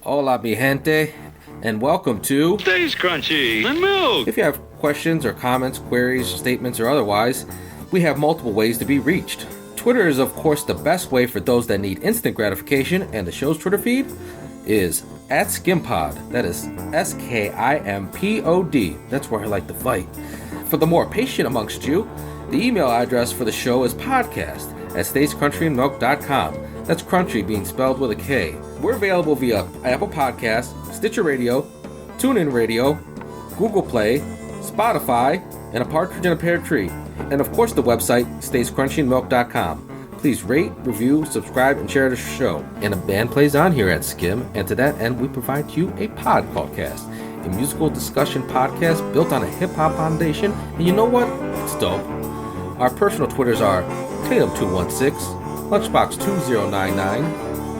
Hola, mi gente, and welcome to Stays Crunchy and Milk. If you have questions or comments, queries, statements, or otherwise, we have multiple ways to be reached. Twitter is, of course, the best way for those that need instant gratification, and the show's Twitter feed is @SkimPod. That is SKIMPOD. That's where I like to fight. For the more patient amongst you, the email address for the show is podcast@stayscrunchyandmilk.com. That's crunchy being spelled with a K. We're available via Apple Podcasts, Stitcher Radio, TuneIn Radio, Google Play, Spotify, and a partridge in a pear tree. And of course the website, stayscrunchyandmilk.com. Please rate, review, subscribe, and share the show. And a band plays on here at Skim, and to that end we provide you a Podcast, a musical discussion podcast built on a hip-hop foundation, and you know what? It's dope. Our personal Twitters are Tatum216, Lunchbox2099,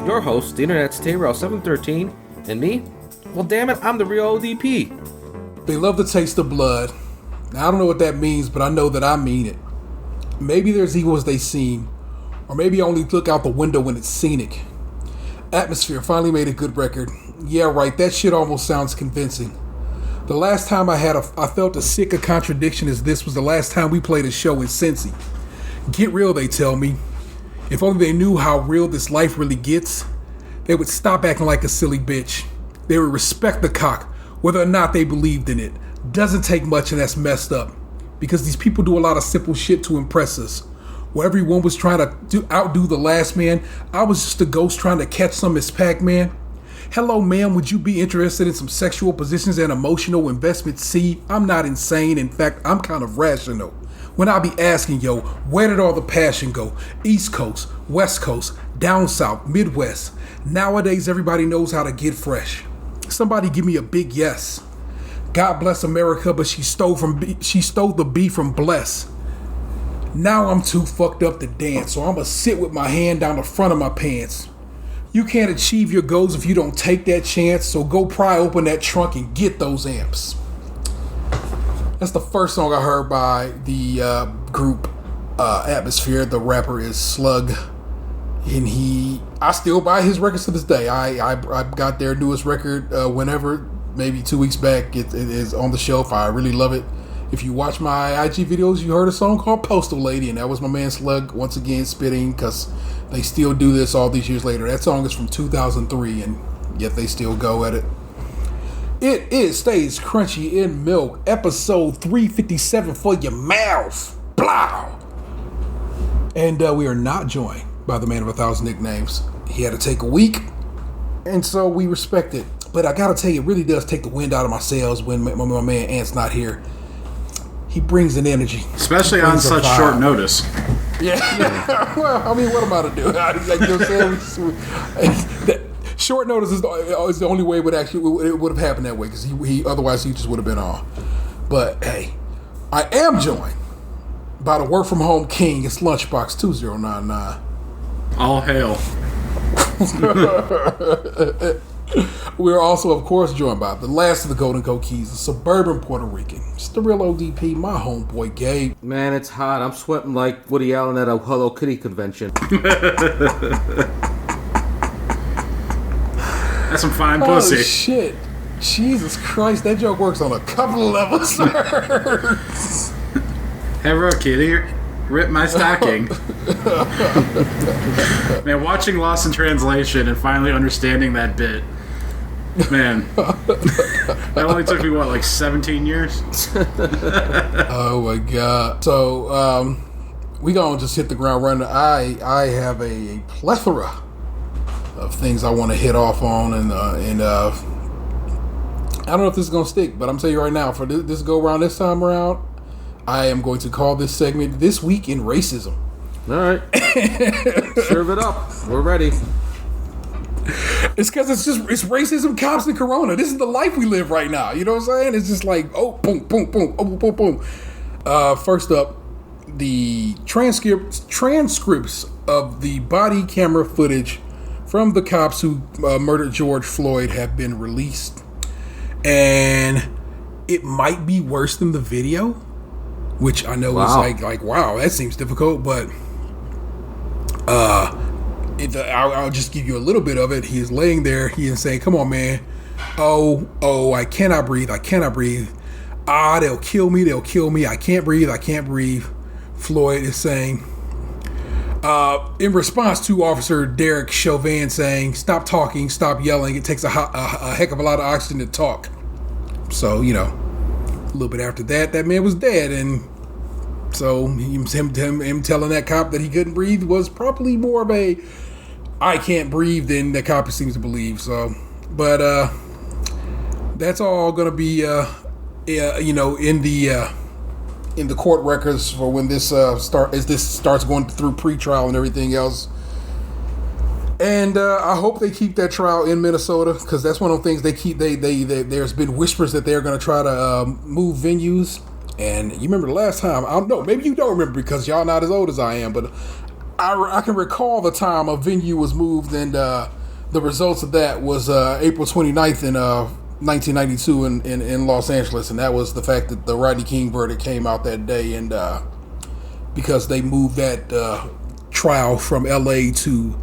your host, the Internet's Tayrell713, and me? Well, damn it, I'm the real ODP. They love the taste of blood. Now, I don't know what that means, but I know that I mean it. Maybe there's evil as they seem, or maybe I only look out the window when it's scenic. Atmosphere finally made a good record. Yeah, right, that shit almost sounds convincing. The last time I felt as sick a contradiction as this was the last time we played a show in Cincy. Get real, they tell me. If only they knew how real this life really gets, they would stop acting like a silly bitch. They would respect the cock, whether or not they believed in it. Doesn't take much, and that's messed up. Because these people do a lot of simple shit to impress us. Where everyone was trying to outdo the last man, I was just a ghost trying to catch some Miss Pac-Man. Hello, ma'am, would you be interested in some sexual positions and emotional investment? See, I'm not insane. In fact, I'm kind of rational. When I be asking, yo, where did all the passion go? East Coast, West Coast, down South, Midwest. Nowadays, everybody knows how to get fresh. Somebody give me a big yes. God bless America, but she stole the B from bless. Now I'm too fucked up to dance, so I'ma sit with my hand down the front of my pants. You can't achieve your goals if you don't take that chance, so go pry open that trunk and get those amps. That's the first song I heard by the group Atmosphere. The rapper is Slug, and I still buy his records to this day. I got their newest record whenever, maybe 2 weeks back. It is on the shelf. I really love it. If you watch my IG videos, you heard a song called Postal Lady, and that was my man Slug once again spitting, because they still do this all these years later. That song is from 2003, and yet they still go at it. It Stays Crunchy in Milk, episode 357 for your mouth. Blow! And we are not joined by the man of 1,000 nicknames. He had to take a week, and so we respect it. But I gotta tell you, it really does take the wind out of my sails when my man Ant's not here. He brings an energy. Especially on such short notice. Yeah. Well, I mean, what am I to do? Like, you know what I'm saying? Short notice is the only way it would have happened that way, because he otherwise he just would have been on. But hey, I am joined by the work from home king. It's Lunchbox 2099. All hail. We are also, of course, joined by the last of the Golden Coat Keys, the suburban Puerto Rican. It's the real ODP, my homeboy Gabe. Man, it's hot. I'm sweating like Woody Allen at a Hello Kitty convention. That's some fine pussy. Oh, shit. Jesus Christ, that joke works on a couple of levels, sir. Hello Kitty, rip my stocking. Man, watching Lost in Translation and finally understanding that bit. Man, that only took me, 17 years? Oh my God. So, we gonna just hit the ground running. I have a plethora of things I want to hit off on, and I don't know if this is gonna stick, but I'm telling you right now, for this go around this time around, I am going to call this segment This Week in Racism. All right. Serve it up. We're ready. It's because it's racism, cops, and Corona. This is the life we live right now. You know what I'm saying? It's just like, oh, boom, boom, boom, oh, boom, boom. First up, the transcripts of the body camera footage from the cops who murdered George Floyd have been released. And it might be worse than the video, which I know is like, wow, that seems difficult, but I'll just give you a little bit of it. He is laying there. He is saying, "Come on, man. Oh, I cannot breathe. I cannot breathe. They'll kill me. They'll kill me. I can't breathe. I can't breathe." Floyd is saying, in response to Officer Derek Chauvin saying, "Stop talking. Stop yelling. It takes a heck of a lot of oxygen to talk." So, a little bit after that man was dead. And so him telling that cop that he couldn't breathe was probably more of a "I can't breathe" than the cop seems to believe. So, but that's all going to be in the court records for when this starts going through pre-trial and everything else. And I hope they keep that trial in Minnesota, because that's one of the things they keep. There's been whispers that they're going to try to move venues. And you remember the last time? I don't know. Maybe you don't remember because y'all not as old as I am. But I can recall the time a venue was moved, and the results of that was April 29th in 1992 in Los Angeles. And that was the fact that the Rodney King verdict came out that day. And because they moved that trial from L.A. to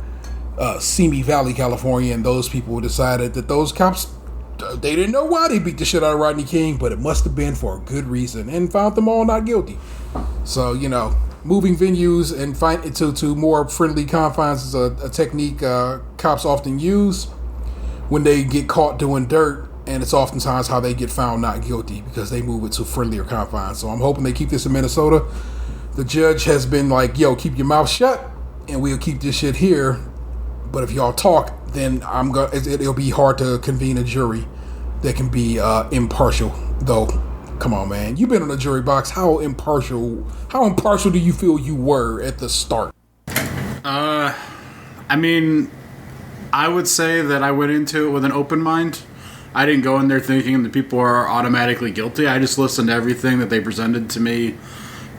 Simi Valley, California, and those people decided that those cops, they didn't know why they beat the shit out of Rodney King, but it must have been for a good reason, and found them all not guilty. So, moving venues and find it to more friendly confines is a technique cops often use when they get caught doing dirt, and it's oftentimes how they get found not guilty, because they move it to friendlier confines. So I'm hoping they keep this in Minnesota. The judge has been like, "Yo, keep your mouth shut, and we'll keep this shit here. But if y'all talk, then it'll be hard to convene a jury that can be impartial." Though, come on, man, you've been on the jury box. How impartial do you feel you were at the start? I would say that I went into it with an open mind. I didn't go in there thinking that people are automatically guilty. I just listened to everything that they presented to me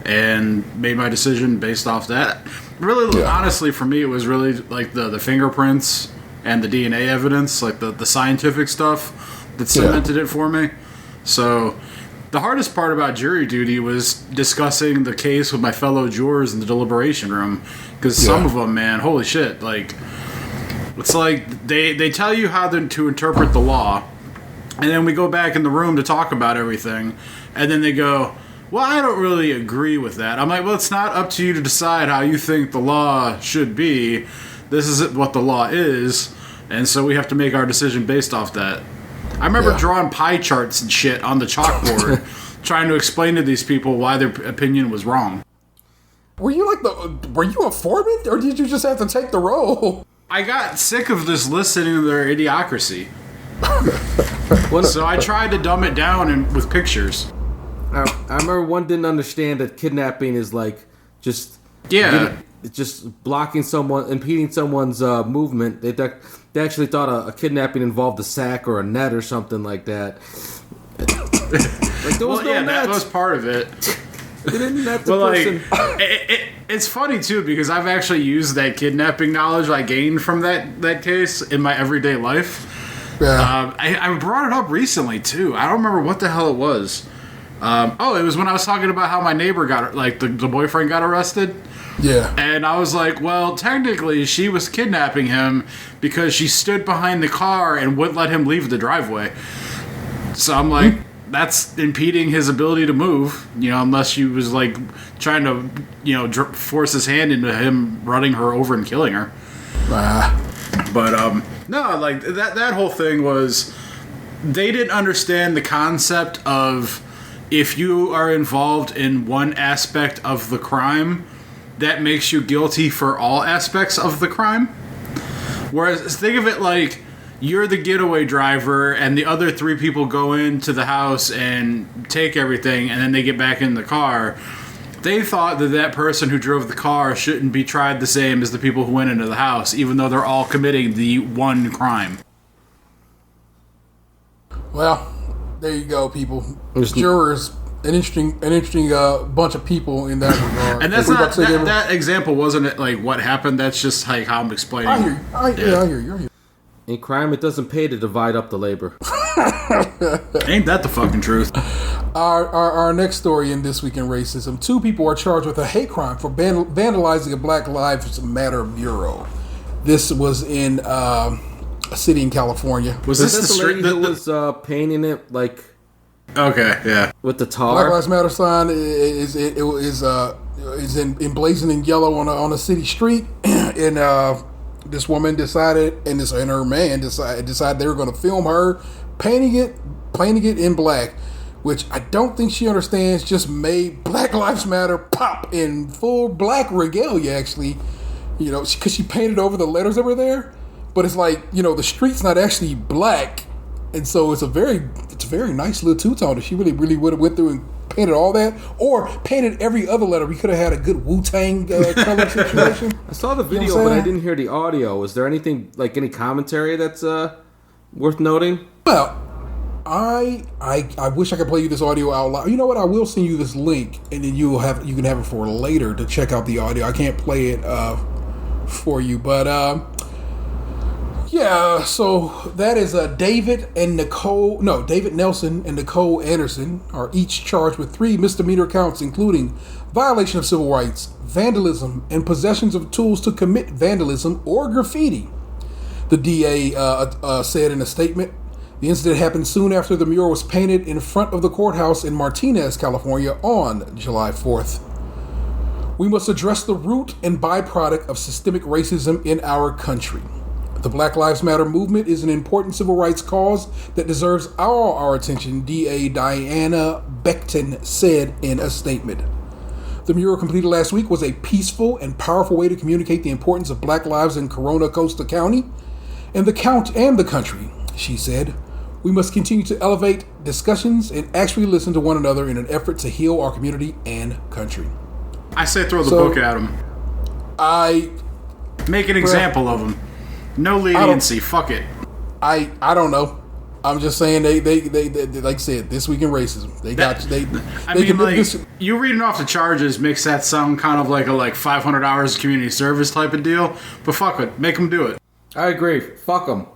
and made my decision based off that. Really, honestly, for me, it was really like the fingerprints and the DNA evidence, like the scientific stuff that cemented it for me. So the hardest part about jury duty was discussing the case with my fellow jurors in the deliberation room, because some of them, man, holy shit, like, it's like they tell you how to interpret the law, and then we go back in the room to talk about everything, and then they go, "Well, I don't really agree with that." I'm like, well, it's not up to you to decide how you think the law should be. This is what the law is, and so we have to make our decision based off that. I remember drawing pie charts and shit on the chalkboard, trying to explain to these people why their opinion was wrong. Were you a foreman, or did you just have to take the role? I got sick of this listening to their idiocracy. So I tried to dumb it down with pictures. I remember one didn't understand that kidnapping is like just blocking someone, impeding someone's movement. They actually thought a kidnapping involved a sack or a net or something like that. Like, that was part of it. They didn't net the person. It's funny too, because I've actually used that kidnapping knowledge I gained from that case in my everyday life. Yeah. I brought it up recently too. I don't remember what the hell it was. It was when I was talking about how my neighbor got, like, the boyfriend got arrested. Yeah. And I was like, well, technically she was kidnapping him because she stood behind the car and wouldn't let him leave the driveway. So I'm like, that's impeding his ability to move, unless she was, like, trying to, force his hand into him running her over and killing her. But, no, like, that whole thing was, they didn't understand the concept of, if you are involved in one aspect of the crime, that makes you guilty for all aspects of the crime. Whereas, think of it like you're the getaway driver and the other three people go into the house and take everything, and then they get back in the car. They thought that person who drove the car shouldn't be tried the same as the people who went into the house, even though they're all committing the one crime. Well, there you go, people. Jurors, an interesting bunch of people in that regard. And that's not that example wasn't like what happened. That's just like how I'm explaining. I hear you. In crime, it doesn't pay to divide up the labor. Ain't that the fucking truth? Our next story in This Week in Racism: 2 people are charged with a hate crime for vandalizing a Black Lives Matter mural. This was in a city in California. Was Is this this the the lady street? who was painting it like Okay, yeah. with the Black tar? Lives Matter sign is emblazoned in yellow on a city street, and this woman decided, and her man decided they were going to film her painting it in black, which I don't think she understands. Just made Black Lives Matter pop in full black regalia, actually, because she painted over the letters that were there, but it's like the street's not actually black. And so it's a very nice little two-tone. If she really would have went through and painted all that, or painted every other letter, we could have had a good Wu-Tang color situation. I saw the video, but I didn't hear the audio. Was there anything like any commentary that's worth noting? Well, I wish I could play you this audio out loud. You know what? I will send you this link, and then you can have it for later to check out the audio. I can't play it for you, but yeah. So that is David Nelson and Nicole Anderson are each charged with 3 misdemeanor counts, including violation of civil rights, vandalism, and possessions of tools to commit vandalism or graffiti. The DA said in a statement. The incident happened soon after the mural was painted in front of the courthouse in Martinez, California on July 4th. We must address the root and byproduct of systemic racism in our country. The Black Lives Matter movement is an important civil rights cause that deserves all our attention, DA Diana Beckton said in a statement. The mural completed last week was a peaceful and powerful way to communicate the importance of black lives in Corona Costa County and the country, she said. We must continue to elevate discussions and actually listen to one another in an effort to heal our community and country. I say throw the book at him. Make an example of him. No leniency. Fuck it. I don't know. I'm just saying they like I said, This Week in Racism. You reading off the charges makes that sound kind of like a 500 hours community service type of deal. But fuck it, make them do it. I agree. Fuck them.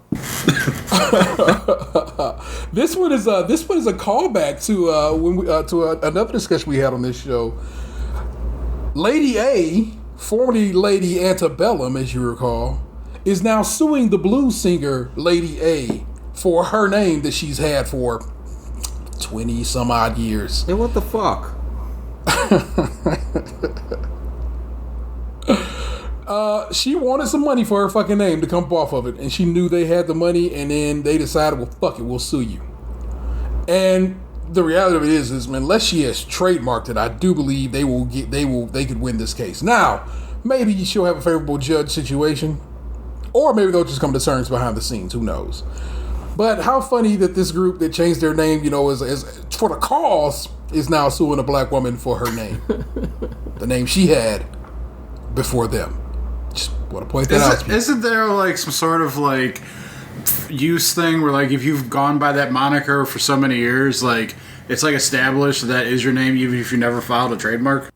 This one is a callback to another discussion we had on this show. Lady A, formerly Lady Antebellum, as you recall, is now suing the blues singer Lady A for her name that she's had for 20 some odd years. Hey, what the fuck? She wanted some money for her fucking name to come off of it, and she knew they had the money, and then they decided, well, fuck it, we'll sue you. And the reality of it is unless she has trademarked it, I do believe they could win this case. Now, maybe she'll have a favorable judge situation, or maybe they'll just come to terms behind the scenes. Who knows? But how funny that this group that changed their name, is for the cause, is now suing a black woman for her name, the name she had before them. Just want to point that out. Isn't there some sort of use thing where if you've gone by that moniker for so many years, it's established that is your name even if you never filed a trademark?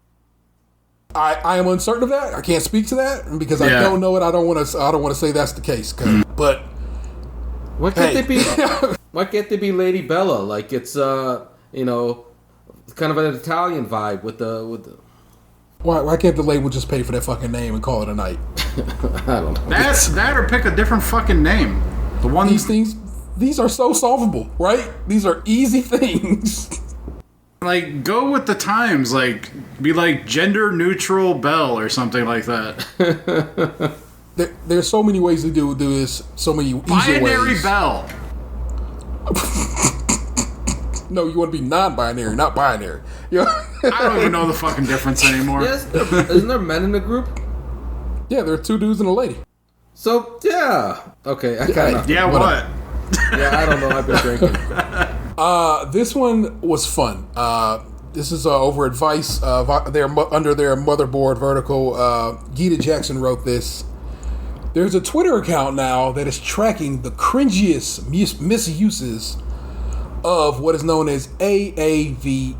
I am uncertain of that. I can't speak to that because I don't know it. I don't want to say that's the case. But why can't they be? Why can't they be Lady Bella? It's kind of an Italian vibe with the. Why can't the label just pay for that fucking name and call it a night? I don't know. That or pick a different fucking name. These are so solvable, right? These are easy things. Go with the times. Be gender neutral Bell or something like that. There's so many ways to do this. So many easier Binary ways. Bell. No, you want to be non-binary, not binary. I don't even know the fucking difference anymore. Yes, isn't there men in the group? Yeah, there are 2 dudes and a lady. So yeah, okay. I kind of Yeah, what? Yeah, I don't know. I've been drinking. This one was fun. This is over at Vice. Under their motherboard vertical. Gita Jackson wrote this. There's a Twitter account now that is tracking the cringiest misuses of what is known as AAVE.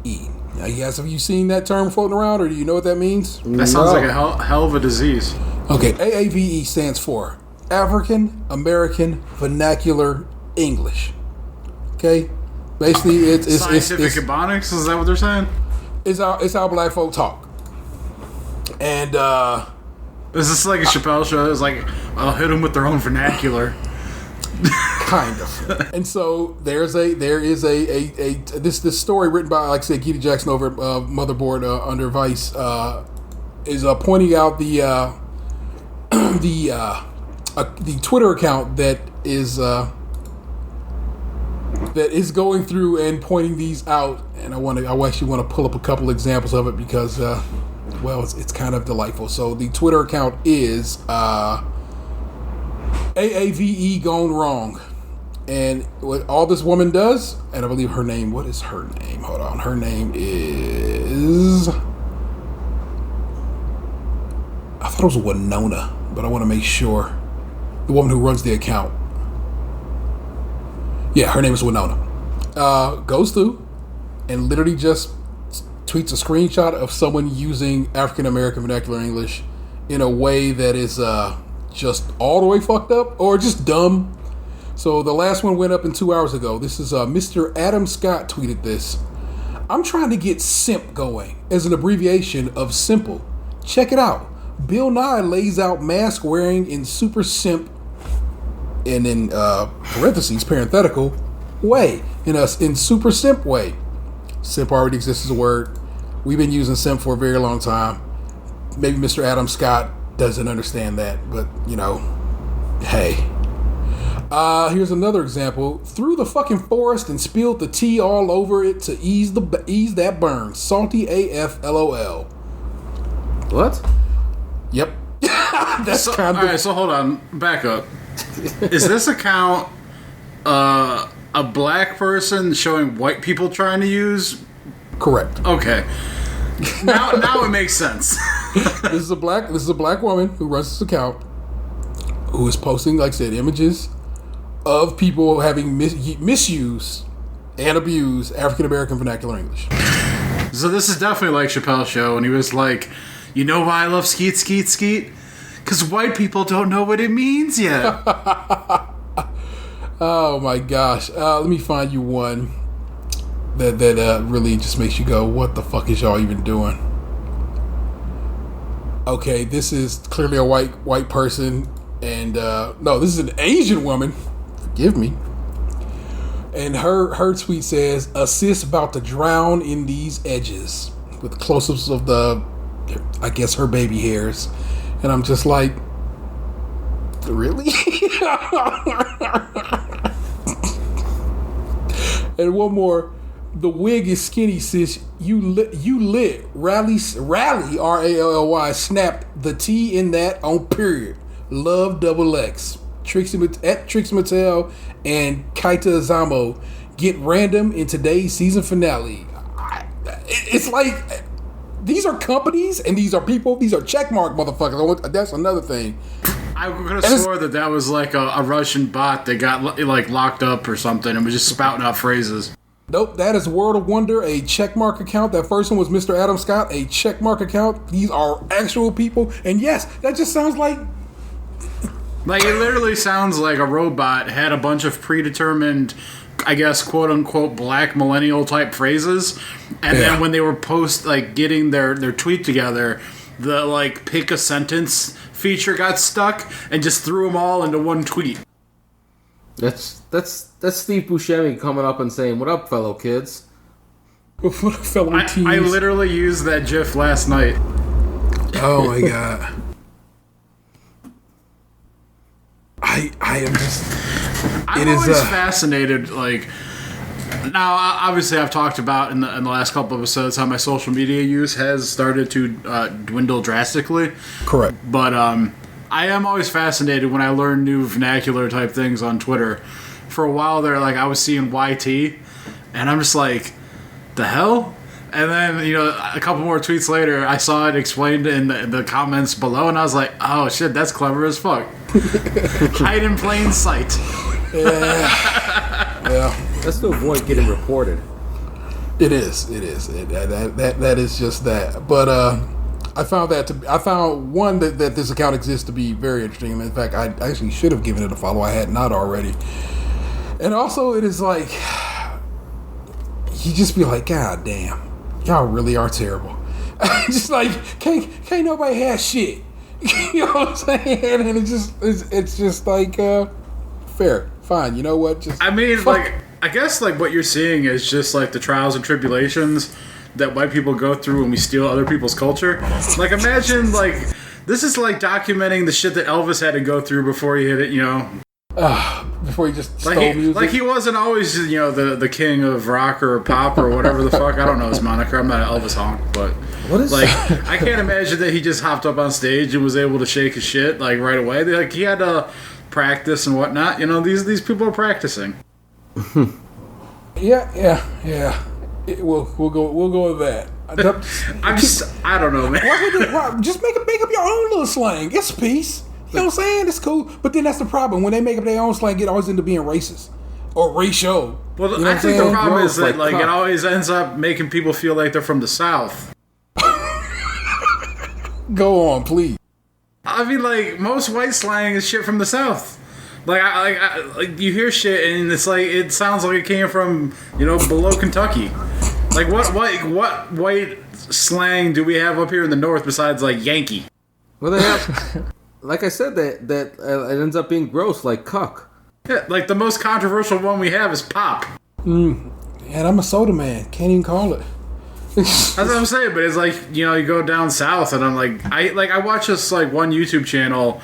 Now, guys, have you seen that term floating around, or do you know what that means? That sounds like a hell of a disease. Okay, AAVE stands for African American Vernacular English. Okay, basically it's scientific ebonics. Is that what they're saying? It's how black folk talk, and Is this like a Chappelle show? It's like, I'll hit them with their own vernacular. Kind of. And so there is this story written by, like I said, Gita Jackson over at Motherboard under Vice is pointing out the Twitter account that is going through and pointing these out. And I actually want to pull up a couple examples of it because it's kind of delightful. So the Twitter account is AAVE Gone Wrong. And what all this woman does, and I believe her name, what is her name? Hold on. Her name is... I thought it was Winona, but I want to make sure. The woman who runs the account. Yeah, her name is Winona. Goes through and literally just tweets a screenshot of someone using African American vernacular English in a way that is just all the way fucked up or just dumb. So the last one went up in 2 hours ago. This is Mr. Adam Scott tweeted this. I'm trying to get SIMP going as an abbreviation of simple. Check it out. Bill Nye lays out mask wearing in super simp, and in parentheses, parenthetical, way. In super simp way. Simp already exists as a word. We've been using simp for a very long time. Maybe Mr. Adam Scott doesn't understand that, but, hey. Here's another example. Threw the fucking forest and spilled the tea all over it to ease that burn. Salty AF LOL. What? Yep. That's kind of... Alright, so hold on. Back up. Is this account a black person showing white people trying to use? Correct. Okay. Now it makes sense. This is a black woman who runs this account who is posting, like I said, images of people having misused and abused African American vernacular English. So this is definitely like Chappelle's show, and he was like, "You know why I love skeet skeet skeet? Because white people don't know what it means yet." Oh my gosh! Let me find you one that really just makes you go, "What the fuck is y'all even doing?" Okay, this is clearly a white person, and no, this is an Asian woman. Forgive me. And her tweet says, "Assist about to drown in these edges," with close-ups of I guess her baby hairs, and I'm just like, really? And one more. The wig is skinny, sis. You lit. Rally, RALLY, snapped the T in that on period. Love XX. Trixie Mattel and Kaita Zamo get random in today's season finale. It's like, these are companies and these are people. These are checkmark motherfuckers. That's another thing. I could have swore that was like a Russian bot that got like locked up or something and was just spouting out phrases. Nope, that is World of Wonder, a checkmark account. That first one was Mr. Adam Scott, a checkmark account. These are actual people. And yes, that just sounds like... Like, it literally sounds like a robot had a bunch of predetermined, I guess, quote-unquote, black millennial-type phrases. And then when they were getting their tweet together, the, pick a sentence feature got stuck and just threw them all into one tweet. That's Steve Buscemi coming up and saying, "What up, fellow kids?" Fellow teens. I literally used that GIF last night. Oh my god. I am just... I'm always fascinated, now, obviously, I've talked about in the last couple of episodes how my social media use has started to dwindle drastically. Correct. But I am always fascinated when I learn new vernacular type things on Twitter. For a while there, I was seeing YT, and I'm just like, the hell? And then, a couple more tweets later, I saw it explained in the comments below, and I was like, oh shit, that's clever as fuck. Hide in plain sight. Yeah. That's to avoid getting reported. It is. That is just that. But I found one that this account exists to be very interesting. And in fact, I actually should have given it a follow. I had not already. And also, it is like, you just be like, God damn, y'all really are terrible. Just like, can't nobody have shit. You know what I'm saying? And it's just like fair, fine. You know what? Just I mean, like, I guess like what you're seeing is just like the trials and tribulations that white people go through when we steal other people's culture. Like, imagine like this is like documenting the shit that Elvis had to go through before he hit it. You know. Before he just stole like music. Like he wasn't always, you know, the king of rock or pop or whatever the fuck. I don't know his moniker. I'm not an Elvis honk, but What is like I can't imagine that he just hopped up on stage and was able to shake his shit like right away. Like he had to practice and whatnot. You know, these people are practicing. Yeah. We'll go with that. I don't know, man. Why just make up your own little slang. It's peace. You know what I'm saying? It's cool. But then that's the problem. When they make up their own slang, it always ends up being racist or racial. Well, you know I think the problem is that like it always ends up making people feel like they're from the South. Go on, please. I mean, like, most white slang is shit from the South. Like, you hear shit and it's like, it sounds like it came from, you know, below Kentucky. Like, what white slang do we have up here in the North besides, like, Yankee? Well, they have, like I said, that it ends up being gross, like cuck. Yeah, like, the most controversial one we have is pop. And I'm a soda man. Can't even call it. That's what I'm saying, but it's like, you know, you go down south and I'm like, I watch this, like, one YouTube channel,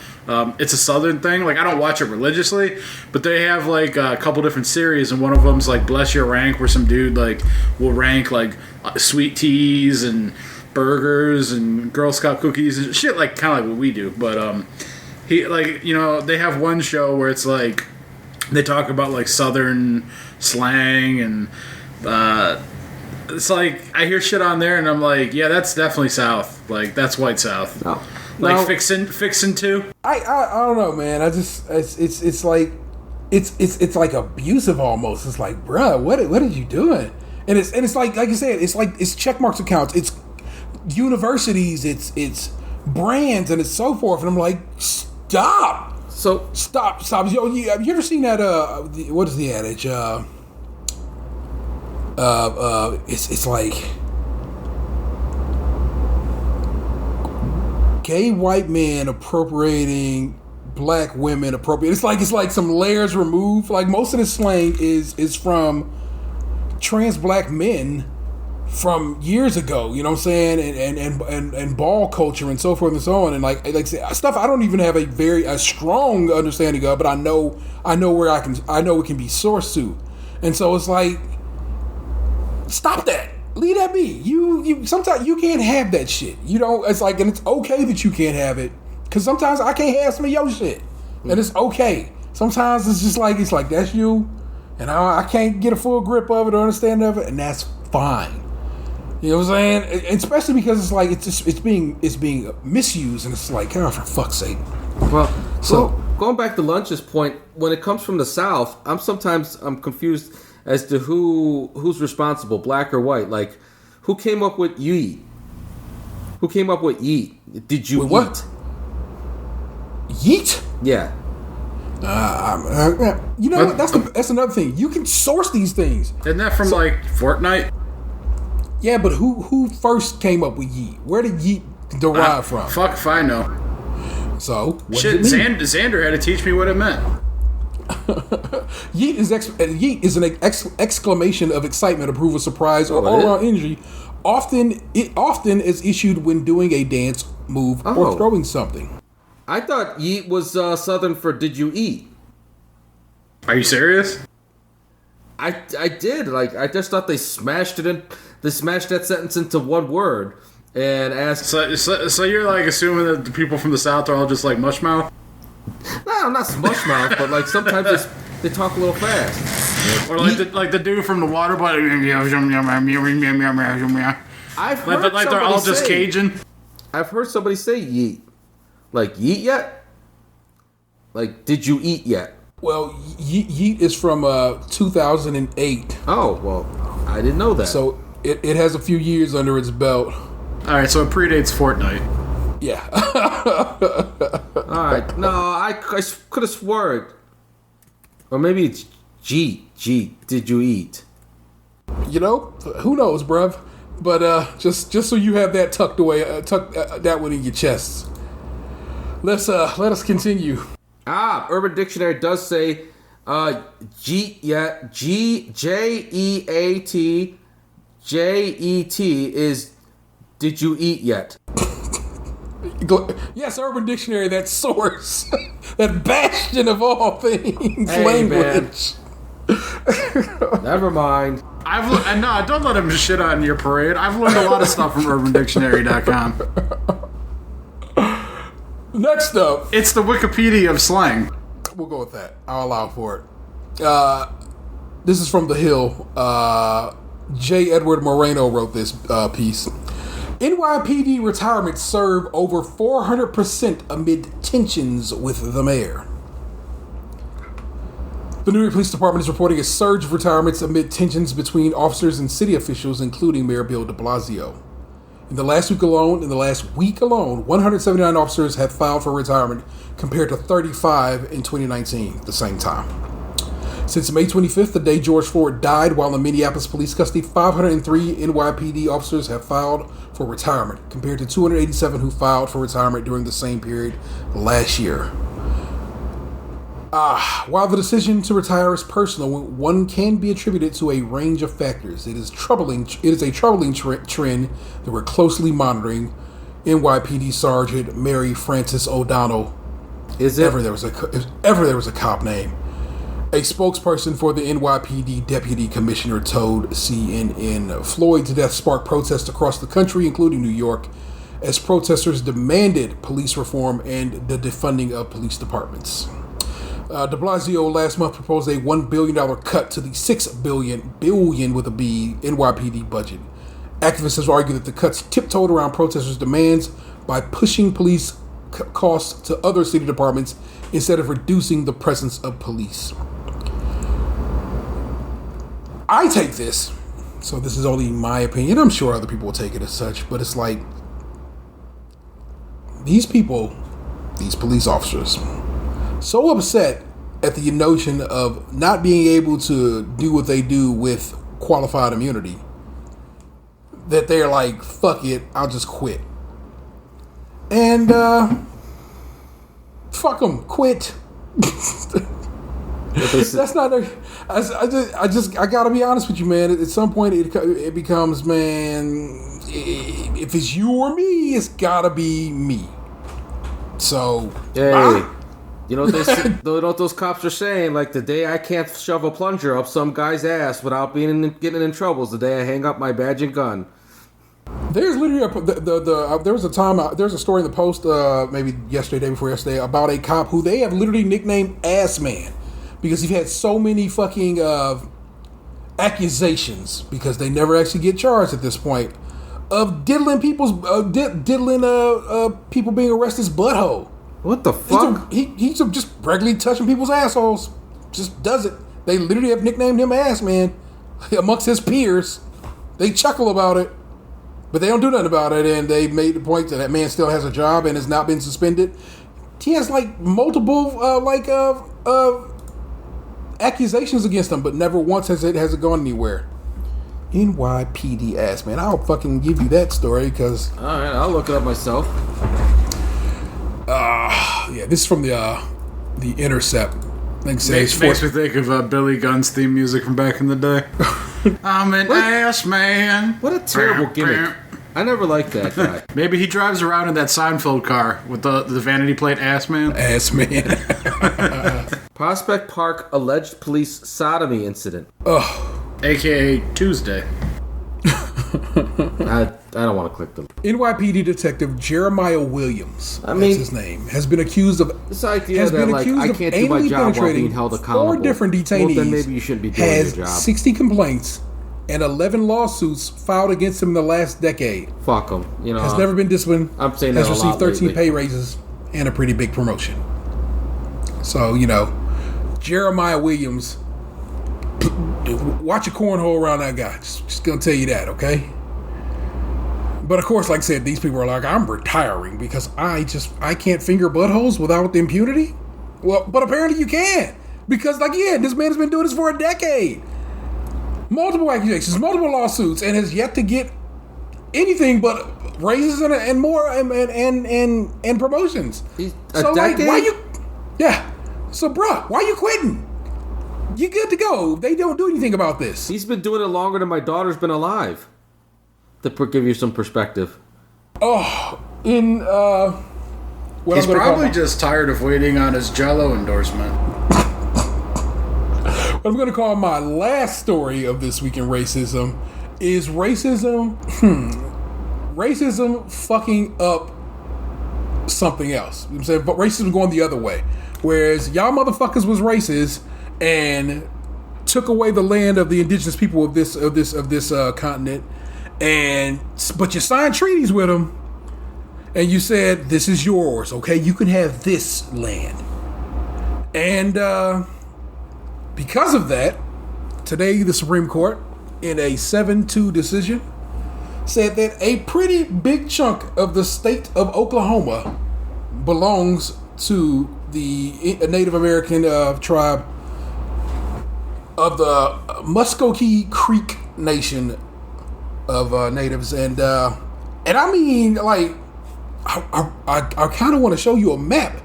it's a southern thing, like, I don't watch it religiously, but they have, like, a couple different series, and one of them's, like, Bless Your Rank, where some dude, like, will rank, like, sweet teas and burgers and Girl Scout cookies and shit, like, kind of like what we do, but, he, like, you know, they have one show where it's, like, they talk about, like, southern slang and, it's like, I hear shit on there and I'm like, yeah, that's definitely South. Like, that's white South. No. Like, No. fixin' too. I don't know, man. I just it's like it's like abusive almost. It's like, bruh, what are you doing? And it's like you said, it's check marks accounts. It's universities. It's brands and it's so forth. And I'm like, stop. Stop. Yo, have you ever seen that? What is the adage? It's like gay white men appropriating black women appropriate. It's like some layers removed. Like most of this slang is from trans black men from years ago. You know what I'm saying? And ball culture and so forth and so on. And like stuff I don't even have a strong understanding of, but I know where I know it can be sourced to. And so it's like, stop that. Leave that be. You sometimes you can't have that shit. You know, it's like, and it's okay that you can't have it, because sometimes I can't have some of your shit, and it's okay. Sometimes it's just like, it's like, that's you, and I can't get a full grip of it or understand of it, and that's fine. You know what I'm saying? And especially because it's like it's being misused, and it's like, oh, for fuck's sake. Well, so going back to Lunch's point, when it comes from the South, I'm confused as to who's responsible, black or white. Like, who came up with yeet? Who came up with yeet? Did you what? Yeet? Yeah. You know what? That's another thing. You can source these things. Isn't that from like Fortnite? Yeah, but who first came up with yeet? Where did yeet derive from? Fuck if I know. So what Shit, does it mean? Xander had to teach me what it meant. Yeet is an exclamation of excitement, approval, surprise, or all-around energy. Often is issued when doing a dance move or throwing something. I thought yeet was Southern for did you eat? Are you serious? I did. Like, I just thought they smashed that sentence into one word and asked. So you're like assuming that the people from the South are all just like mushmouth? No, not smush mouth, but like sometimes they talk a little fast. Or like the dude from the water bottle. I've heard like they're all just Cajun. I've heard somebody say yeet. Like, yeet yet? Like, did you eat yet? Well, yeet is from 2008. Oh, well, I didn't know that. So it has a few years under its belt. All right, so it predates Fortnite. Yeah. All right. No, I could have sworn. Or maybe it's G. Did you eat? You know, who knows, bruv? But just so you have that tucked away, that one in your chest. let us continue. Urban Dictionary does say G-J-E-A-T-J-E-T is did you eat yet? Yes, Urban Dictionary, that source, that bastion of all things, Hey, language. Never mind. No, don't let him shit on your parade. I've learned a lot of stuff from UrbanDictionary.com. Next up, It's the Wikipedia of slang. we'll go with that. I'll allow for it. This is from The Hill. J. Edward Moreno wrote this piece. NYPD retirements serve over 400% amid tensions with the mayor. The New York Police Department is reporting a surge of retirements amid tensions between officers and city officials, including Mayor Bill de Blasio. In the last week alone, 179 officers have filed for retirement compared to 35 in 2019, the same time. Since May 25th, the day George Floyd died while in Minneapolis police custody, 503 NYPD officers have filed for retirement, compared to 287 who filed for retirement during the same period last year. While the decision to retire is personal, one can be attributed to a range of factors. It is a troubling trend that we're closely monitoring. NYPD Sergeant Mary Frances O'Donnell. Is it? If ever there was a cop name. A spokesperson for the NYPD Deputy Commissioner told CNN Floyd's death sparked protests across the country, including New York, as protesters demanded police reform and the defunding of police departments. De Blasio last month proposed a $1 billion cut to the $6 billion with a B NYPD budget. Activists have argued that the cuts tiptoed around protesters' demands by pushing police costs to other city departments instead of reducing the presence of police. I take this, so this is only my opinion. I'm sure other people will take it as such, but it's like these police officers, so upset at the notion of not being able to do what they do with qualified immunity that they're like, fuck it, I'll just quit. And fuck them, quit. That's not I gotta be honest with you, man. At some point it becomes, man, if it's you or me, it's gotta be me. So hey, you know what those cops are saying? Like, the day I can't shove a plunger up some guy's ass without getting in trouble is the day I hang up my badge and gun. There's literally there was a story in the Post maybe yesterday, day before yesterday, about a cop who they have literally nicknamed Ass Man because he's had so many fucking accusations, because they never actually get charged at this point, of diddling people being arrested's butthole. What the fuck? He's just regularly touching people's assholes. Just does it. They literally have nicknamed him Ass Man amongst his peers. They chuckle about it, but they don't do nothing about it. And they made the point that man still has a job and has not been suspended. He has like multiple accusations against him, but never once has it gone anywhere. NYPD Ass Man. I'll fucking give you that story because. All right, I'll look it up myself. Yeah, this is from the Intercept. Makes me think of Billy Gunn's theme music from back in the day. I'm an ass man. What a terrible gimmick. I never liked that guy. Maybe he drives around in that Seinfeld car with the vanity plate Ass Man. Ass Man. Prospect Park alleged police sodomy incident. AKA Tuesday. I don't want to click them. NYPD detective Jeremiah Williams, that's his name, has been accused of this idea that I can't do my job while being held accountable. 4 different detainees. Well, then maybe you shouldn't be doing your job. Has 60 complaints and 11 lawsuits filed against him in the last decade. Fuck him. You know, has never been disciplined. I'm saying has that received 13 lately. pay raises and a pretty big promotion. So Jeremiah Williams, watch your cornhole around that guy. Just gonna tell you that, okay? But of course, like I said, these people are like, I'm retiring because I can't finger buttholes without impunity. Well, but apparently you can, because this man has been doing this for a decade. Multiple accusations, multiple lawsuits, and has yet to get anything but raises and more and promotions. A decade? why you? Yeah. So, bruh, why you quitting? You good to go. They don't do anything about this. He's been doing it longer than my daughter's been alive. To give you some perspective. Oh, He's probably just tired of waiting on his Jell-O endorsement. What I'm going to call my last story of this week in racism is racism fucking up something else. I'm saying, but racism going the other way. Whereas y'all motherfuckers was racist and took away the land of the indigenous people of this continent, but you signed treaties with them, and you said this is yours. Okay, you can have this land, and because of that, today the Supreme Court, in a 7-2 decision, said that a pretty big chunk of the state of Oklahoma belongs to the Native American tribe of the Muskogee Creek Nation of natives, and I mean, like, I kind of want to show you a map.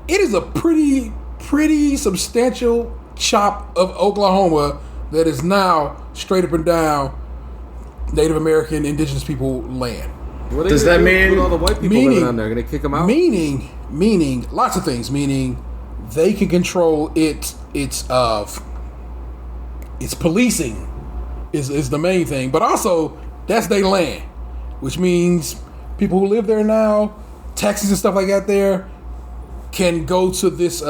It is a pretty substantial chop of Oklahoma that is now straight up and down Native American indigenous people land. What does that mean? With all the white people living down there, going to kick them out? Meaning lots of things. Meaning they can control its policing is the main thing, but also that's their land, which means people who live there now, taxes and stuff like that there, can go to this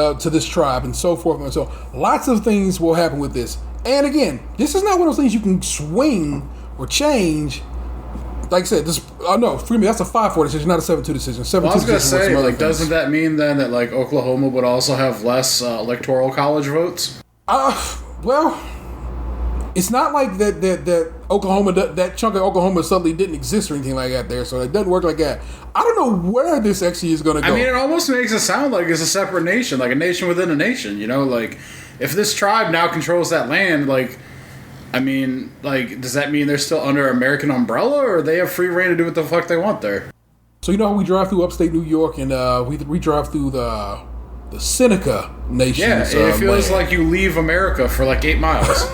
tribe and so forth and so. Lots of things will happen with this. And again, this is not one of those things you can swing or change. Like I said, forgive me, that's a 5-4 decision, not a 7-2 decision. 7-2 I was going to decision say, like, doesn't that mean then that like Oklahoma would also have less electoral college votes? Well, it's not like that Oklahoma, that chunk of Oklahoma suddenly didn't exist or anything like that there, so it doesn't work like that. I don't know where this actually is going to go. I mean, it almost makes it sound like it's a separate nation, like a nation within a nation, you know? Like, if this tribe now controls that land, like, I mean, like, does that mean they're still under American umbrella, or they have free reign to do what the fuck they want there? So, you know how we drive through upstate New York, and we drive through the Seneca Nation. Yeah, it feels like you leave America for like 8 miles.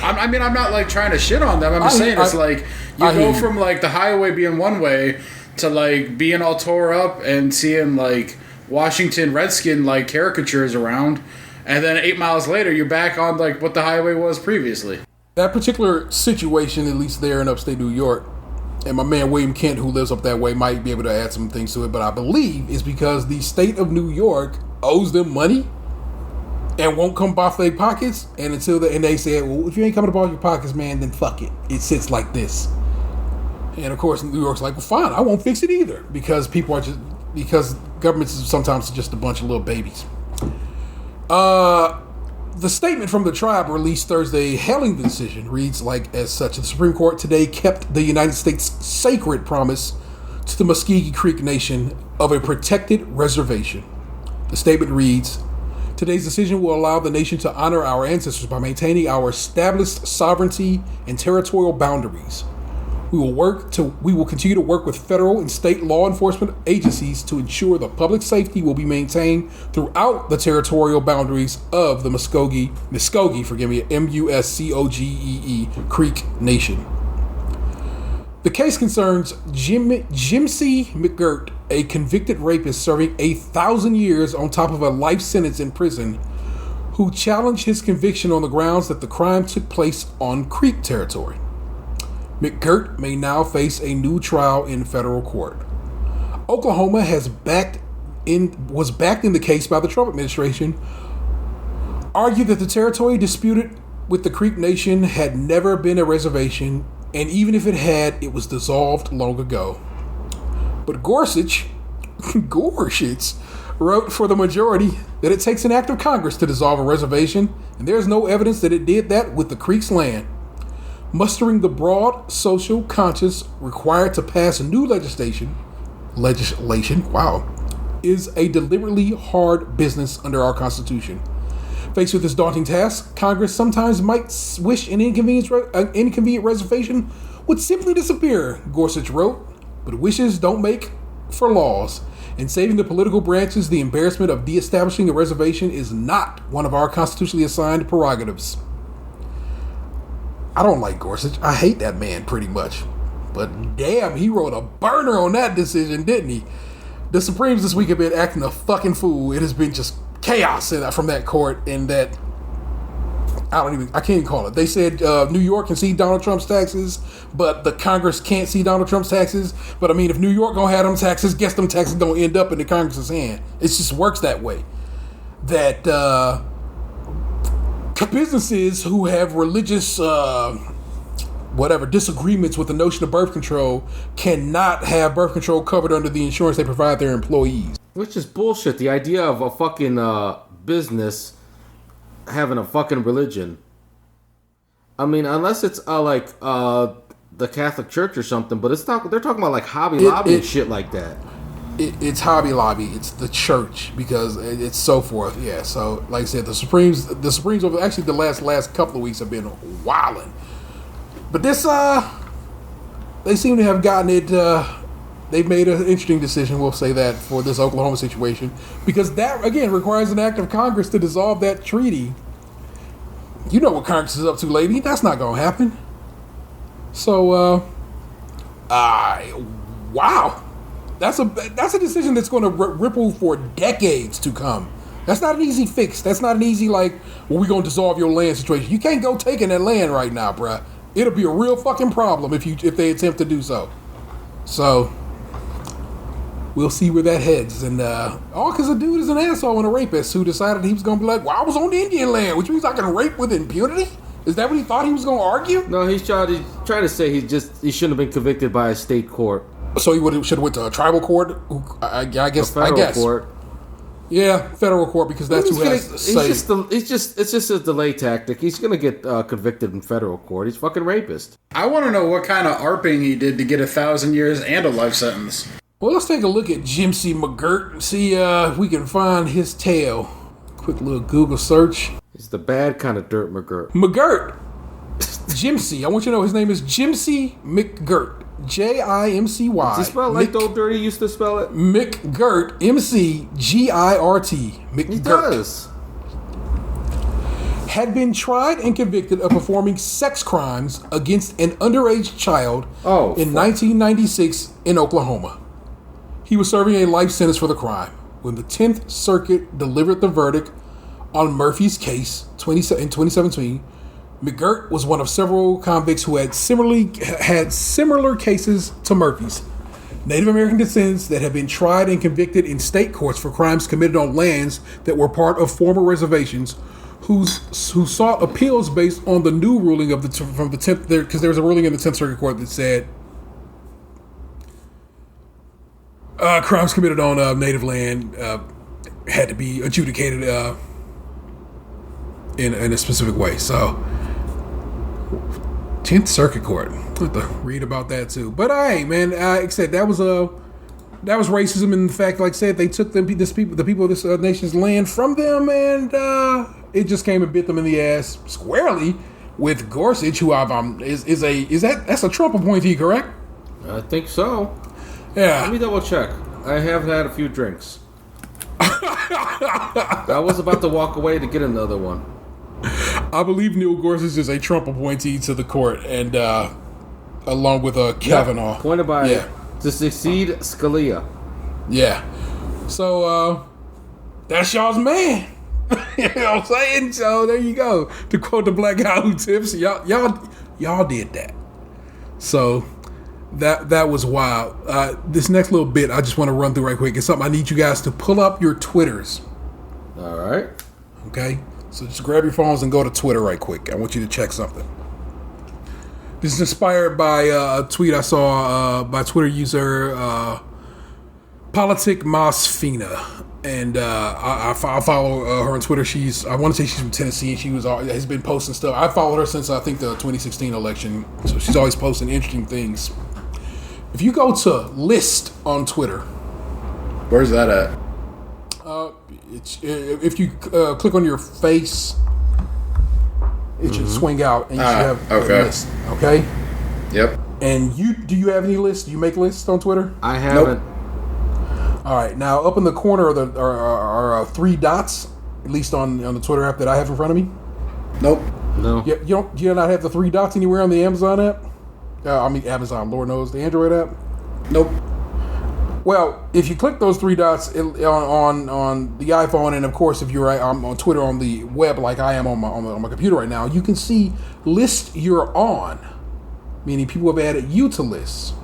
I mean, I'm not like trying to shit on them. I'm just saying it's like you go from like the highway being one way to like being all tore up and seeing like Washington Redskin like caricatures around, and then 8 miles later you're back on like what the highway was previously. That particular situation, at least there in upstate New York, and my man William Kent, who lives up that way, might be able to add some things to it, but I believe it's because the state of New York owes them money and won't come off their pockets, and they said, well, if you ain't coming up off your pockets, man, then fuck it. It sits like this. And of course, New York's like, well, fine, I won't fix it either, because because governments is sometimes just a bunch of little babies. The statement from the tribe released Thursday hailing the decision reads like as such: the Supreme Court today kept the United States' sacred promise to the Muskogee Creek Nation of a protected reservation. The statement reads, today's decision will allow the nation to honor our ancestors by maintaining our established sovereignty and territorial boundaries. We will continue to work with federal and state law enforcement agencies to ensure the public safety will be maintained throughout the territorial boundaries of the Muskogee, M-U-S-C-O-G-E-E Creek Nation. The case concerns Jimcy McGirt, a convicted rapist serving 1,000 years on top of a life sentence in prison, who challenged his conviction on the grounds that the crime took place on Creek territory. McGirt may now face a new trial in federal court. Oklahoma was backed in the case by the Trump administration, argued that the territory disputed with the Creek Nation had never been a reservation, and even if it had, it was dissolved long ago. But Gorsuch wrote for the majority that it takes an act of Congress to dissolve a reservation, and there's no evidence that it did that with the Creek's land. Mustering the broad social conscience required to pass new legislation, is a deliberately hard business under our Constitution. Faced with this daunting task, Congress sometimes might wish an inconvenient reservation would simply disappear, Gorsuch wrote. But wishes don't make for laws. In saving the political branches, the embarrassment of de-establishing a reservation is not one of our constitutionally assigned prerogatives. I don't like Gorsuch. I hate that man pretty much. But damn, he wrote a burner on that decision, didn't he? The Supremes this week have been acting a fucking fool. It has been just chaos from that court, and that I can't even call it. They said New York can see Donald Trump's taxes, but the Congress can't see Donald Trump's taxes. But I mean, if New York gonna have them taxes, guess them taxes gonna end up in the Congress's hand. It just works that way. That businesses who have religious disagreements with the notion of birth control cannot have birth control covered under the insurance they provide their employees. Which is bullshit. The idea of a fucking business having a fucking religion. I mean, unless it's the Catholic Church or something, but they're talking about like Hobby Lobby and shit like that. It's Hobby Lobby. It's the church because it's so forth. Yeah. So, like I said, the Supremes over actually the last couple of weeks have been wilding. But this, they seem to have gotten it. They've made an interesting decision, we'll say that, for this Oklahoma situation. Because that, again, requires an act of Congress to dissolve that treaty. You know what Congress is up to, lady. That's not going to happen. So, wow. That's a decision that's going to ripple for decades to come. That's not an easy fix. That's not an easy, we're going to dissolve your land situation. You can't go taking that land right now, bruh. It'll be a real fucking problem if they attempt to do so. So, we'll see where that heads. And all because a dude is an asshole and a rapist who decided he was going to be like, well, I was on the Indian land, which means I can rape with impunity? Is that what he thought he was going to argue? No, he's trying to say he shouldn't have been convicted by a state court. So he should have went to a tribal court? I guess. Federal court. Yeah, federal court, because that's who has to say. It's just a delay tactic. He's gonna get convicted in federal court. He's fucking rapist. I want to know what kind of ARPing he did to get 1,000 years and a life sentence. Well, let's take a look at Jimcy McGirt and see if we can find his tale. Quick little Google search. It's the bad kind of dirt McGirt. McGirt. Jimcy. I want you to know his name is Jimcy McGirt. Jimcy. Does he spell like the old dirty used to spell it? McGirt. McGirt. McGirt. He does. Had been tried and convicted of performing sex crimes against an underage child in 1996 in Oklahoma. He was serving a life sentence for the crime when the 10th Circuit delivered the verdict on Murphy's case in 2017. McGirt was one of several convicts who had similar cases to Murphy's. Native American descendants that have been tried and convicted in state courts for crimes committed on lands that were part of former reservations, who sought appeals based on the new ruling from the 10th, because there was a ruling in the 10th Circuit Court that said crimes committed on native land had to be adjudicated in a specific way. So, 10th Circuit Court. I have to read about that too. But hey, man, like I said, that was racism in the fact, like I said, they took the people of this nation's land from them, and it just came and bit them in the ass squarely with Gorsuch, who that's a Trump appointee, correct? I think so. Yeah. Let me double check. I have had a few drinks. I was about to walk away to get another one. I believe Neil Gorsuch is a Trump appointee to the court, and along with Kavanaugh. Appointed by to succeed Scalia. Yeah. So that's y'all's man. You know what I'm saying? So there you go. To quote the black guy who tips, y'all did that. So that was wild. This next little bit I just want to run through right quick. It's something I need you guys to pull up your Twitters. All right. Okay. So just grab your phones and go to Twitter right quick. I want you to check something. This is inspired by a tweet I saw by Twitter user Politic Masfina. And I follow her on Twitter. I want to say she's from Tennessee. She has been posting stuff. I followed her since I think the 2016 election. So she's always posting interesting things. If you go to List on Twitter, where's that at? If you click on your face, it should swing out and you should have a list. Okay. Yep. And do you have any lists? Do you make lists on Twitter? I haven't. Nope. All right, now up in the corner are three dots, at least on the Twitter app that I have in front of me. Nope. No. You do not have the three dots anywhere on the Amazon app? Amazon, Lord knows, the Android app? Nope. Well, if you click those three dots on the iPhone, and of course if I'm on Twitter on the web like I am on my computer right now, you can see list you're on, meaning people have added you to lists.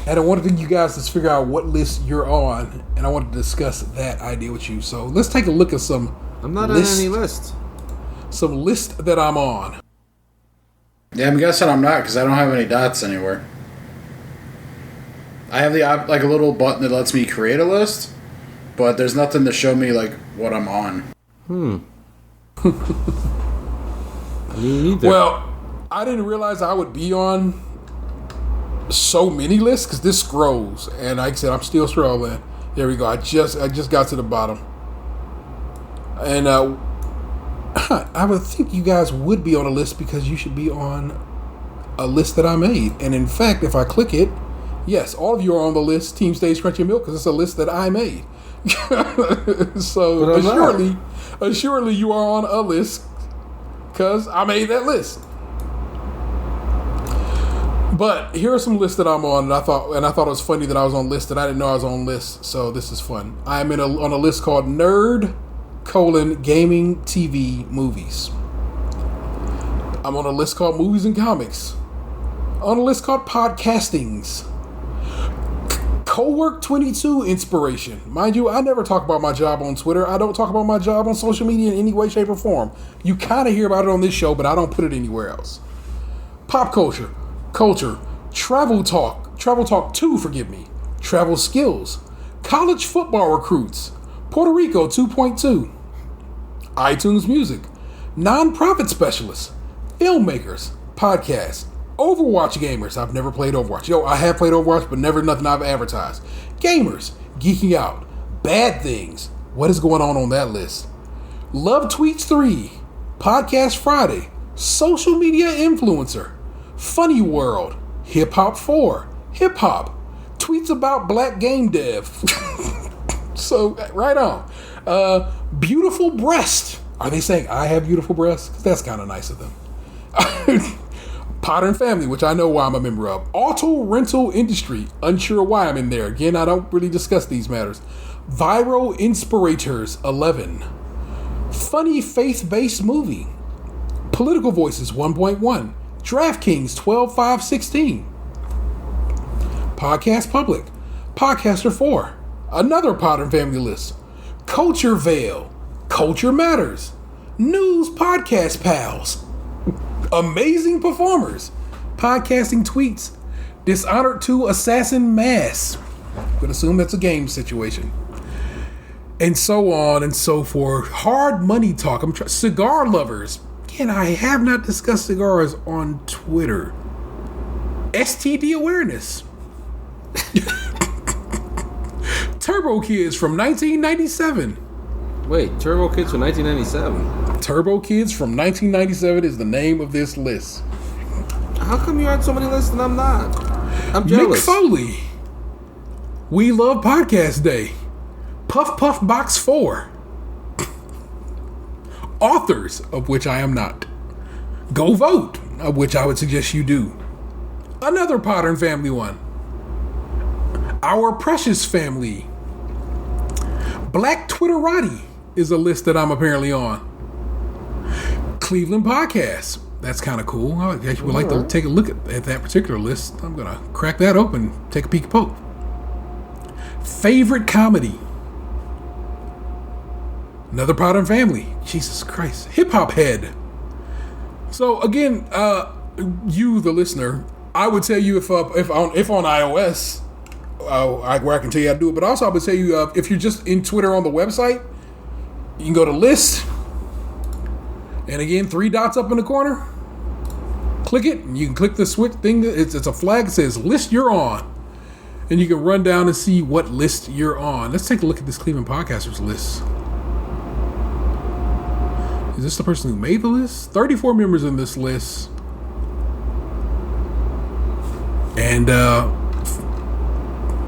And I wanted you guys to figure out what list you're on, and I wanted to discuss that idea with you. So let's take a look at some. I'm not on any list. Some list that I'm on. Yeah, I'm guessing I'm not because I don't have any dots anywhere. I have a little button that lets me create a list, but there's nothing to show me like what I'm on. Me neither. Well, I didn't realize I would be on so many lists because this scrolls, and like I said, I'm still scrolling. There we go. I just got to the bottom, and I would think you guys would be on a list because you should be on a list that I made. And in fact, if I click it, yes, all of you are on the list, Team Stage Crunchy Milk, because it's a list that I made. So assuredly you are on a list because I made that list. But here are some lists that I'm on, and I thought it was funny that I was on lists that I didn't know I was on lists. So this is fun. I'm on a list called Nerd: Gaming TV Movies. I'm on a list called Movies and Comics. On a list called Podcastings. Cowork 22 Inspiration. Mind you, I never talk about my job on Twitter. I don't talk about my job on social media in any way, shape, or form. You kind of hear about it on this show, but I don't put it anywhere else. Pop culture. Travel Talk 2, Travel Skills. College Football Recruits. Puerto Rico 2.2. iTunes Music. Nonprofit Specialists. Filmmakers. Podcasts. Overwatch Gamers. I've never played Overwatch. I have played Overwatch, but never nothing I've advertised. Gamers. Geeking Out. Bad Things. What is going on that list? Love Tweets 3. Podcast Friday. Social Media Influencer. Funny World. Hip Hop 4. Hip Hop. Tweets about black game dev. So, right on. Beautiful Breast. Are they saying I have beautiful breasts? Because that's kind of nice of them. Potter & Family, which I know why I'm a member of. Auto Rental Industry. Unsure why I'm in there. Again, I don't really discuss these matters. Viral Inspirators 11. Funny Faith-Based Movie. Political Voices 1.1. DraftKings 12.5.16. Podcast Public. Podcaster 4. Another Potter & Family list. Culture Veil. Culture Matters. News Podcast Pals. Amazing Performers. Podcasting Tweets. Dishonored 2 Assassin Mass. I'm going to assume that's a game situation. And so on and so forth. Hard Money Talk. Cigar Lovers. Again, I have not discussed cigars on Twitter. STD Awareness. Turbo Kids from 1997. Wait, Turbo Kids from 1997? Turbo Kids from 1997 is the name of this list. How come you're on so many lists and I'm not? I'm jealous. Mick Foley. We Love Podcast Day. Puff Puff Box 4. Authors, of which I am not. Go Vote, of which I would suggest you do. Another Potter & Family one. Our Precious Family. Black Twitterati is a list that I'm apparently on. Cleveland Podcasts. That's kind of cool. I actually would like to take a look at that particular list. I'm going to crack that open, take a peek poke. Favorite Comedy. Another Potter & Family. Jesus Christ. Hip Hop Head. So again, you, the listener, I would tell you if on iOS, where I can tell you how to do it, but also I would tell you if you're just in Twitter on the website, you can go to List, and again, 3 dots up in the corner. Click it, and you can click the switch thing. It's a flag that says List You're On, and you can run down and see what list you're on. Let's take a look at this Cleveland Podcasters list. Is this the person who made the list? 34 members in this list. And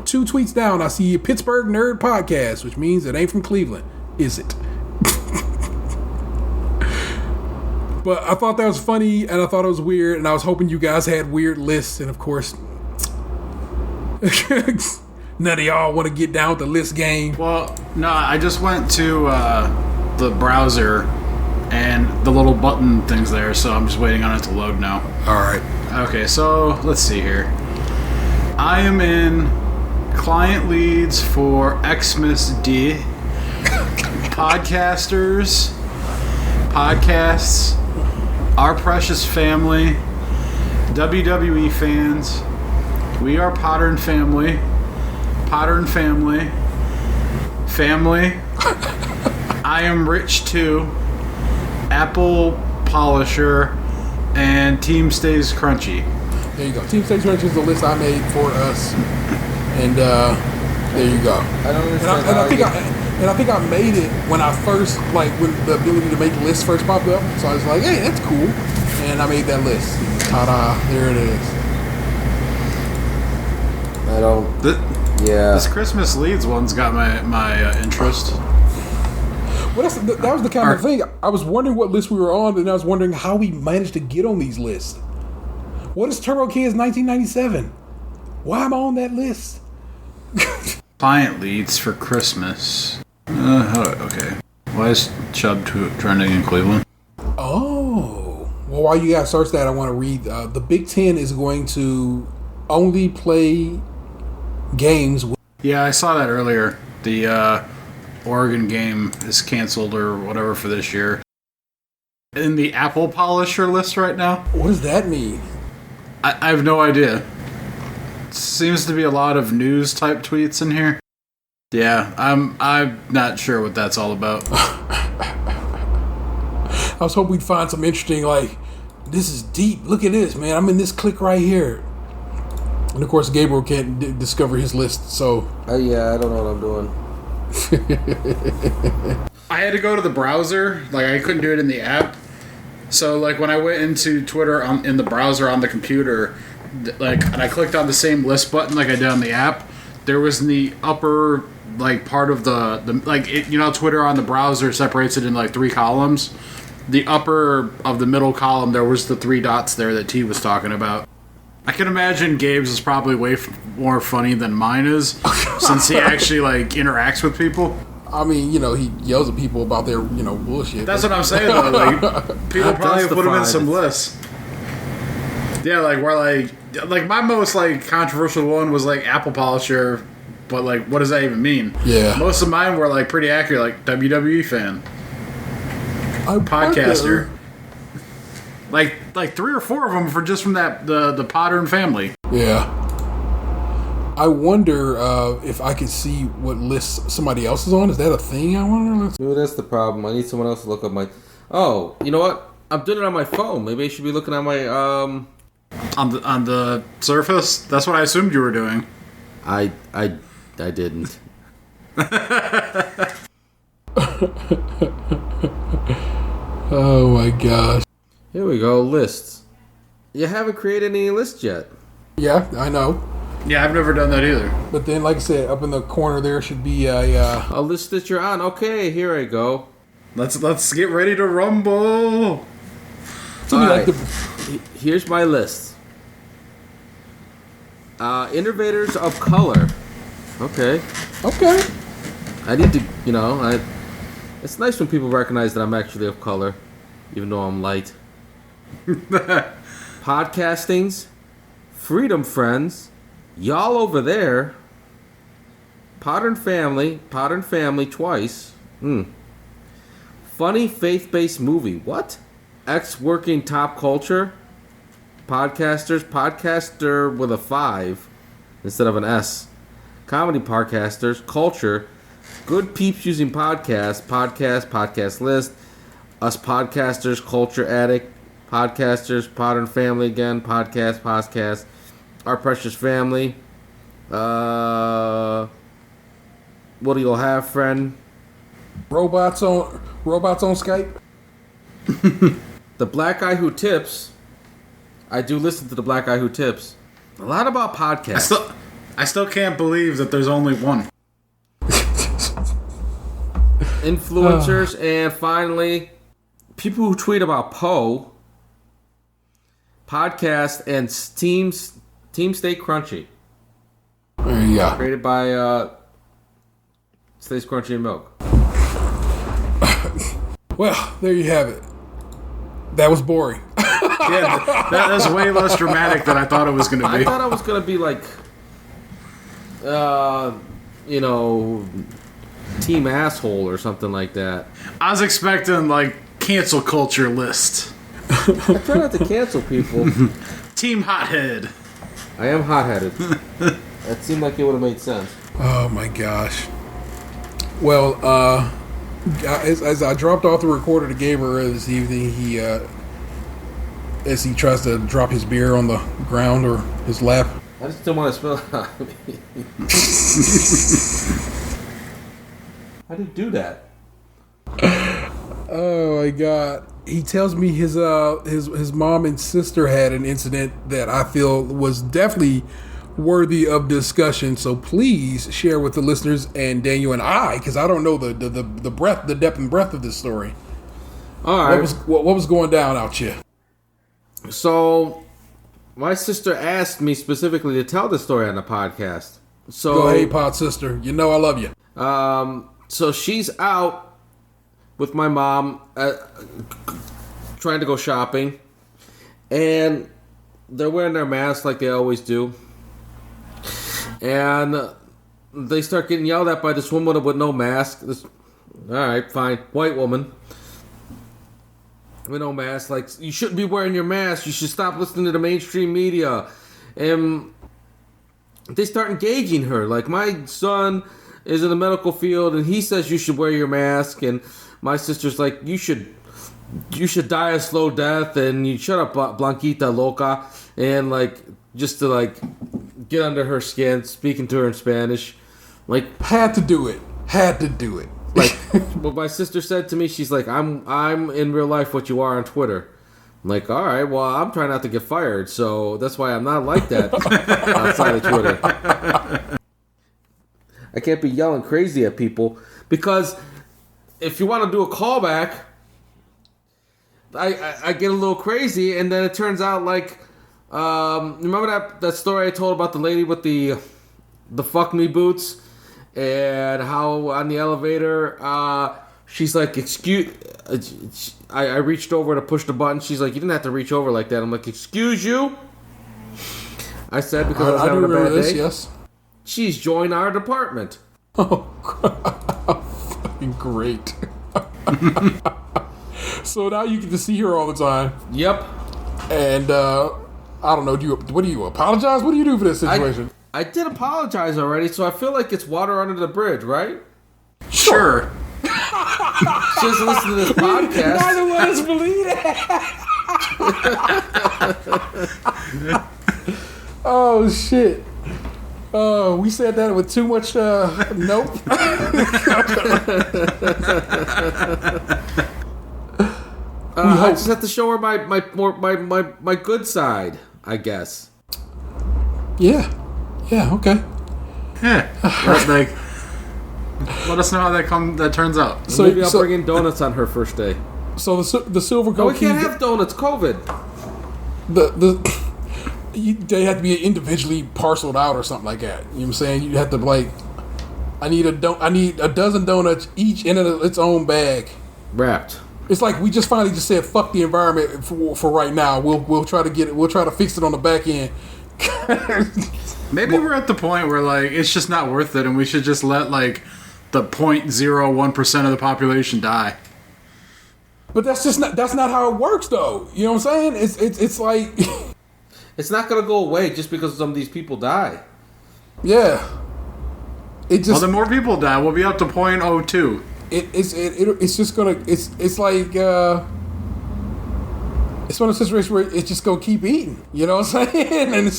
2 tweets down, I see Pittsburgh Nerd Podcast, which means it ain't from Cleveland, is it? But I thought that was funny, and I thought it was weird, and I was hoping you guys had weird lists, and of course, none of y'all want to get down with the list game. Well, no, I just went to the browser and the little button things there, so I'm just waiting on it to load now. All right. Okay, so let's see here. I am in client leads for Xmas D, podcasters, podcasts, Our Precious Family, WWE fans, We Are Potter and Family, Family, I Am Rich Too, Apple Polisher, and Team Stays Crunchy. There you go. Team Stays Crunchy is the list I made for us. And there you go. I don't understand. And I think I made it when I first, like, when the ability to make lists first popped up. So I was like, hey, that's cool. And I made that list. Ta-da. There it is. I don't. Yeah. This Christmas leads one's got my interest. Well, that was the kind of thing. I was wondering what list we were on, and I was wondering how we managed to get on these lists. What is Turbo Kids 1997? Why am I on that list? Client leads for Christmas. Okay. Why is Chubb trending in Cleveland? Oh. Well, while you guys search that, I want to read. The Big Ten is going to only play games. Yeah, I saw that earlier. The Oregon game is canceled or whatever for this year. In the Apple Polisher list right now? What does that mean? I have no idea. Seems to be a lot of news type tweets in here. Yeah, I'm not sure what that's all about. I was hoping we'd find some interesting, like, this is deep. Look at this, man. I'm in this click right here. And of course, Gabriel can't discover his list, so. Yeah, I don't know what I'm doing. I had to go to the browser. Like, I couldn't do it in the app. So, like, when I went into Twitter in the browser on the computer, like, and I clicked on the same list button like I did on the app, there was in the upper, like, part of the like, it, you know, Twitter on the browser separates it in, like, 3 columns. The upper of the middle column, there was the 3 dots there that T was talking about. I can imagine Gabe's is probably way more funny than mine is, since he actually, like, interacts with people. I mean, you know, he yells at people about their, you know, bullshit. That's what I'm saying, though. Like, people probably put him in some lists. Yeah, like, where, like my most, like, controversial one was, like, Apple Polisher, but, like, what does that even mean? Yeah. Most of mine were, like, pretty accurate, like, WWE fan. Podcaster. Like 3 or 4 of them for just from that the Potter and Family. Yeah. I wonder if I could see what list somebody else is on. Is that a thing? I wonder. Maybe that's the problem. I need someone else to look up my. Oh, you know what? I'm doing it on my phone. Maybe I should be looking at my on the Surface. That's what I assumed you were doing. I didn't. Oh my gosh. Here we go. Lists. You haven't created any lists yet. Yeah, I know. Yeah, I've never done that either. But then, like I said, up in the corner there should be a list that you're on. Okay, here I go. Let's get ready to rumble. Right. Here's my list. Innovators of color. Okay. I need to, you know, it's nice when people recognize that I'm actually of color, even though I'm light. Podcastings, Freedom Friends, Y'all Over There, Potter and Family twice. Funny faith-based movie. What? Ex-working top culture. Podcaster with a 5 instead of an S. Comedy podcasters, culture, good peeps using podcast list, us podcasters, culture addict, podcasters, Potter and Family again, podcast, Our Precious Family, what do you have, friend? robots on Skype. The Black Guy Who Tips. I do listen to the Black Guy Who Tips. A lot about podcasts. I still can't believe that there's only one. Influencers, and finally, people who tweet about Poe, podcast, and Team Stay Crunchy. There you go. Created by Stays Crunchy and Milk. Well, there you have it. That was boring. Yeah, that's way less dramatic than I thought it was going to be. I thought it was going to be like, Team Asshole or something like that. I was expecting, like, cancel culture list. I try not to cancel people. Team Hothead. I am hot-headed. That seemed like it would have made sense. Oh my gosh. Well, as I dropped off the recorder to Gabe earlier this evening, he as he tries to drop his beer on the ground or his lap. I just don't want to spill it on me. How do you do that? Oh my god. He tells me his mom and sister had an incident that I feel was definitely worthy of discussion. So please share with the listeners and Daniel and I, because I don't know the depth and breadth of this story. All right. What was going down out here? So my sister asked me specifically to tell this story on the podcast. So Go ahead, pod sister. You know I love you. So she's out with my mom trying to go shopping, and they're wearing their masks like they always do. And they start getting yelled at by this woman with no mask. All right, fine. White woman with no mask. Like, you shouldn't be wearing your mask. You should stop listening to the mainstream media. And they start engaging her. Like, my son is in the medical field, and he says you should wear your mask. And my sister's like, you should die a slow death, and you shut up, Blanquita Loca. And, like, just to, like, get under her skin, speaking to her in Spanish. Like, Had to do it. like what my sister said to me, she's like, I'm in real life what you are on Twitter. I'm like, all right, well, I'm trying not to get fired, so that's why I'm not like that outside of Twitter. I can't be yelling crazy at people, because if you want to do a callback, I get a little crazy, and then it turns out like, remember that story I told about the lady with the fuck me boots, and how on the elevator she's like, excuse, I reached over to push the button. She's like, you didn't have to reach over like that. I'm like, excuse you? I said, because I was having a bad day. Yes. She's joined our department. Oh, fucking great. So now you get to see her all the time. Yep. And I don't know. What do you apologize? What do you do for this situation? I did apologize already, so I feel like it's water under the bridge, right? Sure. She doesn't listen to this podcast. Neither one of us believe that. Oh shit. Oh, we said that with too much. Nope. I just have to show her my good side, I guess. Yeah. Okay. Yeah. That's like, let us know how that turns out. So maybe I'll bring in donuts on her first day. So the silver No, goat. we can't have donuts. COVID. They have to be individually parceled out or something like that. You know what I'm saying? You have to like, I need a dozen donuts each in its own bag, Wrapped. It's like we just finally just said fuck the environment for right now. We'll try to get it. We'll try to fix it on the back end. Maybe we're at the point where like it's just not worth it, and we should just let like the 0.01% of the population die. But that's not how it works, though. You know what I'm saying? It's like it's not gonna go away just because some of these people die. Yeah. Well, the more people die, we'll be up to 0.02. It's just gonna it's like it's one of those situations where it's just gonna keep eating. You know what I'm saying?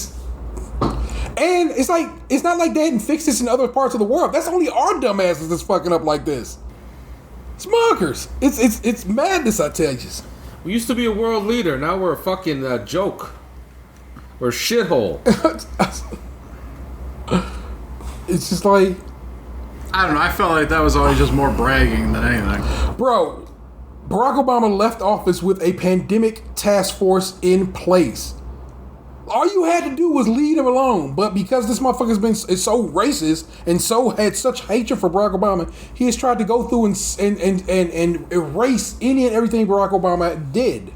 And it's like it's not like they hadn't fixed this in other parts of the world. That's only our dumbasses that's fucking up like this. It's mockers. It's madness, I tell you. We used to be a world leader. Now we're a fucking joke. or shithole. It's just like, I don't know. I felt like that was always just more bragging than anything. bro, Barack Obama left office with a pandemic task force in place. All you had to do was leave him alone. But because this motherfucker's been is so racist and so had such hatred for Barack Obama, he has tried to go through and erase any and everything Barack Obama did.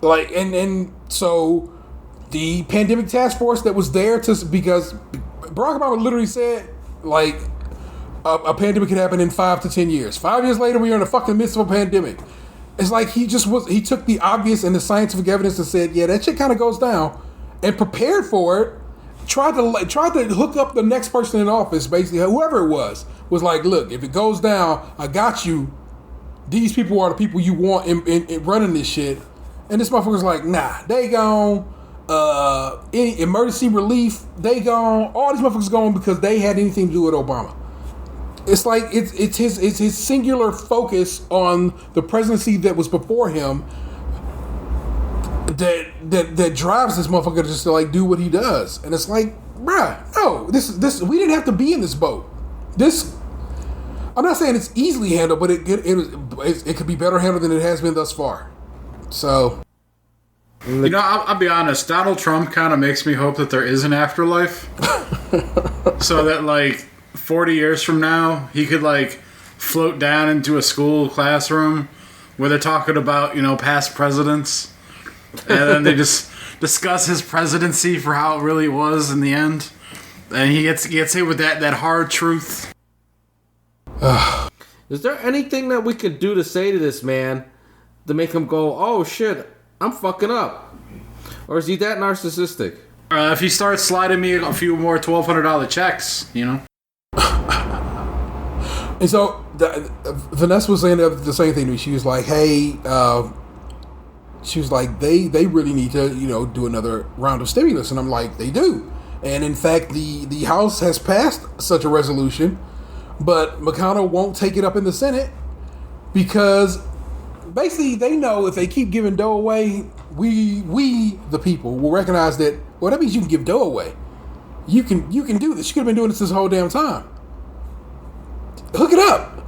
Like and so the pandemic task force that was there because Barack Obama literally said like a pandemic could happen in 5 to 10 years. 5 years later, we are in the fucking midst of a pandemic. It's like he took the obvious and the scientific evidence and said, yeah, that shit kind of goes down, and prepared for it. Tried to hook up the next person in office, basically whoever it was like, look, if it goes down, I got you. These people are the people you want in running this shit. And this motherfucker's like, nah, they gone. Any emergency relief, they gone. All these motherfuckers gone because they had anything to do with Obama. It's like it's his singular focus on the presidency that was before him that drives this motherfucker just to like do what he does. And it's like, bruh, no, this we didn't have to be in this boat. This, I'm not saying it's easily handled, but it could be better handled than it has been thus far. So, you know, I'll be honest. Donald Trump kind of makes me hope that there is an afterlife, so that like 40 years from now, he could like float down into a school classroom where they're talking about, you know, past presidents, and then they just discuss his presidency for how it really was in the end, and he gets hit with that hard truth. Is there anything that we could do to say to this man to make him go, oh shit, I'm fucking up? Or is he that narcissistic? If he starts sliding me a few more $1,200 checks, you know. And so Vanessa was saying the same thing to me. She was like, hey, she was like, they really need to, you know, do another round of stimulus. And I'm like, they do. And in fact, the House has passed such a resolution, but McConnell won't take it up in the Senate because basically they know if they keep giving dough away, we the people will recognize that, well, that means you can give dough away. You can do this. You could have been doing this whole damn time. Hook it up.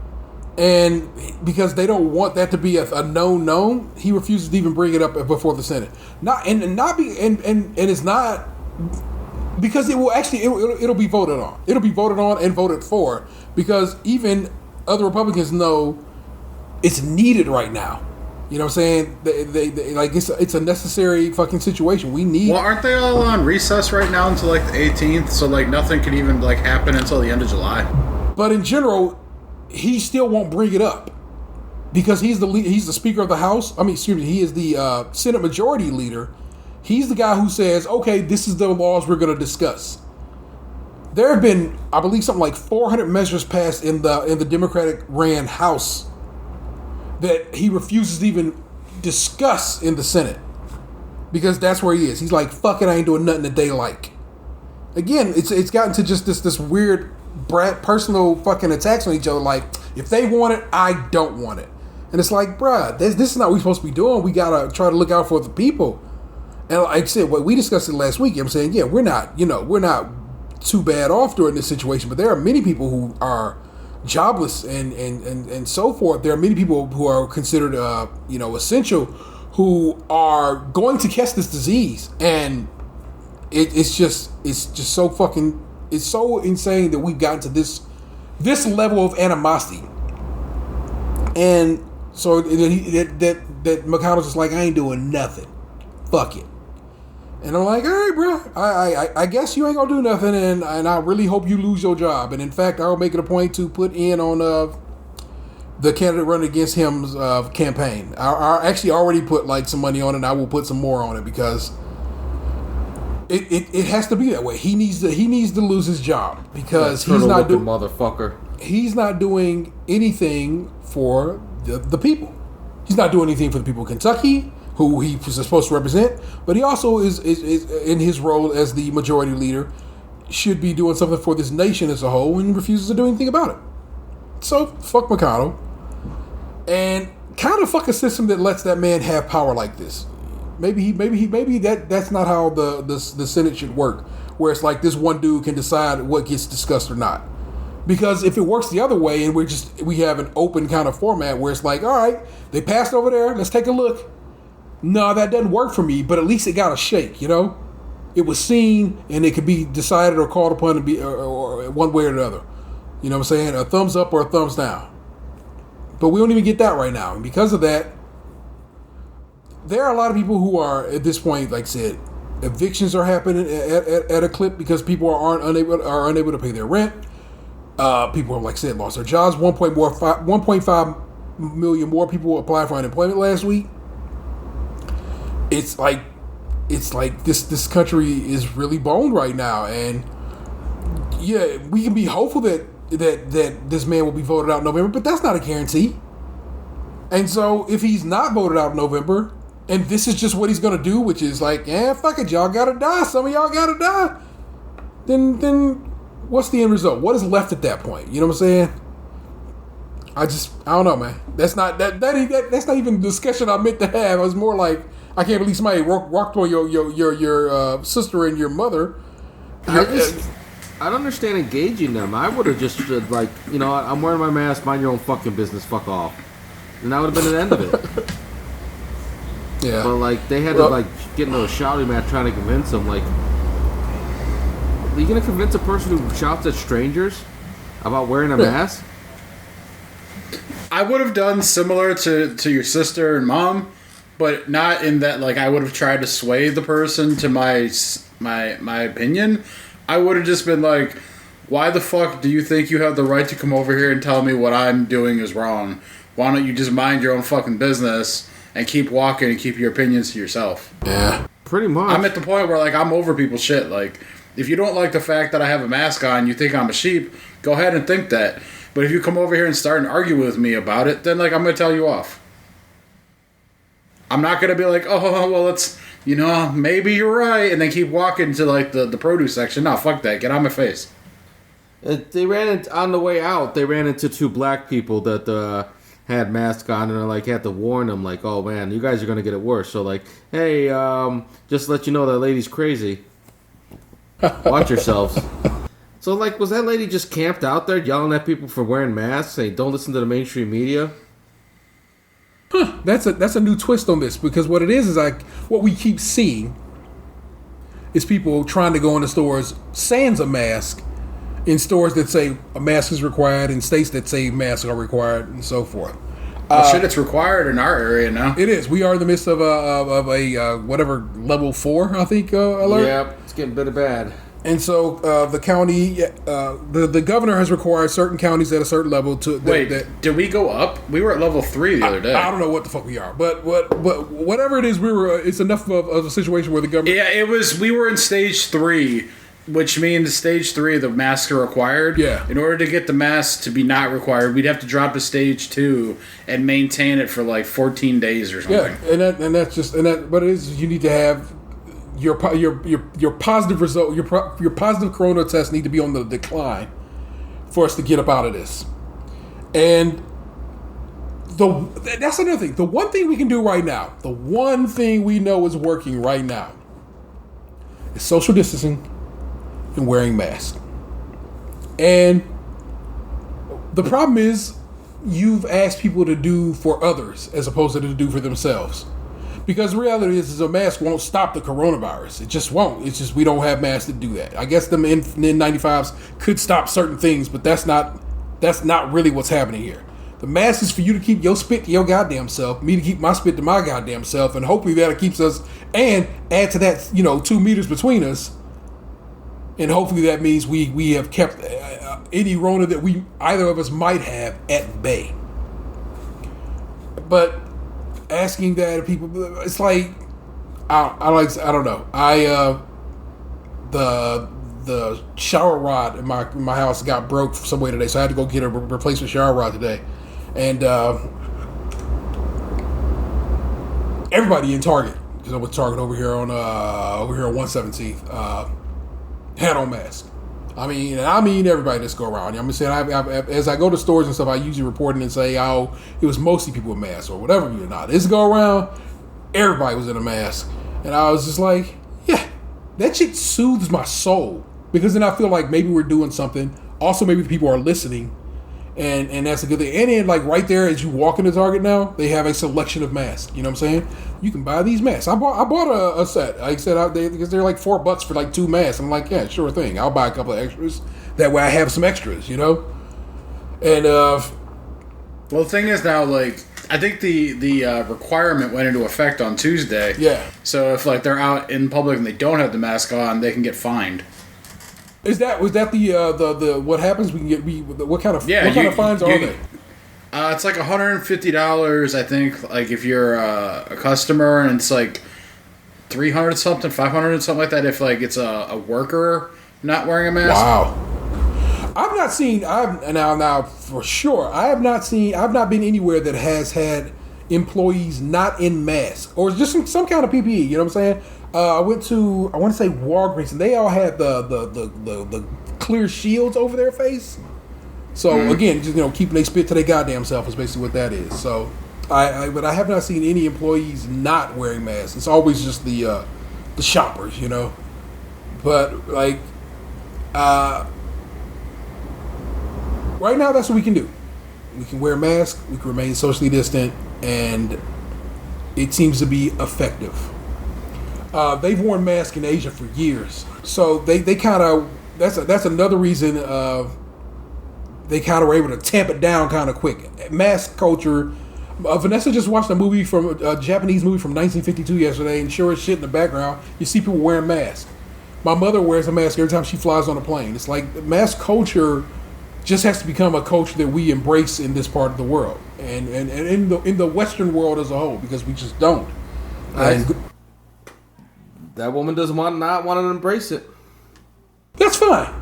And because they don't want that to be a known, he refuses to even bring it up before the Senate. It's not because it will actually it'll be voted on. It'll be voted on and voted for because even other Republicans know it's needed right now. You know what I'm saying? They like it's a necessary fucking situation. We need. Well, aren't they all on recess right now until like the 18th? So like nothing could even like happen until the end of July. But in general, he still won't bring it up because he's the Speaker of the House. I mean, excuse me, he is the Senate Majority Leader. He's the guy who says, "Okay, this is the laws we're going to discuss." There have been, I believe, something like 400 measures passed in the Democratic-ran House that he refuses to even discuss in the Senate because that's where he is. He's like, "Fuck it, I ain't doing nothing that they like." Again, it's gotten to just this weird personal fucking attacks on each other. Like, if they want it, I don't want it. And it's like, bruh, this is not what we're supposed to be doing. We gotta try to look out for the people. And like I said, what we discussed it last week, I'm saying, yeah, we're not too bad off during this situation, but there are many people who are jobless and so forth. There are many people who are considered essential who are going to catch this disease, and it's just so fucking, it's so insane that we've gotten to this level of animosity. And so that McConnell's just like, I ain't doing nothing, fuck it. And I'm like, all right, bro, I guess you ain't gonna do nothing, and I really hope you lose your job. And in fact, I'll make it a point to put in on the candidate running against him's campaign. I actually already put like some money on it, and I will put some more on it because it has to be that way. He needs to lose his job because he's not doing, motherfucker. He's not doing anything for the people. He's not doing anything for the people of Kentucky, who he was supposed to represent, but he also is in his role as the majority leader, should be doing something for this nation as a whole, and refuses to do anything about it. So fuck McConnell, and kind of fuck a system that lets that man have power like this. Maybe that's not how the Senate should work, where it's like this one dude can decide what gets discussed or not. Because if it works the other way and we have an open kind of format where it's like, all right, they passed over there, let's take a look. No, that doesn't work for me, but at least it got a shake, you know? It was seen and it could be decided or called upon to be or one way or another. You know what I'm saying? A thumbs up or a thumbs down. But we don't even get that right now. And because of that, there are a lot of people who are, at this point, like I said, evictions are happening at a clip because people are unable to pay their rent. People, like I said, lost their jobs. 1.5 million more people applied for unemployment last week. It's like this country is really boned right now, and yeah, we can be hopeful that this man will be voted out in November, but that's not a guarantee. And so, if he's not voted out in November, and this is just what he's gonna do, which is like, yeah, fuck it, y'all gotta die. Some of y'all gotta die. Then what's the end result? What is left at that point? You know what I'm saying? I don't know, man. That's not that's not even the discussion I meant to have. It was more like, I can't believe somebody walked on your sister and your mother. I don't understand engaging them. I would have just said, like, you know, I'm wearing my mask, mind your own fucking business, fuck off. And that would have been the end of it. Yeah. But, like, they had to, like, get into a shouting match trying to convince them, like, are you going to convince a person who shouts at strangers about wearing a mask? I would have done similar to your sister and mom, but not in that, like, I would have tried to sway the person to my opinion. I would have just been like, why the fuck do you think you have the right to come over here and tell me what I'm doing is wrong? Why don't you just mind your own fucking business and keep walking and keep your opinions to yourself? Yeah. Pretty much. I'm at the point where, like, I'm over people's shit. Like, if you don't like the fact that I have a mask on, you think I'm a sheep, go ahead and think that. But if you come over here and start and argue with me about it, then, like, I'm going to tell you off. I'm not going to be like, oh, well, it's, you know, maybe you're right, and then keep walking to, like, the produce section. No, fuck that. Get out of my face. They on the way out, they ran into two black people that had masks on, and like had to warn them, like, oh man, you guys are gonna get it worse. So like, hey, just to let you know that lady's crazy. Watch yourselves. So like, was that lady just camped out there yelling at people for wearing masks, saying don't listen to the mainstream media? That's a new twist on this, because what it is like what we keep seeing is people trying to go into stores sans a mask, in stores that say a mask is required, in states that say masks are required, and so forth. Well, shit, it's required in our area now. It is. We are in the midst of a whatever level 4, I think, alert. Yep, it's getting a bit bad. And so the county, the governor has required certain counties at a certain level to. Wait, did we go up? We were at level 3 the other day. I don't know what the fuck we are, but whatever it is, we were. It's enough of a situation where the government. Yeah, it was. We were in stage 3, which means stage 3 the masks are required. Yeah. In order to get the mask to be not required, we'd have to drop to stage 2 and maintain it for like 14 days or something. Yeah, and that's just But it is, you need to have. Your positive result, your positive corona test need to be on the decline for us to get up out of this. And that's another thing. The one thing we can do right now, the one thing we know is working right now, is social distancing and wearing masks. And the problem is, you've asked people to do for others as opposed to do for themselves. Because the reality is a mask won't stop the coronavirus. It just won't. It's just we don't have masks to do that. I guess them N95s could stop certain things, but that's not really what's happening here. The mask is for you to keep your spit to your goddamn self, me to keep my spit to my goddamn self, and hopefully that keeps us, and add to that, 2 meters between us, and hopefully that means we have kept any Rona that either of us might have at bay. But asking that of people, it's like I don't know. The shower rod in my house got broke some way today, so I had to go get a replacement shower rod today. And everybody in Target, because I was Target over here on 117th, had on masks. I mean everybody that's go around. I'm saying, as I go to stores and stuff, I usually report and say, oh, it was mostly people with masks or whatever. This go around, everybody was in a mask. And I was just like, yeah, that shit soothes my soul. Because then I feel like maybe we're doing something. Also, maybe people are listening. And that's a good thing. And then, like, right there, as you walk into Target now, they have a selection of masks. You know what I'm saying? You can buy these masks. I bought a set. Like I said, because they're like $4 for like 2 masks. I'm like, yeah, sure thing. I'll buy a couple of extras. That way I have some extras, you know? And, well, the thing is now, like, I think the requirement went into effect on Tuesday. Yeah. So if, like, they're out in public and they don't have the mask on, they can get fined. was that the what happens? What kind of fines are they? It's like $150, I think. Like if you're a customer, and it's like $300 something, $500 something like that. If like it's a worker not wearing a mask. Wow. I've not seen. Now for sure. I've not been anywhere that has had employees not in masks or just some kind of PPE. You know what I'm saying? I went to, I want to say Walgreens, and they all had the clear shields over their face. So again, just keeping they spit to their goddamn self is basically what that is. So but I have not seen any employees not wearing masks. It's always just the shoppers, But like, right now that's what we can do. We can wear masks. We can remain socially distant, and it seems to be effective. They've worn masks in Asia for years, so they kind of that's another reason they kind of were able to tamp it down kind of quick. Mask culture. Vanessa just watched a Japanese movie from 1952 yesterday, and sure as shit in the background, you see people wearing masks. My mother wears a mask every time she flies on a plane. It's like mask culture just has to become a culture that we embrace in this part of the world, and in the Western world as a whole, because we just don't. That woman doesn't not want to embrace it. That's fine.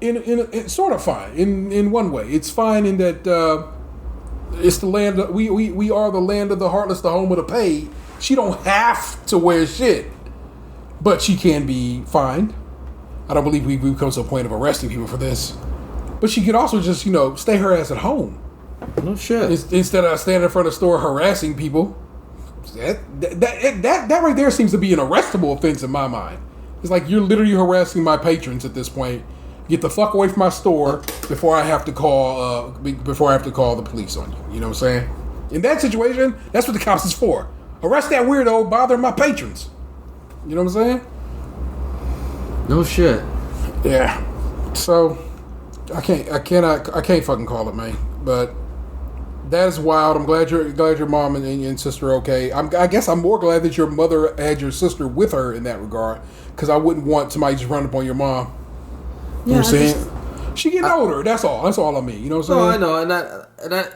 It's sort of fine. In one way, it's fine in that it's the land. We are the land of the heartless, the home of the paid. She don't have to wear shit, but she can be fined. I don't believe we've come to a point of arresting people for this. But she could also just stay her ass at home. No shit. Instead of standing in front of the store harassing people. That right there seems to be an arrestable offense in my mind. It's like you're literally harassing my patrons at this point. Get the fuck away from my store before I have to call the police on you. You know what I'm saying? In that situation, that's what the cops is for. Arrest that weirdo bothering my patrons. You know what I'm saying? No shit. Yeah. So I can't fucking call it, man. But that is wild. I'm glad your mom and sister are okay. I guess I'm more glad that your mother had your sister with her in that regard, because I wouldn't want somebody just run up on your mom. You know what I'm saying? She getting older. That's all. That's all I mean. You know what I'm saying? No, I know,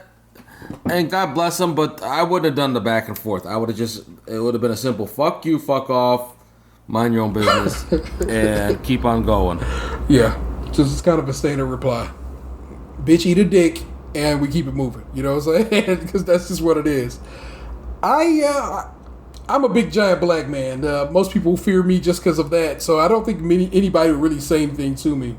and God bless them, but I wouldn't have done the back and forth. It would have been a simple fuck you, fuck off, mind your own business, and keep on going. Yeah, just it's kind of a standard reply. Bitch, eat a dick. And we keep it moving, you know what I'm saying? Because that's just what it is. I'm a big giant black man. Most people fear me just because of that. So I don't think anybody would really say anything to me.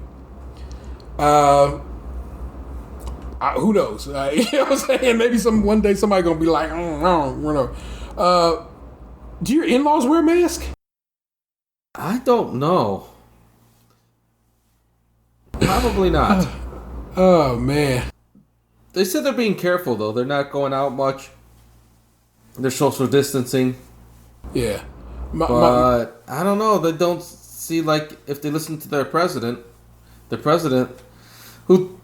Who knows? You know what I'm saying? Maybe one day somebody gonna be like, I don't know. Do your in-laws wear a mask? I don't know. Probably not. Oh man. They said they're being careful, though. They're not going out much. They're social distancing. Yeah. But I don't know. They don't see, like, if they listen to their president, who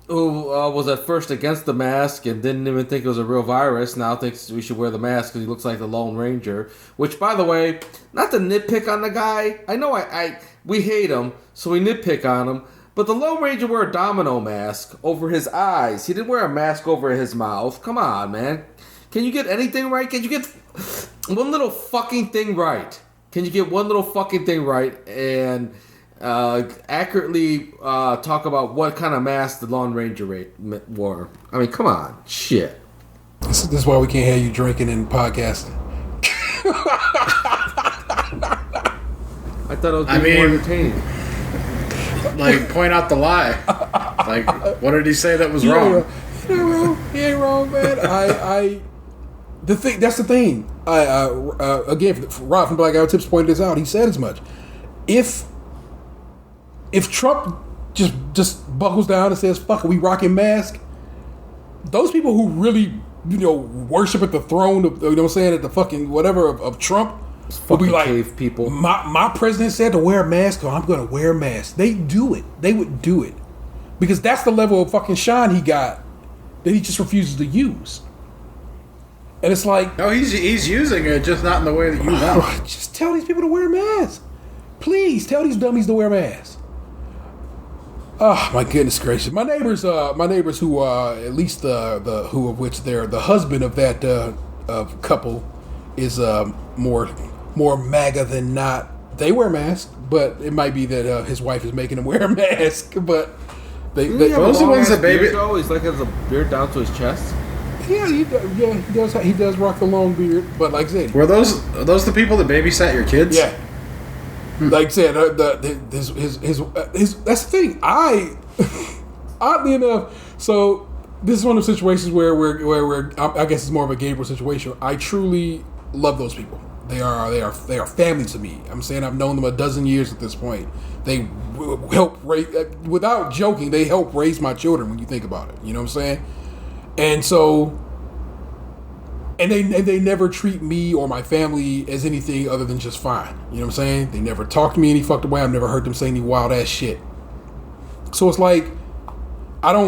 was at first against the mask and didn't even think it was a real virus, now thinks we should wear the mask because he looks like the Lone Ranger. Which, by the way, not to nitpick on the guy. I know we hate him, so we nitpick on him. But the Lone Ranger wore a domino mask over his eyes. He didn't wear a mask over his mouth. Come on, man. Can you get anything right? Can you get one little fucking thing right? Can you get one little fucking thing right and accurately talk about what kind of mask the Lone Ranger wore? I mean, come on. Shit. This is why we can't have you drinking and podcasting. I thought it was more entertaining. Like, point out the lie. Like, what did he say that was wrong? He ain't wrong, man. That's the thing. Again, Rob from Black Guy Tips pointed this out. He said as much. If Trump just buckles down and says, "Fuck it, we rocking mask," those people who really, worship at the throne of, at the fucking whatever of Trump, will be like, cave people. My president said to wear a mask, so I'm going to wear a mask. They do it. They would do it because that's the level of fucking shine he got that he just refuses to use. And it's like, no, he's using it, just not in the way that you want. Just tell these people to wear masks. Please tell these dummies to wear masks. Oh my goodness gracious! My neighbors who at least the who of which they're the husband of that couple is more MAGA than not. They wear masks, but it might be that his wife is making him wear a mask. But those are the ones that baby. He's like has a beard down to his chest. Yeah, he does. He does rock the long beard. But like I said, were those the people that babysat your kids? Yeah. Like I said, his that's the thing. Oddly enough, so this is one of the situations where I guess it's more of a Gabriel situation. I truly love those people. They are family to me. I'm saying I've known them a dozen years at this point. They help raise, without joking, they help raise my children when you think about it. You know what I'm saying? And so. And they never treat me or my family as anything other than just fine. You know what I'm saying? They never talk to me any fucked way. I've never heard them say any wild ass shit. So it's like, that's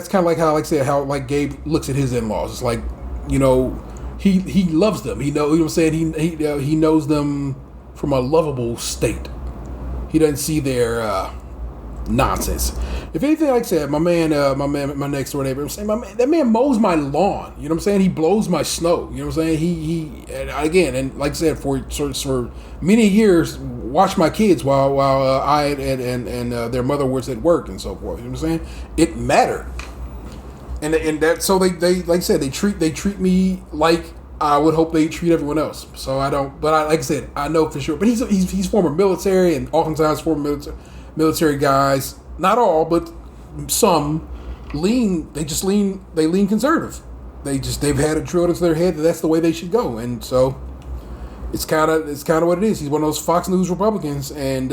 kind of like how, like I said, how like Gabe looks at his in-laws. It's like, he loves them. You know what I'm saying? He knows them from a lovable state. He doesn't see their nonsense. If anything, like I said, my next door neighbor, I'm saying, that man mows my lawn. You know what I'm saying? He blows my snow. You know what I'm saying? He and like I said, for many years, watched my kids while I and their mother was at work and so forth. You know what I'm saying? It mattered, and that so they like I said, they treat me like I would hope they treat everyone else. So I don't, but like I said, I know for sure. But he's former military and oftentimes former military guys. Not all, but some lean conservative. They've had it drilled into their head that that's the way they should go, and so it's kind of what it is. He's one of those Fox News Republicans, and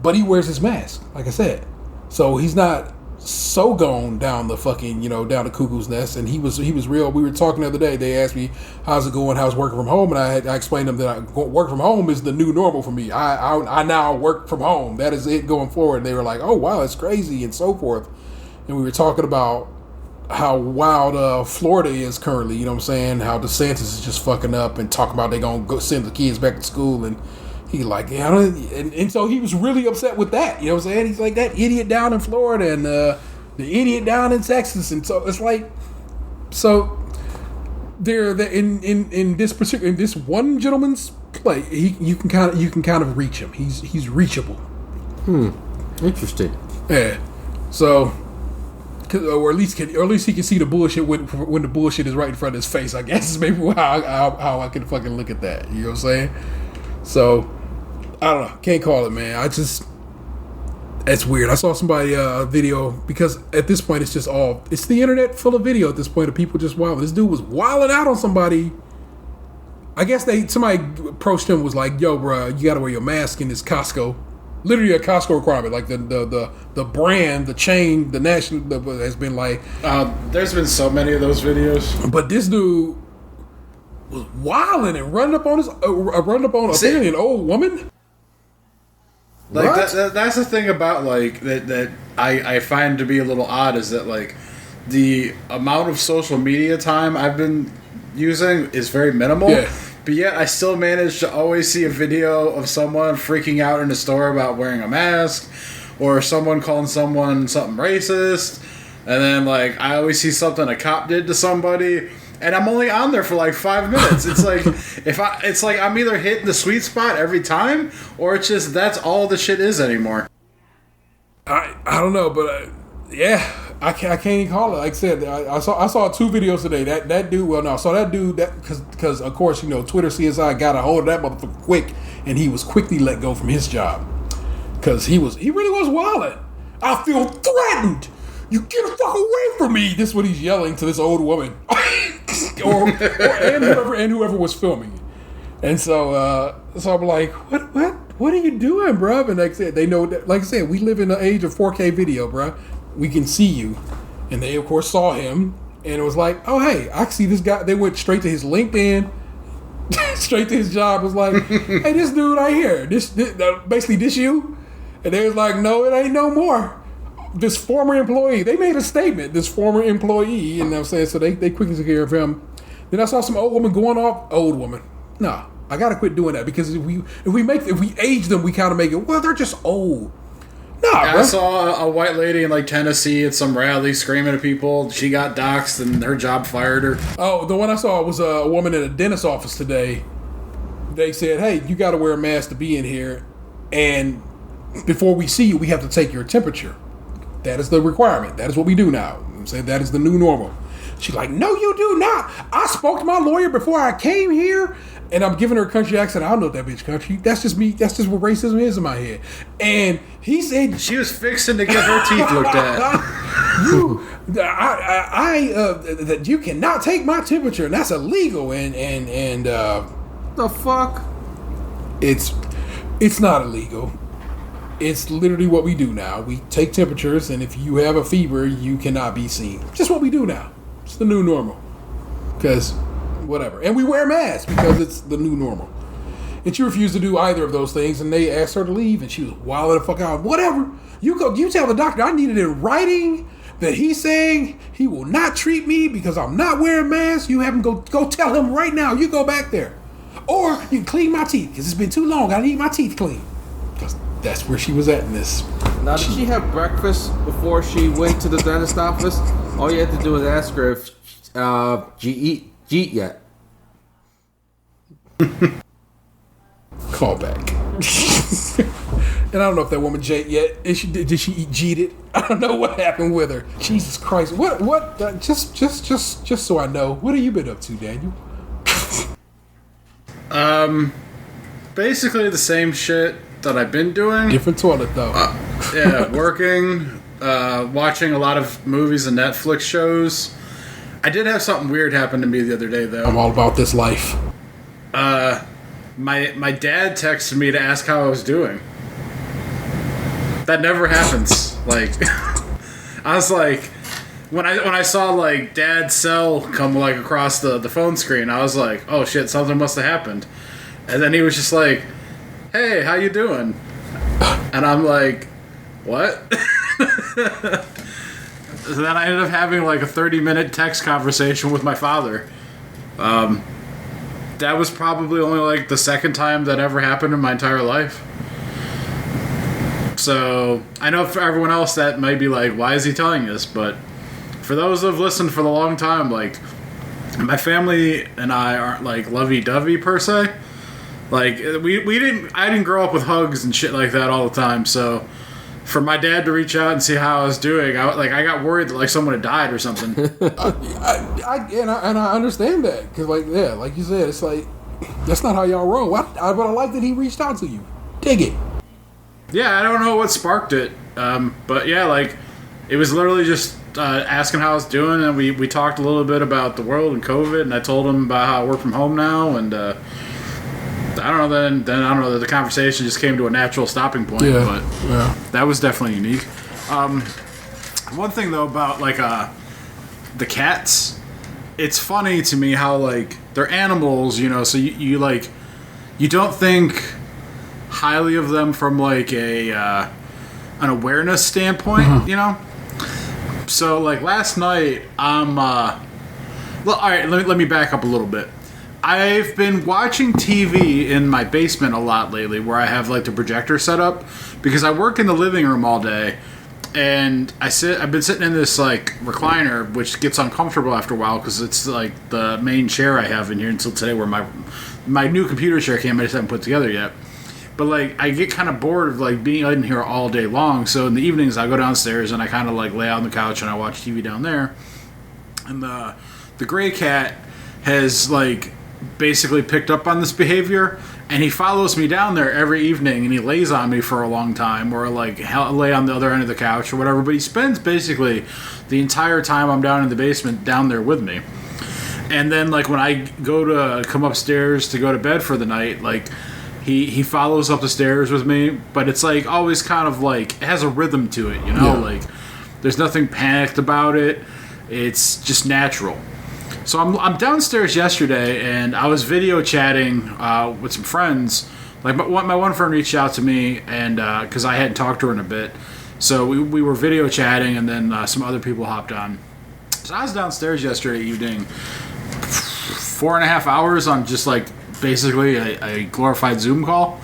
but he wears his mask, like I said, so he's not so gone down the fucking down the cuckoo's nest. And he was real. We were talking the other day. They asked me how's it going, how's working from home, and I explained to them that work from home is the new normal for me. I now work from home. That is it going forward. And they were like, oh wow, that's crazy and so forth. And we were talking about how wild Florida is currently. You know what I'm saying? How DeSantis is just fucking up and talking about they gonna go send the kids back to school. And he like, and so he was really upset with that. You know what I'm saying? He's like, that idiot down in Florida and the idiot down in Texas. And so it's like, so they're in this one gentleman's play. You can kind of reach him. He's reachable. Interesting. Yeah. So, or at least he can see the bullshit when the bullshit is right in front of his face. I guess is maybe how I can fucking look at that. You know what I'm saying? So, I don't know. Can't call it, man. It's weird. I saw somebody a video, because at this point it's the internet full of video at this point of people just wilding. This dude was wilding out on somebody. I guess somebody approached him, was like, yo, bro, you gotta wear your mask in this Costco. Literally a Costco requirement. Like the brand, the chain, the national has been like. There's been so many of those videos. But this dude was wilding and running up on apparently an old woman. Like that's the thing about like that I find to be a little odd, is that like the amount of social media time I've been using is very minimal. Yeah. But yet I still manage to always see a video of someone freaking out in a store about wearing a mask, or someone calling someone something racist, and then like I always see something a cop did to somebody. And I'm only on there for like 5 minutes. It's like it's like I'm either hitting the sweet spot every time, or it's just that's all the shit is anymore. I don't know, but yeah, I can't even call it. Like I said, I saw 2 videos today. That dude, well, no, I saw that dude because of course Twitter CSI got a hold of that motherfucker quick, and he was quickly let go from his job because he really was wilding. I feel threatened. You get the fuck away from me. This is what he's yelling to this old woman. and whoever was filming it. And so I'm like, what are you doing, bruh? And like I said, they know that, like I said, we live in the age of 4K video, bruh. We can see you. And they, of course, saw him. And it was like, oh, hey, I see this guy. They went straight to his LinkedIn, straight to his job. It was like, hey, this dude right here, this basically this you? And they was like, no, it ain't no more. This former employee, they made a statement, this former employee, you know what I'm saying? So they quickly took care of him. Then I saw some old woman going off. Old woman. No, I got to quit doing that because if we age them, we kind of make it, well, they're just old. Nah, I saw a white lady in like Tennessee at some rally screaming at people. She got doxxed and her job fired her. Oh, the one I saw was a woman in a dentist's office today. They said, hey, you got to wear a mask to be in here. And before we see you, we have to take your temperature. That is the requirement. That is what we do now. I'm saying that is the new normal. She's like, no, you do not. I spoke to my lawyer before I came here. And I'm giving her a country accent. I don't know that bitch country. That's just me. That's just what racism is in my head. And he said she was fixing to get her teeth looked at. That you cannot take my temperature, and that's illegal. And the fuck? It's not illegal. It's literally what we do now. We take temperatures, and if you have a fever, you cannot be seen. Just what we do now. It's the new normal. Because whatever. And we wear masks because it's the new normal. And she refused to do either of those things, and they asked her to leave, and she was wilding the fuck out. Whatever. You tell the doctor I need it in writing that he's saying he will not treat me because I'm not wearing masks. You have him go tell him right now. You go back there. Or you can clean my teeth because it's been too long. I need my teeth clean. Because that's where she was at in this. Now, did she have breakfast before she went to the dentist office? All you had to do was ask her if she eat yet. Call back. And I don't know if that woman Jade yet. Did she eat Jeeted? I don't know what happened with her. Jesus Christ! What? Just so I know, what have you been up to, Daniel? Basically the same shit that I've been doing. Different toilet though. Yeah, working, watching a lot of movies and Netflix shows. I did have something weird happen to me the other day, though. I'm all about this life. My dad texted me to ask how I was doing. That never happens. Like, I was like, when I saw like Dad's cell come like across the phone screen, I was like, oh shit, something must have happened. And then he was just like, hey, how you doing? And I'm like, what? So then I ended up having like a 30-minute text conversation with my father. That was probably only like the second time that ever happened in my entire life. So I know for everyone else that might be like, why is he telling us? But for those who have listened for a long time, like my family and I aren't like lovey-dovey per se. Like I didn't grow up with hugs and shit like that all the time. So for my dad to reach out and see how I was doing, I got worried that like someone had died or something. I understand that because like you said, it's like that's not how y'all roll. But I like that he reached out to you. Dig it. Yeah, I don't know what sparked it, but yeah, like it was literally just asking how I was doing, and we talked a little bit about the world and COVID, and I told him about how I work from home now, and I don't know. Then I don't know. The conversation just came to a natural stopping point. Yeah, but that was definitely unique. One thing though about like the cats, it's funny to me how like they're animals, you know. So you like you don't think highly of them from like an awareness standpoint, you know. So like last night, well, all right. Let me back up a little bit. I've been watching TV in my basement a lot lately, where I have like the projector set up because I work in the living room all day, and I've been sitting in this like recliner, which gets uncomfortable after a while because it's like the main chair I have in here until today, where my new computer chair came. I just haven't put together yet. But like I get kind of bored of like being in here all day long, so in the evenings I go downstairs and I kind of like lay out on the couch and I watch TV down there. And the gray cat has like basically picked up on this behavior, and he follows me down there every evening, and he lays on me for a long time, or like lay on the other end of the couch or whatever. But he spends basically the entire time I'm down in the basement down there with me. And then, like, when I go to come upstairs to go to bed for the night, like, he follows up the stairs with me, but it's, like, always kind of, like, it has a rhythm to it, you know? Yeah. Like, there's nothing panicked about it. It's just natural. So I'm downstairs yesterday, and I was video chatting with some friends. Like, my one friend reached out to me, and because I hadn't talked to her in a bit. So we were video chatting, and then some other people hopped on. So I was downstairs yesterday evening, 4.5 hours on just, like, basically a glorified Zoom call.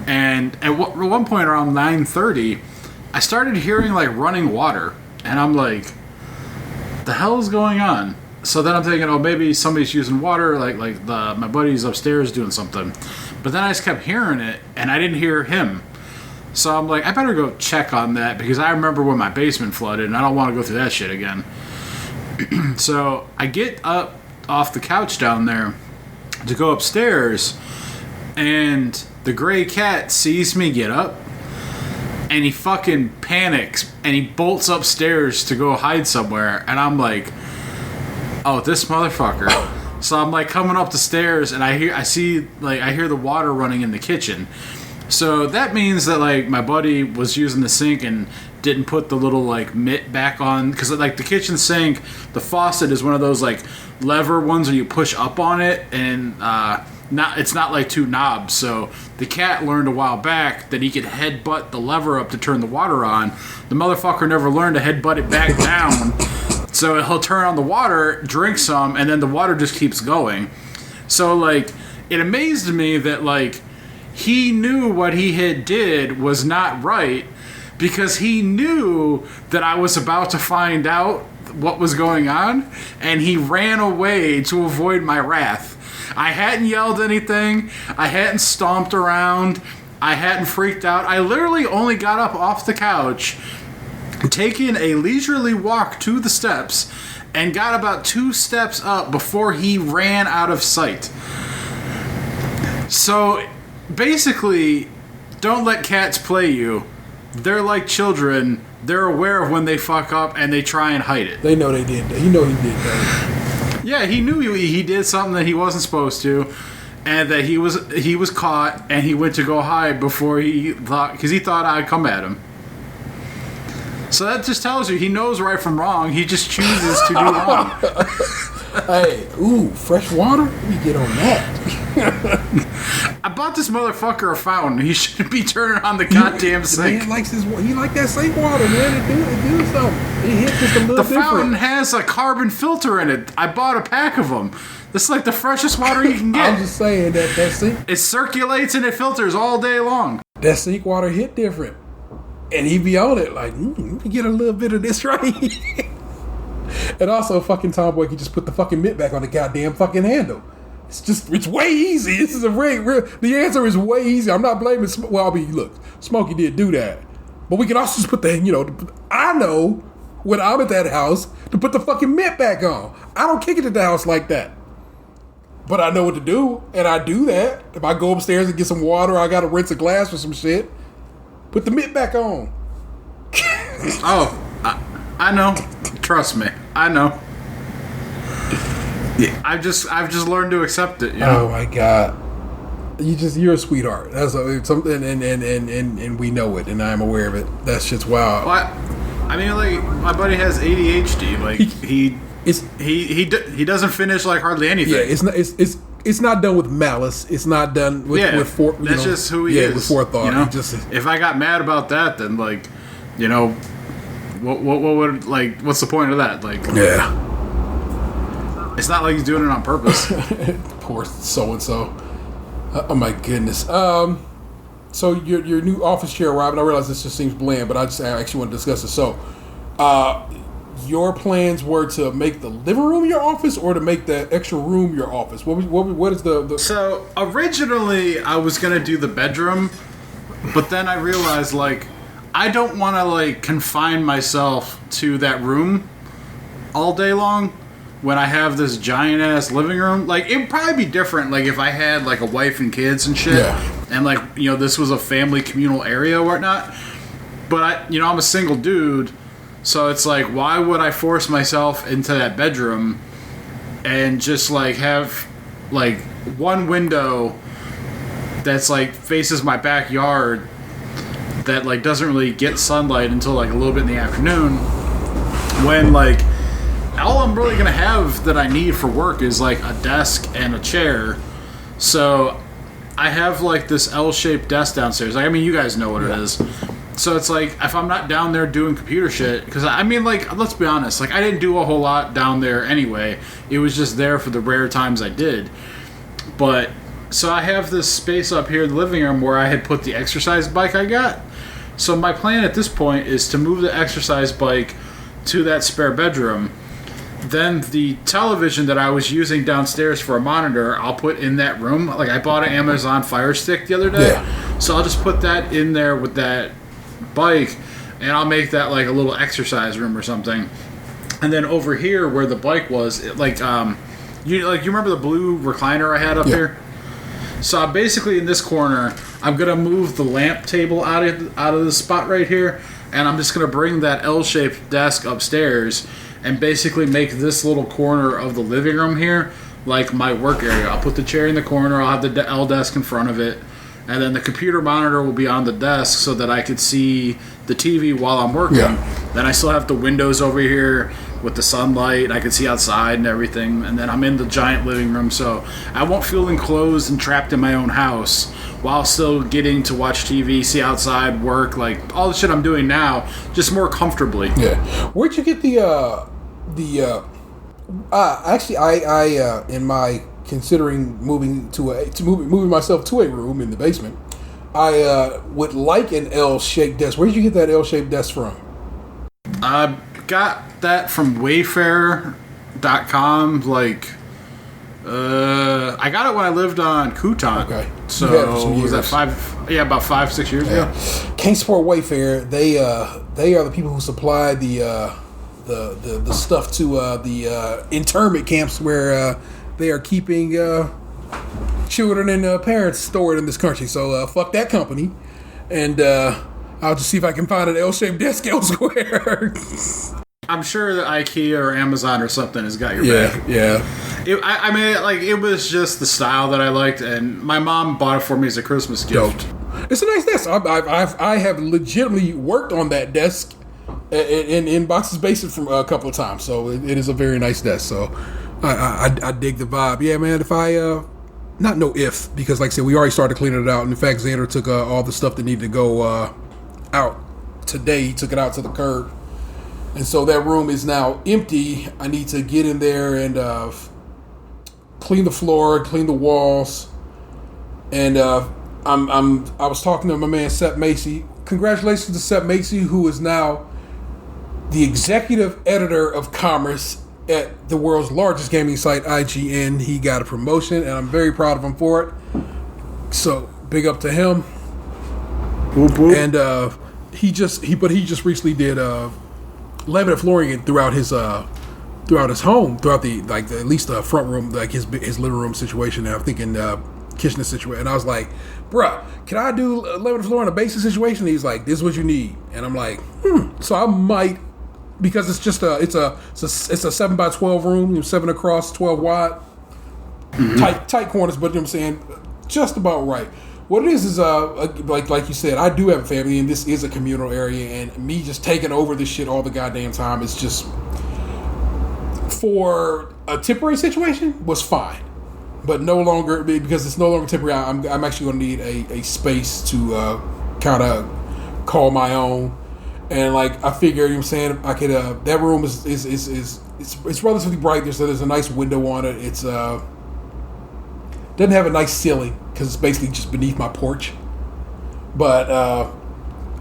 And at one point around 9:30, I started hearing, like, running water. And I'm like, the hell is going on? So then I'm thinking, oh, maybe somebody's using water, like my buddy's upstairs doing something. But then I just kept hearing it, and I didn't hear him. So I'm like, I better go check on that, because I remember when my basement flooded, and I don't want to go through that shit again. So I get up off the couch down there to go upstairs, and the gray cat sees me get up, and he fucking panics, and he bolts upstairs to go hide somewhere, and I'm like, oh, this motherfucker. So I'm, like, coming up the stairs, and I hear the water running in the kitchen. So that means that, like, my buddy was using the sink and didn't put the little, like, mitt back on, because, like, the kitchen sink, the faucet is one of those, like, lever ones where you push up on it, and it's not like two knobs. So the cat learned a while back that he could headbutt the lever up to turn the water on. The motherfucker never learned to headbutt it back down. So he'll turn on the water, drink some, and then the water just keeps going. So, like, it amazed me that, like, he knew what he had did was not right, because he knew that I was about to find out what was going on, and he ran away to avoid my wrath. I hadn't yelled anything. I hadn't stomped around. I hadn't freaked out. I literally only got up off the couch, taking a leisurely walk to the steps, and got about 2 steps up before he ran out of sight. So, basically, don't let cats play you. They're like children. They're aware of when they fuck up, and they try and hide it. They know they did that. You know he did that. Yeah, he knew he did something that he wasn't supposed to, and that he was caught, and he went to go hide before because he thought I'd come at him. So that just tells you he knows right from wrong. He just chooses to do wrong. Hey, ooh, fresh water? Let me get on that. I bought this motherfucker a fountain. He shouldn't be turning on the goddamn sink. Man likes this. He like that sink water, man. It do something. It hits just a little The different. fountain has a carbon filter in it. I bought a pack of them. This is like the freshest water you can get. I'm just saying that sink. It circulates and it filters all day long. That sink water hit different. And he be on it like, let me get a little bit of this right here. And also, fucking Tomboy can just put the fucking mitt back on the goddamn fucking handle. It's way easy. This is the answer is way easy. I'm not blaming, well, I mean, look, Smokey did do that. But we can also just put I know when I'm at that house to put the fucking mitt back on. I don't kick it at the house like that. But I know what to do, and I do that. If I go upstairs and get some water, I gotta rinse a glass or some shit. Put the mitt back on. Oh, I know. Trust me, I know. Yeah, I've just learned to accept it. You know? Oh my god, you're a sweetheart. That's something, and we know it, and I'm aware of it. That shit's wild. What? I mean, like, my buddy has ADHD. Like he doesn't finish like hardly anything. Yeah, it's not done with malice. It's not done with that's just who he is. With forethought. You know? If I got mad about that, then like, you know, what would like? What's the point of that? Like, yeah, it's not like he's doing it on purpose. Poor so and so. Oh my goodness. So your new office chair arrived, and I realize this just seems bland, but I actually want to discuss it. So, your plans were to make the living room your office, or to make the extra room your office? What is the? So originally, I was gonna do the bedroom, but then I realized like I don't want to like confine myself to that room all day long when I have this giant ass living room. Like, it'd probably be different like if I had like a wife and kids and shit, and like, you know, this was a family communal area or whatnot. But I'm a single dude. So it's like, why would I force myself into that bedroom and just like have like one window that's like faces my backyard that like doesn't really get sunlight until like a little bit in the afternoon, when like all I'm really gonna have that I need for work is like a desk and a chair. So I have like this L-shaped desk downstairs. Like, I mean, you guys know what it is. So it's like, if I'm not down there doing computer shit, because I mean, like, let's be honest, like, I didn't do a whole lot down there anyway. It was just there for the rare times I did. But, so I have this space up here in the living room where I had put the exercise bike I got. So my plan at this point is to move the exercise bike to that spare bedroom. Then the television that I was using downstairs for a monitor, I'll put in that room. Like, I bought an Amazon Fire Stick the other day. Yeah. So I'll just put that in there with that bike, and I'll make that like a little exercise room or something. And then over here where the bike was, you remember the blue recliner I had up here? So basically in this corner, I'm gonna move the lamp table out of the spot right here, and I'm just gonna bring that L-shaped desk upstairs and basically make this little corner of the living room here like my work area. I'll put the chair in the corner, I'll have the L desk in front of it, and then the computer monitor will be on the desk so that I could see the TV while I'm working. Yeah. Then I still have the windows over here with the sunlight. I can see outside and everything. And then I'm in the giant living room, so I won't feel enclosed and trapped in my own house while still getting to watch TV, see outside, work, like all the shit I'm doing now, just more comfortably. Yeah. Where'd you get I in my considering moving myself to a room in the basement, I would like an L-shaped desk. Where did you get that L-shaped desk from? I got that from Wayfair.com. I got it when I lived on Kutan. Okay. So was that about 5-6 years ago? Can't support Wayfair. They are the people who supply the stuff to the internment camps where they are keeping children and parents stored in this country. So fuck that company, and I'll just see if I can find an L-shaped desk elsewhere. I'm sure that IKEA or Amazon or something has got your back. Yeah. It was just the style that I liked, and my mom bought it for me as a Christmas gift. Dope. It's a nice desk. I have legitimately worked on that desk in Box's basement from a couple of times, so it is a very nice desk. So I dig the vibe. Yeah, man. Because like I said, we already started cleaning it out. And in fact, Xander took all the stuff that needed to go out today. He took it out to the curb, and so that room is now empty. I need to get in there and clean the floor, clean the walls, and I was talking to my man Seth Macy. Congratulations to Seth Macy, who is now the executive editor of commerce at the world's largest gaming site, IGN. He got a promotion, and I'm very proud of him for it. So big up to him. Boop, boop. And he just recently did laminate flooring throughout his home, throughout the at least the front room, like his living room situation. And I'm thinking kitchen situation. And I was like, bruh, can I do laminate flooring in a basic situation? And he's like, this is what you need. And I'm like, So I might. Because it's just it's a 7x12 room, 7 across, 12 wide, tight corners, but you know what I'm saying, just about right. What it is like you said, I do have a family, and this is a communal area, and me just taking over this shit all the goddamn time is just, for a temporary situation, was fine, but no longer, because it's no longer temporary. I'm actually going to need a space to kind of call my own. And like I figure, you know what I'm saying, I could that room is relatively bright. There's a nice window on it. It's doesn't have a nice ceiling because it's basically just beneath my porch. But I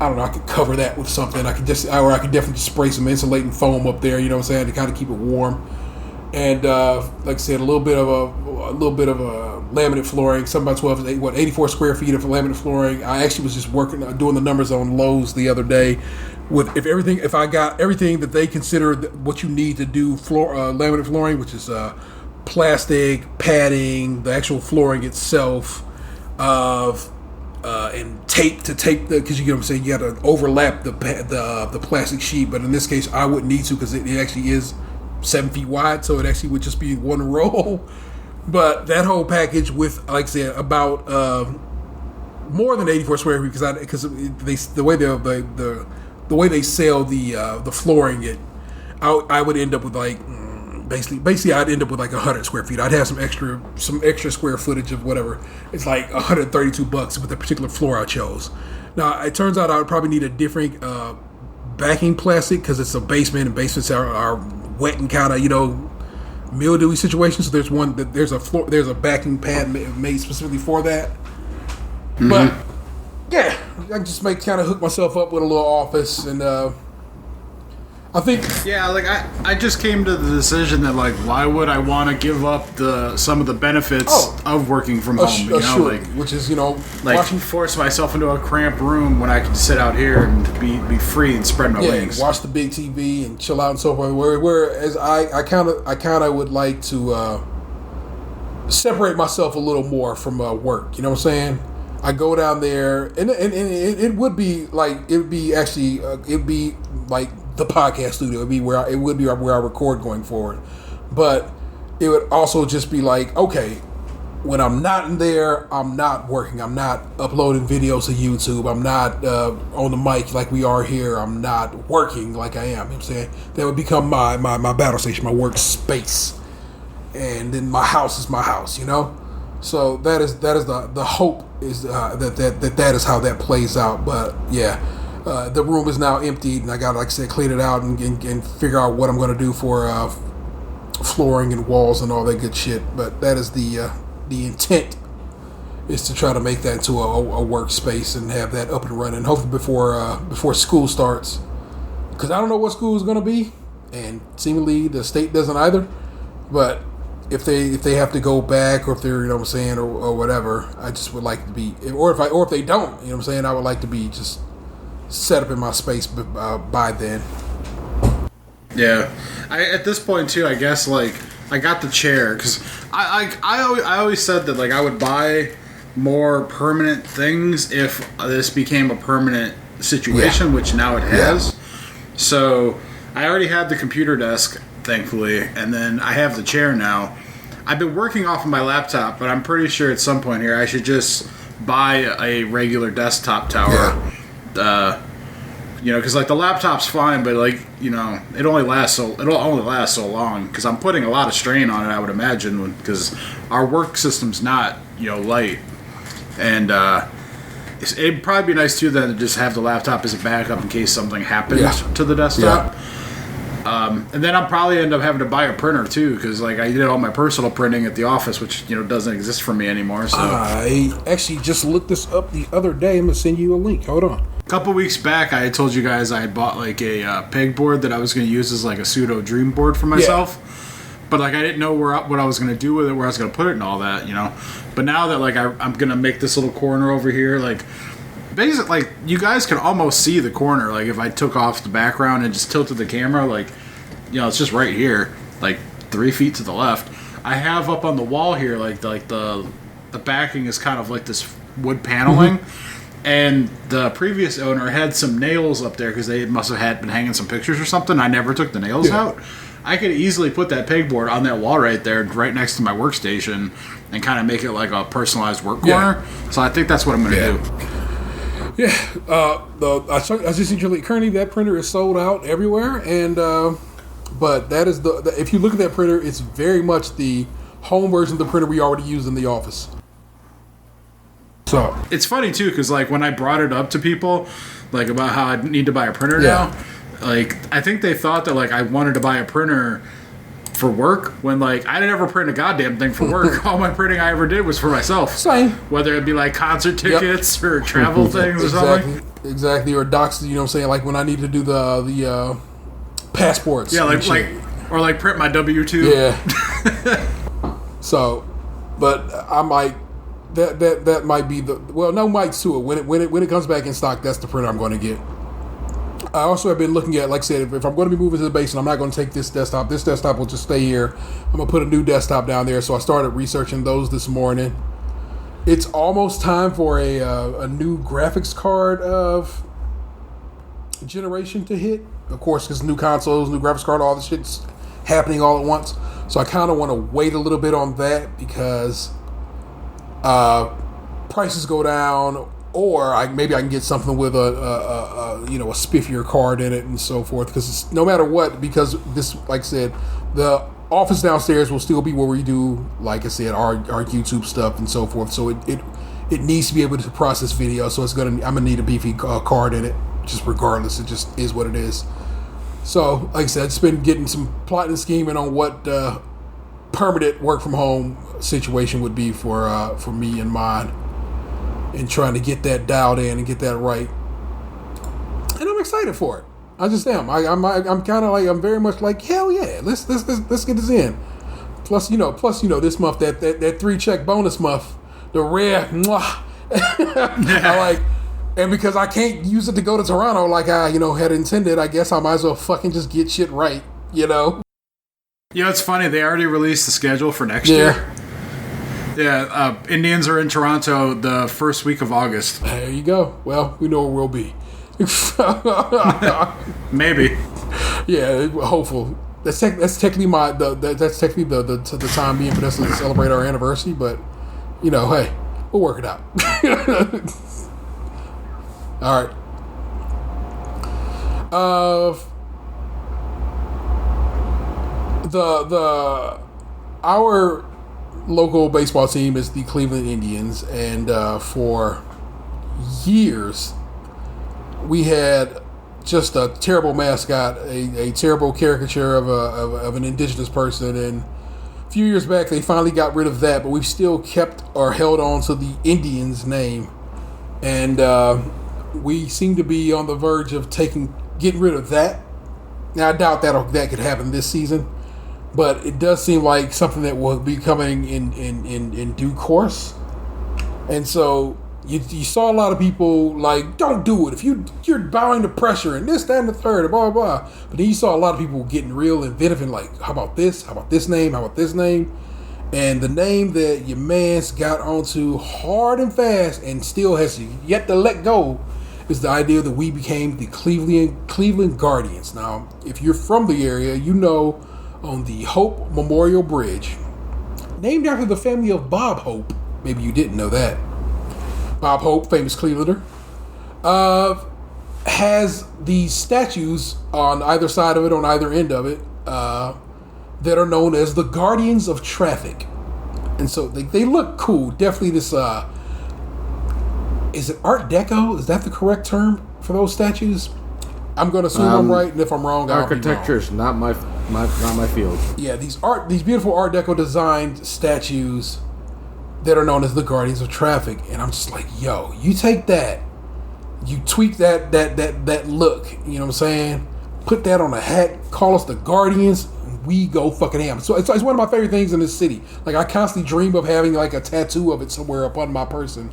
don't know, I could cover that with something. I could definitely just spray some insulating foam up there, you know what I'm saying, to kind of keep it warm. And like I said, a little bit of a laminate flooring, 7x12 is 84 square feet of laminate flooring. I actually was just doing the numbers on Lowe's the other day. If I got everything that they consider what you need to do laminate flooring, which is plastic, padding, the actual flooring itself, and tape because you get what I'm saying, you got to overlap the plastic sheet. But in this case, I wouldn't need to because it actually is 7 feet wide, so it actually would just be one row. But that whole package with, like I said, about more than 84 square feet, because the way they sell the flooring, I would end up with like basically I'd end up with like 100 square feet. I'd have some extra square footage of whatever. It's like $132 with the particular floor I chose. Now it turns out I would probably need a different backing plastic because it's a basement, and basements are wet and kind of mildewy situations. So there's a backing pad made specifically for that. Mm-hmm. But yeah, I just kind of hook myself up with a little office, and I think like I just came to the decision that like why would I want to give up some of the benefits of working from home? Which is force myself into a cramped room when I can sit out here and be free and spread my wings. Watch the big TV and chill out and so forth. Whereas I kind of would like to separate myself a little more from work. You know what I'm saying? I go down there, and it would be like the podcast studio. It would be where I record going forward, but it would also just be like, okay, when I'm not in there, I'm not working. I'm not uploading videos to YouTube. I'm not on the mic like we are here. I'm not working like I am. You know what I'm saying? That would become my battle station, my workspace, and then my house is my house. So that is the hope is that is how that plays out. But yeah, the room is now emptied, and I got, like I said, clean it out and figure out what I'm going to do for flooring and walls and all that good shit. But that is the intent, is to try to make that into a workspace and have that up and running, hopefully before school starts. Because I don't know what school is going to be, and seemingly the state doesn't either. But if they have to go back, or if they're, what I'm saying, or whatever, I just would like to be, or if they don't, what I'm saying, I would like to be just set up in my space by then. Yeah, at this point too, I guess like I got the chair because I always said that like I would buy more permanent things if this became a permanent situation, which now it has. So I already had the computer desk, thankfully, and then I have the chair now. I've been working off of my laptop, but I'm pretty sure at some point here I should just buy a regular desktop tower. Because like the laptop's fine, but like it'll only last so long because I'm putting a lot of strain on it, I would imagine, because our work system's not light, and it'd probably be nice too then to just have the laptop as a backup in case something happens to the desktop. And then I'll probably end up having to buy a printer too, because like I did all my personal printing at the office, which doesn't exist for me anymore. So I actually just looked this up the other day. I'm gonna send you a link. Hold on. A couple weeks back, I had told you guys I had bought like a pegboard that I was going to use as like a pseudo dream board for myself. But like I didn't know what I was going to do with it, where I was going to put it, and all that. But now that like I'm going to make this little corner over here, like basically, like you guys can almost see the corner. Like if I took off the background and just tilted the camera, like it's just right here, like 3 feet to the left. I have up on the wall here, like the backing is kind of like this wood paneling. And the previous owner had some nails up there because they must have been hanging some pictures or something. I never took the nails out. I could easily put that pegboard on that wall right there, right next to my workstation, and kind of make it like a personalized work corner. So I think that's what I'm going to do. I just seen currently that printer is sold out everywhere, and but that is if you look at that printer, it's very much the home version of the printer we already use in the office. So it's funny too, because like when I brought it up to people, like about how I need to buy a printer now, like I think they thought that like I wanted to buy a printer for work, when like I didn't ever print a goddamn thing for work. All my printing I ever did was for myself. Same. Whether it be like concert tickets or travel things or something. Exactly. Or docs, what I'm saying, like when I need to do the passports. Yeah, like print my W-2. Yeah. So, but I might. That might be no mics to it. When it comes back in stock, that's the printer I'm going to get. I also have been looking at, like I said, if I'm going to be moving to the basement, I'm not going to take this desktop. This desktop will just stay here. I'm going to put a new desktop down there. So I started researching those this morning. It's almost time for a new graphics card generation to hit. Of course, because new consoles, new graphics card, all the shit's happening all at once. So I kind of want to wait a little bit on that because prices go down, or maybe I can get something with a spiffier card in it and so forth. Because no matter what, because this, like I said, the office downstairs will still be where we do, like I said, our YouTube stuff and so forth. So it needs to be able to process video. So I'm gonna need a beefy card in it, just regardless. It just is what it is. So, like I said, I've just been getting some plotting and scheming on what permanent work from home situation would be for me and mine, and trying to get that dialed in and get that right. And I'm excited for it. I just am. I'm kind of like, I'm very much like, hell yeah, let's get this in. Plus this month that 3-check bonus month, the rare mwah. I like, and because I can't use it to go to Toronto like I had intended, I guess I might as well fucking just get shit right, It's funny, they already released the schedule for next year. Yeah, Indians are in Toronto the first week of August. There you go. Well, we know where we'll be. Maybe. Yeah, hopeful. That's technically the time being for us to celebrate our anniversary. But hey, we'll work it out. All right. Our local baseball team is the Cleveland Indians, and for years we had just a terrible mascot, a terrible caricature of an indigenous person, and a few years back they finally got rid of that, but we've still kept or held on to the Indians name, and we seem to be on the verge of getting rid of that. Now I doubt that could happen this season, but it does seem like something that will be coming in due course. And so you saw a lot of people like, don't do it if you're bowing to pressure and this, that, and the third, blah, blah, blah. But then you saw a lot of people getting real inventive and like, how about this? How about this name? How about this name? And the name that your man's got onto hard and fast and still has yet to let go is the idea that we became the Cleveland Guardians. Now, if you're from the area, on the Hope Memorial Bridge, named after the family of Bob Hope. Maybe you didn't know that. Bob Hope, famous Clevelander, has these statues on either side of it, on either end of it, that are known as the Guardians of Traffic. And so they look cool. Definitely this, is it Art Deco? Is that the correct term for those statues? I'm going to assume I'm right, and if I'm wrong, I'll be wrong. Architecture is not my field. Yeah, these beautiful Art Deco designed statues that are known as the Guardians of Traffic, and I'm just like, yo, you take that, you tweak that look, you know what I'm saying? Put that on a hat, call us the Guardians, and we go fucking ham. So it's one of my favorite things in this city. Like I constantly dream of having like a tattoo of it somewhere upon my person.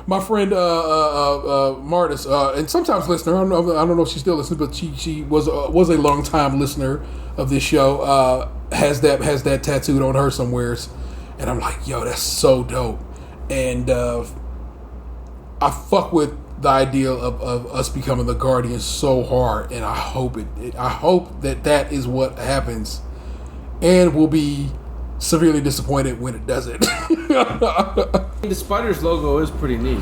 My friend Martis, and sometimes listener, I don't know if she still listens, but she was a long time listener of this show. Has that tattooed on her somewheres, and I'm like, yo, that's so dope. And I fuck with the idea of us becoming the Guardians so hard, and I hope I hope that is what happens, and we'll be severely disappointed when it doesn't. The Spiders logo is pretty neat.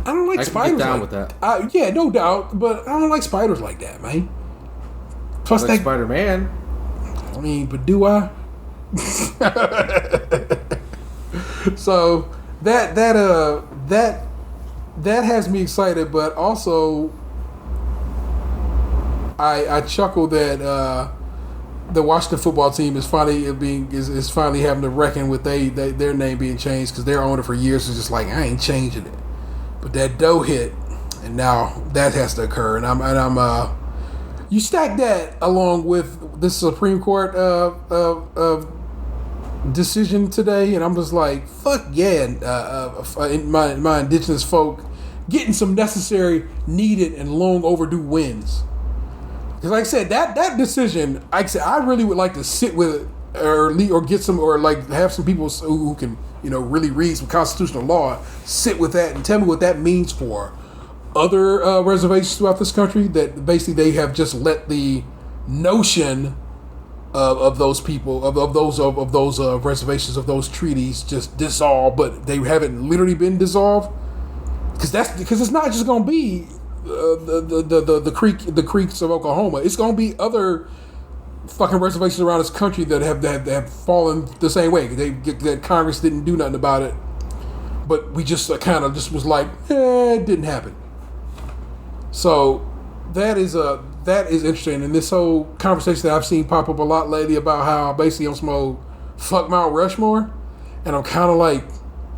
I don't like spiders. Get down with that. Yeah, no doubt, but I don't like spiders like that, man. Plus, like Spider-Man. I mean, but do I? So that has me excited, but also I chuckle that the Washington football team is finally having to reckon with their name being changed, because their owner for years was just like, I ain't changing it. But that dough hit, and now that has to occur. And I'm you stack that along with the Supreme Court decision today, and I'm just like, fuck yeah! My indigenous folk getting some necessary, needed, and long overdue wins. Because like I said, that decision, I really would like to sit with it, or get some, or like have some people who can, really read some constitutional law, sit with that and tell me what that means for other reservations throughout this country, that basically they have just let the notion of those people of those reservations of those treaties just dissolved, but they haven't literally been dissolved because it's not just going to be the creeks of Oklahoma. It's going to be other fucking reservations around this country that have fallen the same way. That Congress didn't do nothing about it, but we just kind of just was like, it didn't happen. So that is interesting, and this whole conversation that I've seen pop up a lot lately about how basically I'm smoke fuck Mount Rushmore, and I'm kind of like,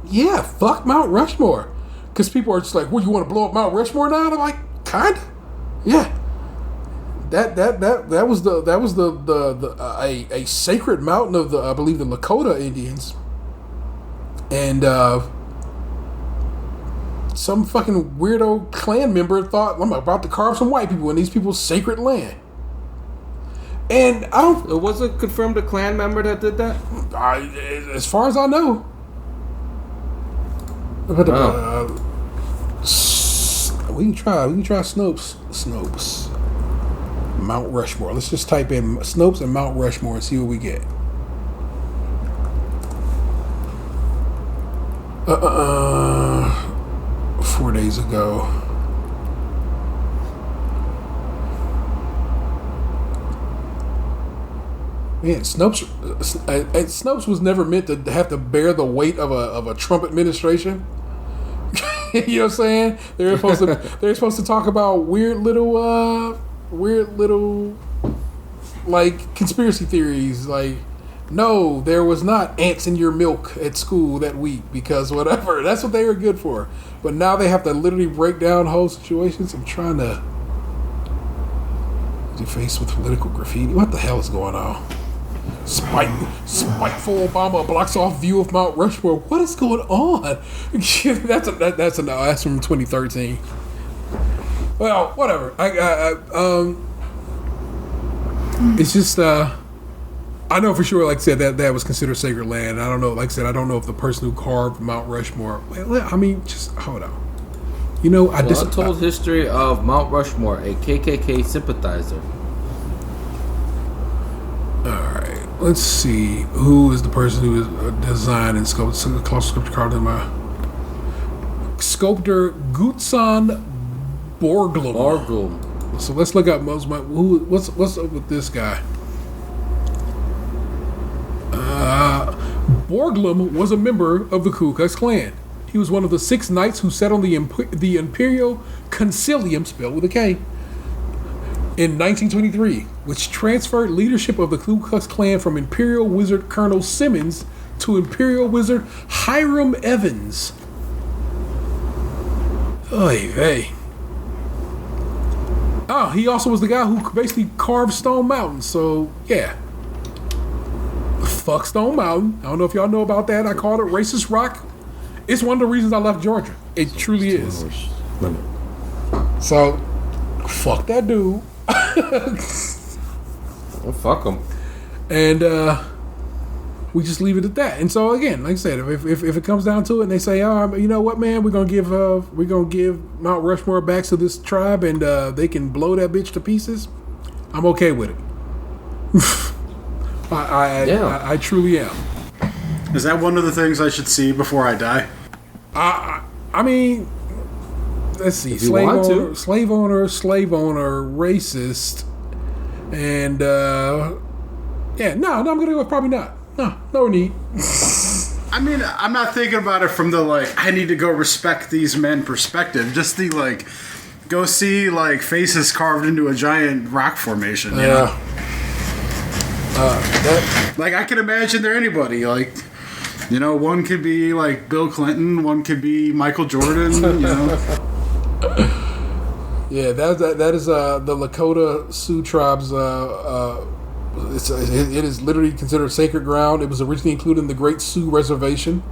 yeah, fuck Mount Rushmore, because people are just like, well, you want to blow up Mount Rushmore now? And I'm like, kinda, yeah. That was a sacred mountain of the, I believe, the Lakota Indians, and some fucking weirdo Klan member thought I'm about to carve some white people in these people's sacred land. And I don't. Was it confirmed a Klan member that did that? As far as I know. We can try Snopes. Mount Rushmore. Let's just type in Snopes and Mount Rushmore and see what we get. 4 days ago. Man, Snopes was never meant to have to bear the weight of a Trump administration. You know what I'm saying? They're supposed to talk about weird little like conspiracy theories, like, no, there was not ants in your milk at school that week because whatever. That's what they were good for. But now they have to literally break down whole situations. I'm trying to deface with political graffiti. What the hell is going on? Spiteful Obama blocks off view of Mount Rushmore. What is going on? That's from 2013. Well, whatever. It's just I know for sure, like I said, that was considered sacred land. I don't know, like I said, I don't know if the person who carved Mount Rushmore. I mean, just hold on. You know, untold history of Mount Rushmore, a KKK sympathizer. All right, let's see who is the person who is designed and sculpted carved in my sculptor Gutsan Borglum. So let's look up what's up with this guy. Borglum was a member of the Ku Klux Klan. He was one of the 6 knights who sat on the Imperial Concilium, spelled with a K, in 1923, which transferred leadership of the Ku Klux Klan from Imperial Wizard Colonel Simmons to Imperial Wizard Hiram Evans. Oy vey. Oh, he also was the guy who basically carved Stone Mountain. So, yeah. Fuck Stone Mountain. I don't know if y'all know about that. I called it racist rock. It's one of the reasons I left Georgia. It truly is. So, fuck that dude. Well, fuck him. And we just leave it at that. And so again, like I said, if it comes down to it, and they say, "Oh, you know what, man, we're gonna give Mount Rushmore back to this tribe, and they can blow that bitch to pieces," I'm okay with it. I truly am. Is that one of the things I should see before I die? I mean, let's see. Slave owner, racist, and yeah, no, I'm gonna go with probably not. No need. I mean, I'm not thinking about it from the like, I need to go respect these men perspective. Just the like, go see like faces carved into a giant rock formation. You know? Like, I can imagine there anybody like, you know, one could be like Bill Clinton, one could be Michael Jordan. You know. Yeah, that is the Lakota Sioux tribes. It is literally considered sacred ground. It was originally included in the Great Sioux Reservation,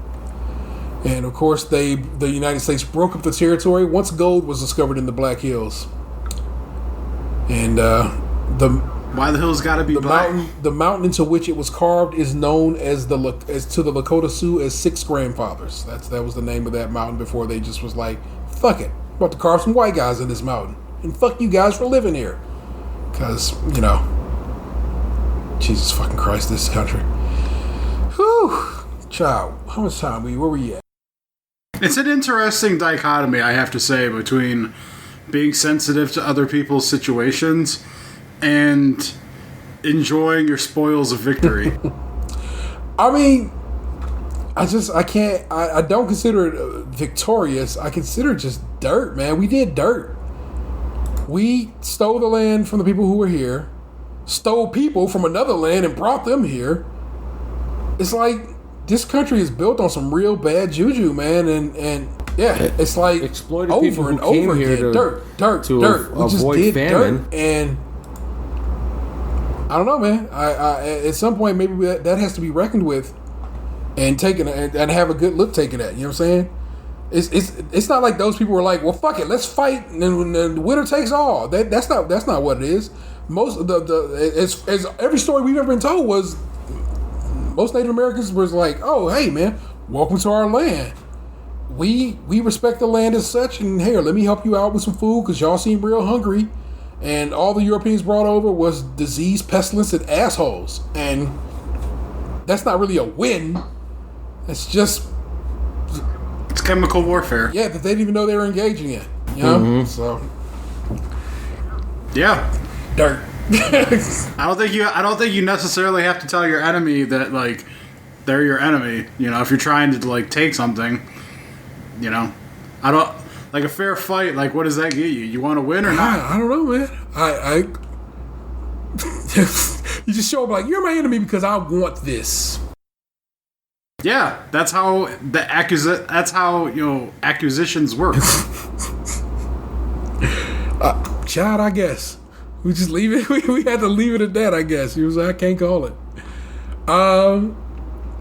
and of course, the United States broke up the territory once gold was discovered in the Black Hills. And why the hills got to be black? The mountain into which it was carved is known as to the Lakota Sioux as Six Grandfathers. That was the name of that mountain before they just was like, fuck it, I'm about to carve some white guys in this mountain, and fuck you guys for living here, because you know. Jesus fucking Christ, this country. Whew. Child, how much time where were you at? It's an interesting dichotomy, I have to say, between being sensitive to other people's situations and enjoying your spoils of victory. I mean, I don't consider it victorious. I consider it just dirt, man. We did dirt. We stole the land from the people who were here, stole people from another land and brought them here. It's like, this country is built on some real bad juju, man, and yeah, it's like exploited over people and who came over here again. Dirt. to We just avoid did famine. dirt, and I don't know, man. I at some point maybe that has to be reckoned with and taken and have a good look taken at. You know what I'm saying? It's not like those people were like, well, fuck it, let's fight, and then the winner takes all. That's not what it is. Most of as every story we've ever been told was, most Native Americans was like, oh, hey, man, welcome to our land. We respect the land as such, and here, let me help you out with some food because y'all seem real hungry. And all the Europeans brought over was disease, pestilence, and assholes. And that's not really a win. It's just... It's chemical warfare. Yeah, that they didn't even know they were engaging in. You know? Mm-hmm. So... Yeah. Dirt. I don't think you necessarily have to tell your enemy that, like, they're your enemy. You know, if you're trying to, like, take something, you know. I don't... Like, a fair fight, like, what does that get you? You want to win or not? I don't know, man. You just show up like, you're my enemy because I want this. Yeah, that's how acquisitions work. Child, I guess. We just leave it. We had to leave it at that, I guess. He was like, I can't call it.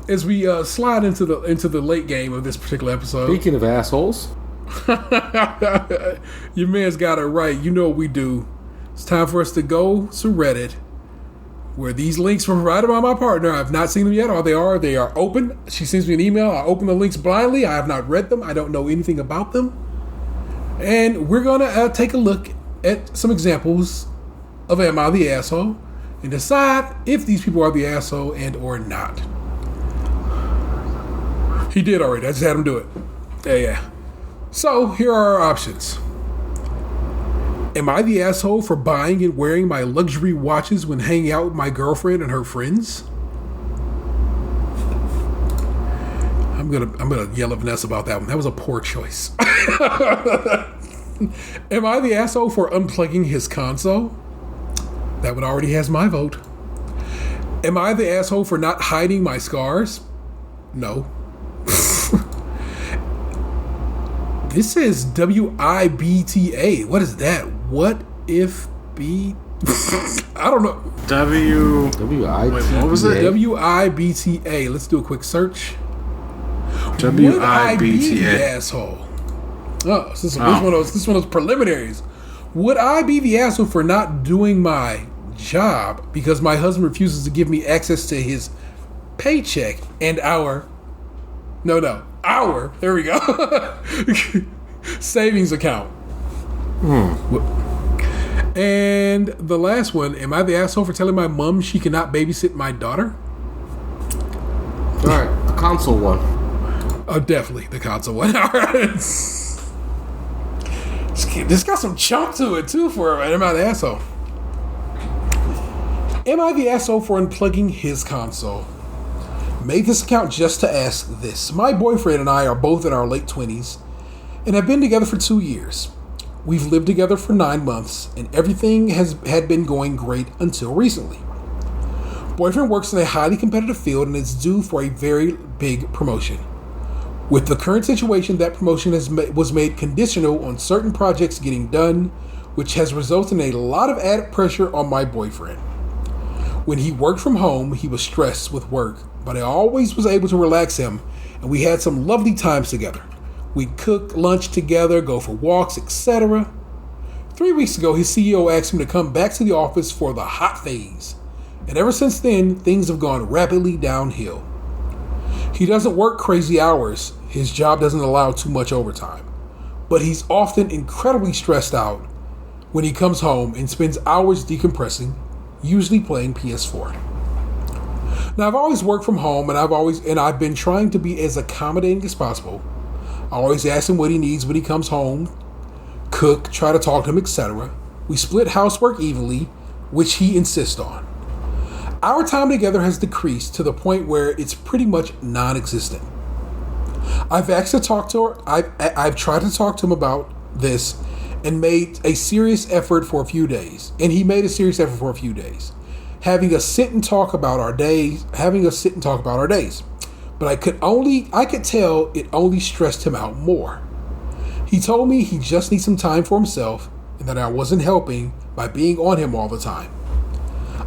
As we slide into the late game of this particular episode. Speaking of assholes. Your man's got it right. You know what we do. It's time for us to go to Reddit, where these links were provided by my partner. I've not seen them yet. They are open. She sends me an email. I open the links blindly. I have not read them. I don't know anything about them. And we're going to take a look at some examples of Am I the Asshole and decide if these people are the asshole and or not. He did already. I just had him do it. Yeah. So, here are our options. Am I the asshole for buying and wearing my luxury watches when hanging out with my girlfriend and her friends? I'm gonna yell at Vanessa about that one. That was a poor choice. Am I the asshole for unplugging his console? That one already has my vote. Am I the asshole for not hiding my scars? No. This says WIBTA. What is that? What if B? I don't know. WIBTA. Wait, what was it? WIBTA. Let's do a quick search. WIBTA. Would I be the asshole? Oh, this is one of those preliminaries. Would I be the asshole for not doing my job because my husband refuses to give me access to his paycheck and our there we go, savings account? And the last one, am I the asshole for telling my mom she cannot babysit my daughter? Alright, the console one. Oh, definitely the console one. Alright. This got some chunk to it too for am I the asshole? Am I the asshole for unplugging his console? Made this account just to ask this. My boyfriend and I are both in our late 20s and have been together for 2 years. We've lived together for 9 months and everything had been going great until recently. Boyfriend works in a highly competitive field and is due for a very big promotion. With the current situation, that promotion was made conditional on certain projects getting done, which has resulted in a lot of added pressure on my boyfriend. When he worked from home, he was stressed with work, but I always was able to relax him, and we had some lovely times together. We'd cook lunch together, go for walks, etc. 3 weeks ago, his CEO asked him to come back to the office for the hot phase, and ever since then, things have gone rapidly downhill. He doesn't work crazy hours. His job doesn't allow too much overtime, but he's often incredibly stressed out when he comes home and spends hours decompressing, usually playing PS4. Now, I've always worked from home, and I've been trying to be as accommodating as possible. I always ask him what he needs when he comes home, cook, try to talk to him, etc. We split housework evenly, which he insists on. Our time together has decreased to the point where it's pretty much non-existent. I've tried to talk to him about this and made a serious effort for a few days. And he made a serious effort for a few days. Having us sit and talk about our days. But I could tell it only stressed him out more. He told me he just needs some time for himself and that I wasn't helping by being on him all the time.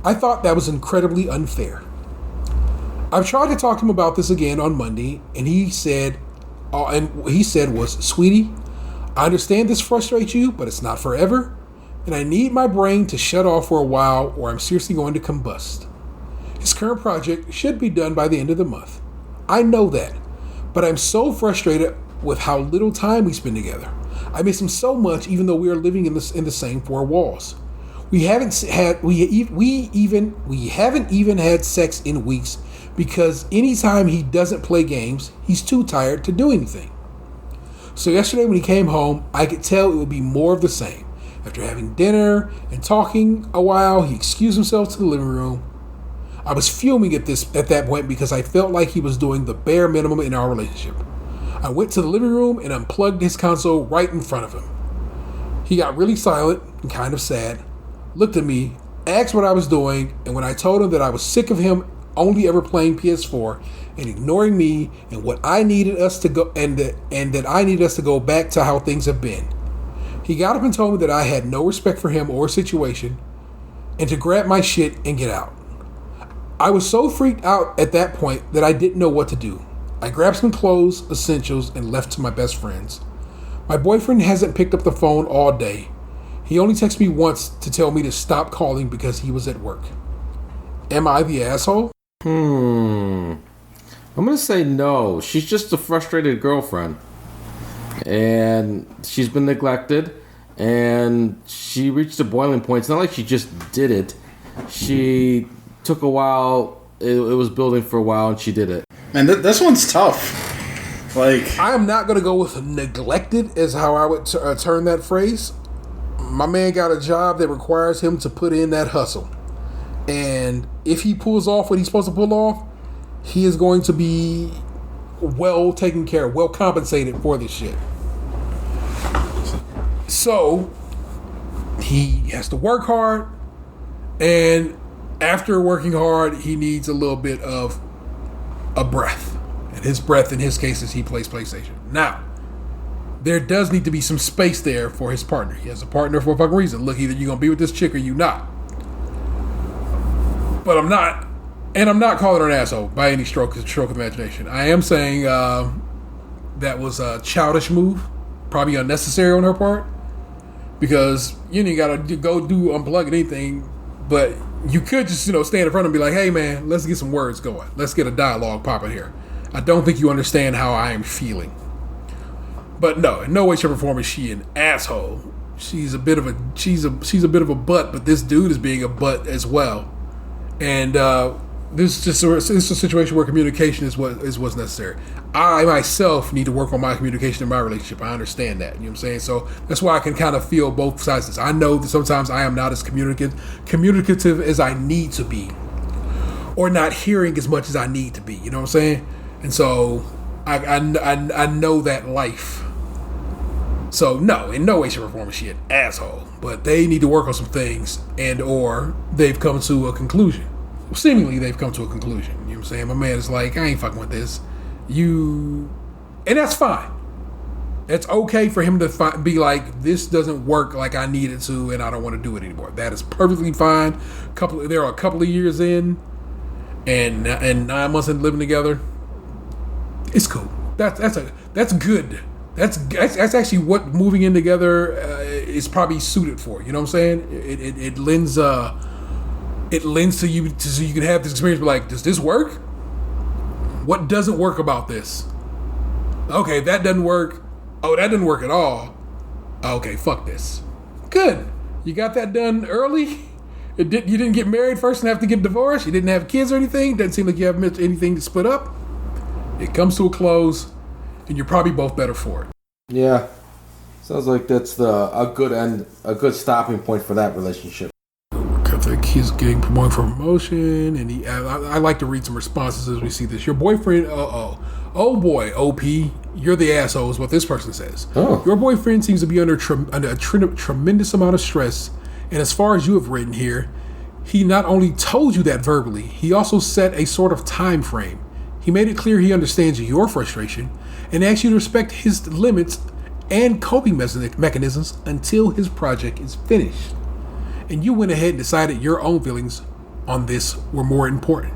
I thought that was incredibly unfair. I've tried to talk to him about this again on Monday, and he said was, "Sweetie, I understand this frustrates you, but it's not forever, and I need my brain to shut off for a while or I'm seriously going to combust." His current project should be done by the end of the month. I know that, but I'm so frustrated with how little time we spend together. I miss him so much, even though we are living in the same four walls. We haven't even had sex in weeks because anytime he doesn't play games, he's too tired to do anything. So yesterday when he came home, I could tell it would be more of the same. After having dinner and talking a while, he excused himself to the living room. I was fuming at that point because I felt like he was doing the bare minimum in our relationship. I went to the living room and unplugged his console right in front of him. He got really silent and kind of sad, looked at me, asked what I was doing, and when I told him that I was sick of him only ever playing PS4 and ignoring me and what I needed us to go and that I needed us to go back to how things have been. He got up and told me that I had no respect for him or situation and to grab my shit and get out. I was so freaked out at that point that I didn't know what to do. I grabbed some clothes, essentials, and left to my best friends. My boyfriend hasn't picked up the phone all day. He only texted me once to tell me to stop calling because he was at work. Am I the asshole? I'm going to say no. She's just a frustrated girlfriend. And she's been neglected. And she reached a boiling point. It's not like she just did it. She took a while. It was building for a while and she did it. Man, this one's tough. Like, I am not going to go with neglected as how I would turn that phrase. My man got a job that requires him to put in that hustle. And if he pulls off what he's supposed to pull off, he is going to be well taken care of, well compensated for this shit. So, he has to work hard. And after working hard, he needs a little bit of a breath. And his breath, in his case, is he plays PlayStation. Now, there does need to be some space there for his partner. He has a partner for a fucking reason. Look, either you're going to be with this chick or you not. But I'm not. And I'm not calling her an asshole by any stroke of imagination. I am saying that was a childish move. Probably unnecessary on her part. Because you ain't got to go unplug anything. But you could just, stand in front and be like, hey, man, let's get some words going. Let's get a dialogue popping here. I don't think you understand how I am feeling. But no, in no way, shape, or form is she an asshole. She's a bit of a butt, but this dude is being a butt as well. And this is a situation where communication is what's necessary. I myself need to work on my communication in my relationship. I understand that. You know what I'm saying? So that's why I can kind of feel both sides of this. I know that sometimes I am not as communicative as I need to be, or not hearing as much as I need to be. You know what I'm saying? And so I know that life. So no, in no way, shape, or form is she an asshole. But they need to work on some things, and or they've come to a conclusion. Seemingly, they've come to a conclusion. You know what I'm saying? My man is like, I ain't fucking with this. And that's fine. It's okay for him to be like, this doesn't work like I need it to, and I don't want to do it anymore. That is perfectly fine. There are a couple of years in, and 9 months in living together. It's cool. That's good. That's actually what moving in together is probably suited for. You know what I'm saying? It lends to you so you can have this experience. Be like, does this work? What doesn't work about this? Okay, that doesn't work. Oh, that didn't work at all. Okay, fuck this. Good. You got that done early, You didn't get married first and have to get divorced. You didn't have kids or anything. Doesn't seem like you have anything to split up. It comes to a close, and you're probably both better for it. Yeah. Sounds like that's a good stopping point for that relationship. He's getting promoted for promotion, and I like to read some responses as we see this. Your boyfriend, oh boy, OP, you're the asshole is what this person says. Oh. Your boyfriend seems to be under a tremendous amount of stress, and as far as you have written here, he not only told you that verbally, he also set a sort of time frame. He made it clear he understands your frustration and asks you to respect his limits and coping mechanisms until his project is finished. And you went ahead and decided your own feelings on this were more important.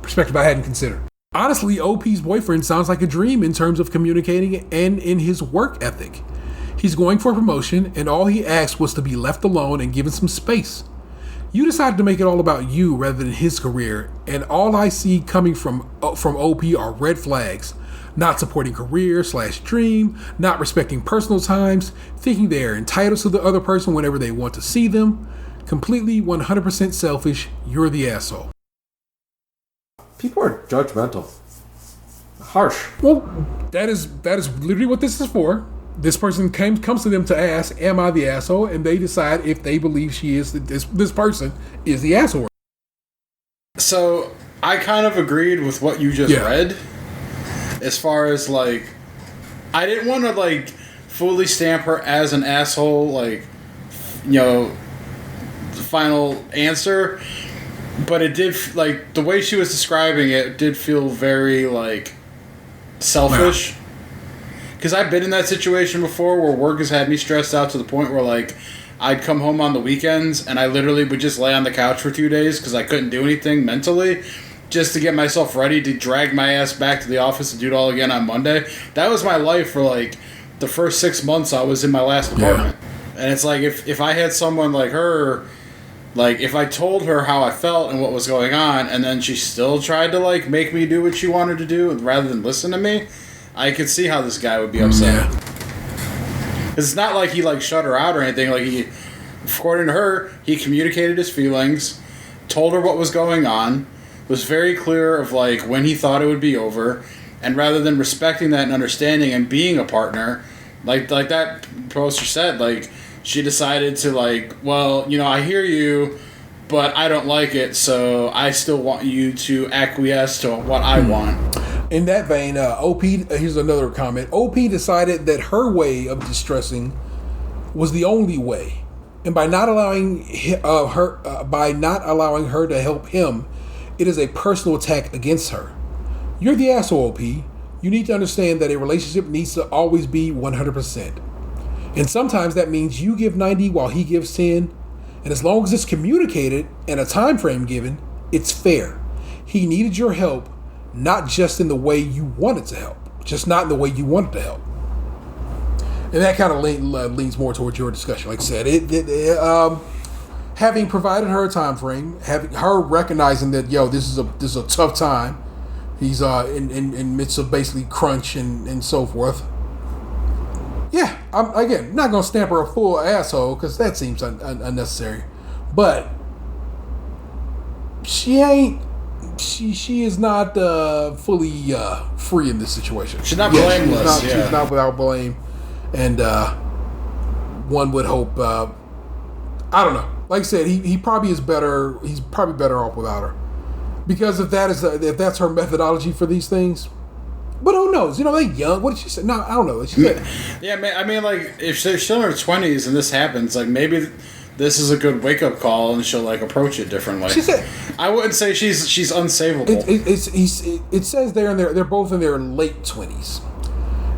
Perspective I hadn't considered. Honestly, OP's boyfriend sounds like a dream in terms of communicating and in his work ethic. He's going for a promotion, and all he asked was to be left alone and given some space. You decided to make it all about you rather than his career, and all I see coming from OP are red flags. Not supporting career/dream, not respecting personal times, thinking they are entitled to the other person whenever they want to see them. Completely 100% selfish, you're the asshole. People are judgmental. Harsh. Well, that is literally what this is for. This person comes to them to ask, am I the asshole? And they decide if they believe this person is the asshole. So, I kind of agreed with what you just read. As far as, like, I didn't want to, like, fully stamp her as an asshole, like, you know, the final answer. But it did, like, the way she was describing it did feel very, like, selfish. Because I've been in that situation before where work has had me stressed out to the point where, like, I'd come home on the weekends and I literally would just lay on the couch for 2 days because I couldn't do anything mentally. Just to get myself ready to drag my ass back to the office and do it all again on Monday. That was my life for, like, the first 6 months I was in my last apartment. Yeah. And it's like, if I had someone like her, like, if I told her how I felt and what was going on, and then she still tried to, like, make me do what she wanted to do rather than listen to me, I could see how this guy would be upset. Yeah. It's not like he, like, shut her out or anything. Like, according to her, he communicated his feelings, told her what was going on, was very clear of, like, when he thought it would be over, and rather than respecting that and understanding and being a partner, like that poster said, like, she decided to, like, well, you know, I hear you, but I don't like it, so I still want you to acquiesce to what I want. In that vein, OP, here's another comment. OP decided that her way of distressing was the only way, and by not allowing her to help him, it is a personal attack against her. You're the asshole, OP. You need to understand that a relationship needs to always be 100%. And sometimes that means you give 90 while he gives 10. And as long as it's communicated and a time frame given, it's fair. He needed your help, not just in the way you wanted to help. Just not in the way you wanted to help. And that kind of leans more towards your discussion. Like I said, having provided her a time frame, having her recognizing that, this is a tough time. He's in midst of basically crunch and so forth. Yeah, I'm again not gonna stamp her a full asshole because that seems unnecessary. But she ain't. She is not fully free in this situation. She's not blameless. She's not without blame, and one would hope. I don't know. Like I said, he probably is better. He's probably better off without her, because if that's her methodology for these things. But who knows? They're young. What did she say? No, I don't know. She said, yeah, I mean, like, if they're still in her 20s and this happens, like, maybe this is a good wake-up call and she'll, like, approach it differently. She said, I wouldn't say she's unsavable. It says they're both in their late 20s.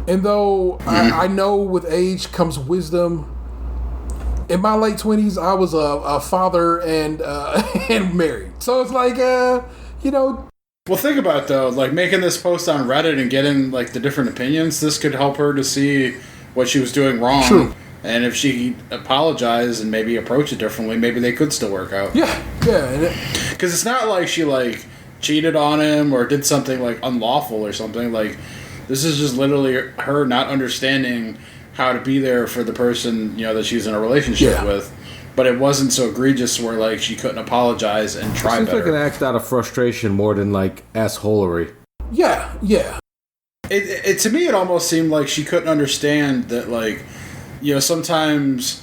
And though I know with age comes wisdom, in my late 20s, I was a father and and married. So it's like, Well, think about it, though, like, making this post on Reddit and getting, like, the different opinions, this could help her to see what she was doing wrong. True. And if she apologized and maybe approach it differently, maybe they could still work out. Yeah. Because it's not like she, like, cheated on him or did something, like, unlawful or something. Like, this is just literally her not understanding how to be there for the person, that she's in a relationship with. but it wasn't so egregious where like she couldn't apologize and try Seems better. like an act out of frustration more than like assholery. Yeah. It to me, it almost seemed like she couldn't understand that, like, you know, sometimes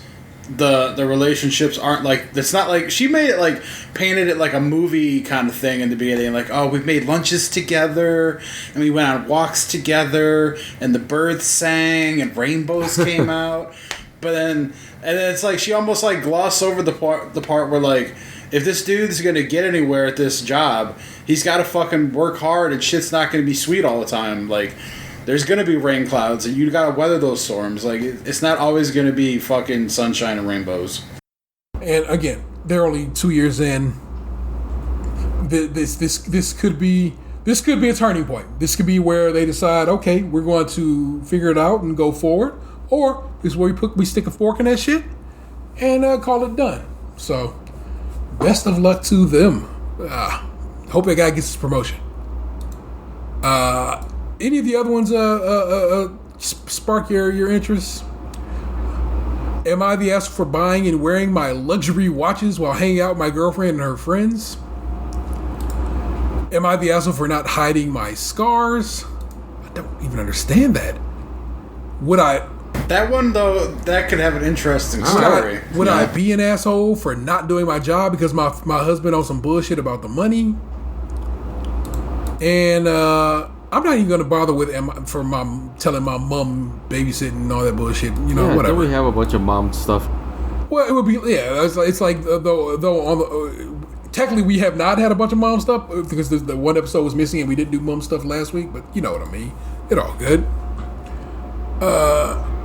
the relationships aren't like, it's not like, she made it like, painted it like a movie kind of thing in the beginning, like, oh, we've made lunches together, and we went on walks together, and the birds sang, and rainbows came out, but then it's like, she almost like glossed over the part where like, if this dude's gonna get anywhere at this job, he's gotta fucking work hard, and shit's not gonna be sweet all the time. Like, there's gonna be rain clouds, and you gotta weather those storms. Like, it's not always gonna be fucking sunshine and rainbows. And again, they're only 2 years in. This could be a turning point. This could be where they decide, okay, we're going to figure it out and go forward, or this is where we stick a fork in that shit and call it done. So, best of luck to them. Hope that guy gets his promotion. Any of the other ones spark your interest? Am I the asshole for buying and wearing my luxury watches while hanging out with my girlfriend and her friends? Am I the asshole for not hiding my scars? I don't even understand that. Would I... That one, though, that could have an interesting story. Would I be an asshole for not doing my job because my husband on some bullshit about the money? And I'm not even going to bother with telling my mom babysitting and all that bullshit. You know, whatever. Don't we have a bunch of mom stuff? Well, it would be, yeah. It's like though on the, technically we have not had a bunch of mom stuff because the one episode was missing and we didn't do mom stuff last week. But you know what I mean. It all good.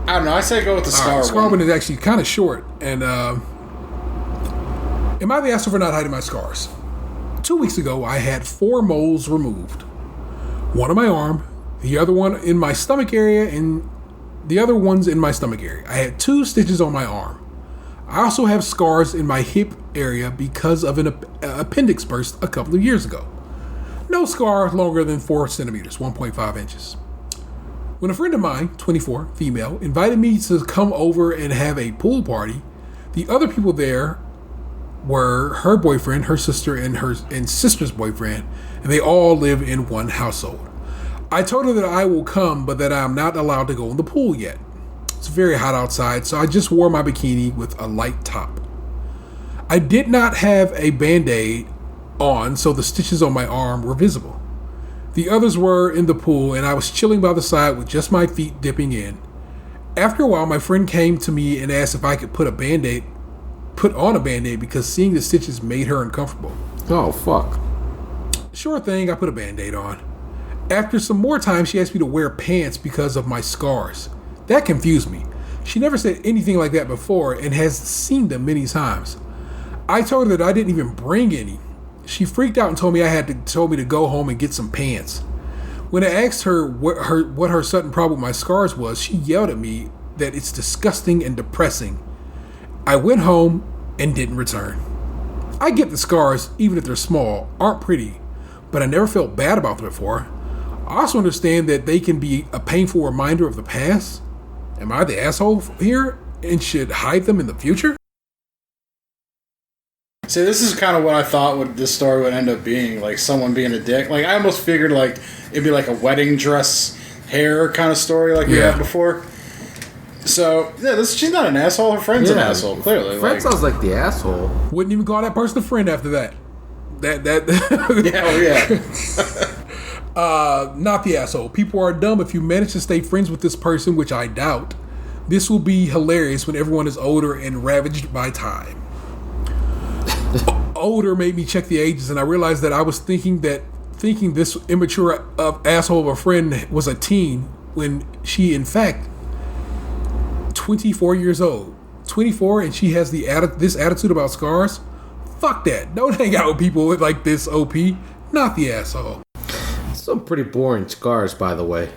I don't know. I say go with the Scar one. Scar one is actually kind of short. And am I the asshole for not hiding my scars? 2 weeks ago, I had 4 moles removed. One on my arm, the other one in my stomach area, and the other one's in my stomach area. I had 2 stitches on my arm. I also have scars in my hip area because of an appendix burst a couple of years ago. No scar longer than 4 centimeters, 1.5 inches. When a friend of mine, 24, female, invited me to come over and have a pool party, the other people there were her boyfriend, her sister, and sister's boyfriend, and they all live in one household. I told her that I will come, but that I am not allowed to go in the pool yet. It's very hot outside, so I just wore my bikini with a light top. I did not have a band-aid on, so the stitches on my arm were visible. The others were in the pool, and I was chilling by the side with just my feet dipping in. After a while, my friend came to me and asked if I could put on a band-aid because seeing the stitches made her uncomfortable. Oh, fuck. Sure thing, I put a band-aid on. After some more time, she asked me to wear pants because of my scars. That confused me. She never said anything like that before and has seen them many times. I told her that I didn't even bring any. She freaked out and told me to go home and get some pants. When I asked her what her sudden problem with my scars was, she yelled at me that it's disgusting and depressing. I went home and didn't return. I get the scars, even if they're small, aren't pretty, but I never felt bad about them before. I also understand that they can be a painful reminder of the past. Am I the asshole here and should hide them in the future? See, this is kind of what I thought this story would end up being, like someone being a dick. Like, I almost figured, like, it'd be like a wedding dress hair kind of story like we had before. So, yeah, she's not an asshole. Her friend's an asshole, clearly. Friend sounds like the asshole. Wouldn't even call that person a friend after that. Not the asshole. People are dumb. If you manage to stay friends with this person, which I doubt, this will be hilarious when everyone is older and ravaged by time. Older made me check the ages, and I realized that I was thinking this immature asshole of a friend was a teen when she, in fact, 24 years old. 24, and she has this attitude about scars. Fuck that. Don't hang out with people like this, OP. Not the asshole. Some pretty boring scars, by the way.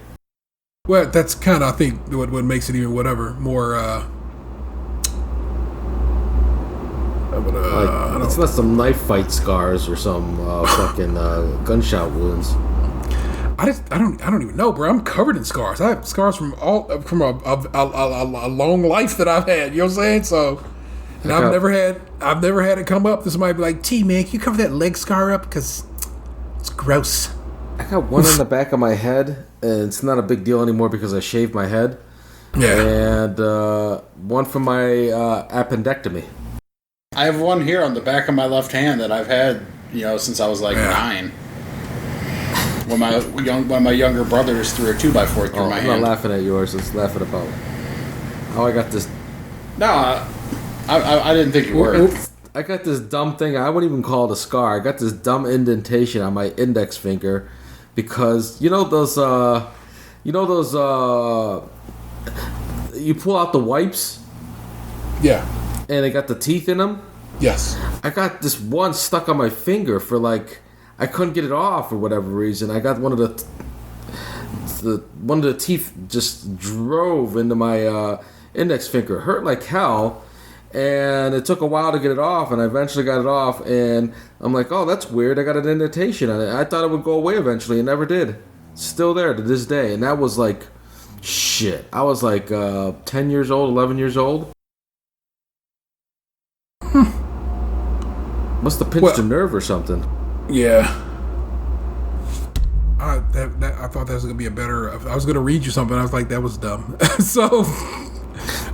Well, that's kind of, I think, what makes it even more, it's not some knife fight scars or some fucking gunshot wounds. I don't even know, bro. I'm covered in scars. I have scars from a long life that I've had. You know what I'm saying? So And I've never had it come up. This might be like, T, man, can you cover that leg scar up? Because it's gross. I got one in the back of my head, and it's not a big deal anymore because I shaved my head. Yeah. And one from my appendectomy. I have one here on the back of my left hand that I've had, since I was like 9. When my younger brothers threw a 2x4 through my hand. I'm not laughing at yours. Let's laugh about how I got this. No, I didn't think you were. I got this dumb thing. I wouldn't even call it a scar. I got this dumb indentation on my index finger because you pull out the wipes. Yeah. And they got the teeth in them. Yes. I got this one stuck on my finger for I couldn't get it off for whatever reason. I got one of the teeth just drove into my index finger. It hurt like hell, and it took a while to get it off, and I eventually got it off, and I'm like, oh, that's weird. I got an indentation on it. I thought it would go away eventually. It never did. It's still there to this day, and that was like, shit. I was like 10 years old, 11 years old. Must have pinched a nerve or something. Yeah. I thought that was gonna be a better. I was gonna read you something. I was like, that was dumb. So.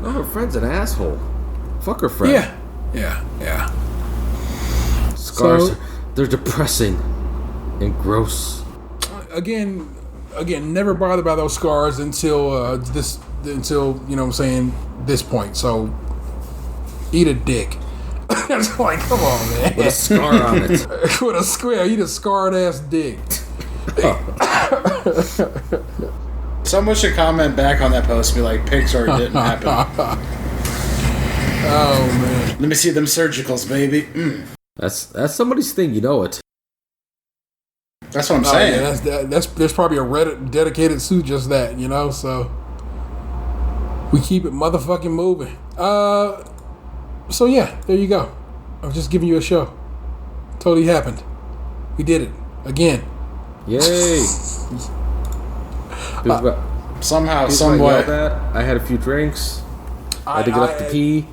No, her friend's an asshole. Fuck her friend. Yeah. Scars. They're depressing and gross. Again, never bothered by those scars until this point. So, eat a dick. It's like, come on, man. With a scar on it. With a square, eat a scarred ass dick. Someone should comment back on that post and be like, Pixar didn't happen. Oh, man. Let me see them surgicals, baby. That's somebody's thing, you know it. That's what I'm saying. Yeah, there's probably a Reddit dedicated to just that, so we keep it motherfucking moving. So yeah, there you go. I'm just giving you a show. Totally happened. We did it again. Yay! Somehow, somewhat. I had a few drinks. I had to get up to pee.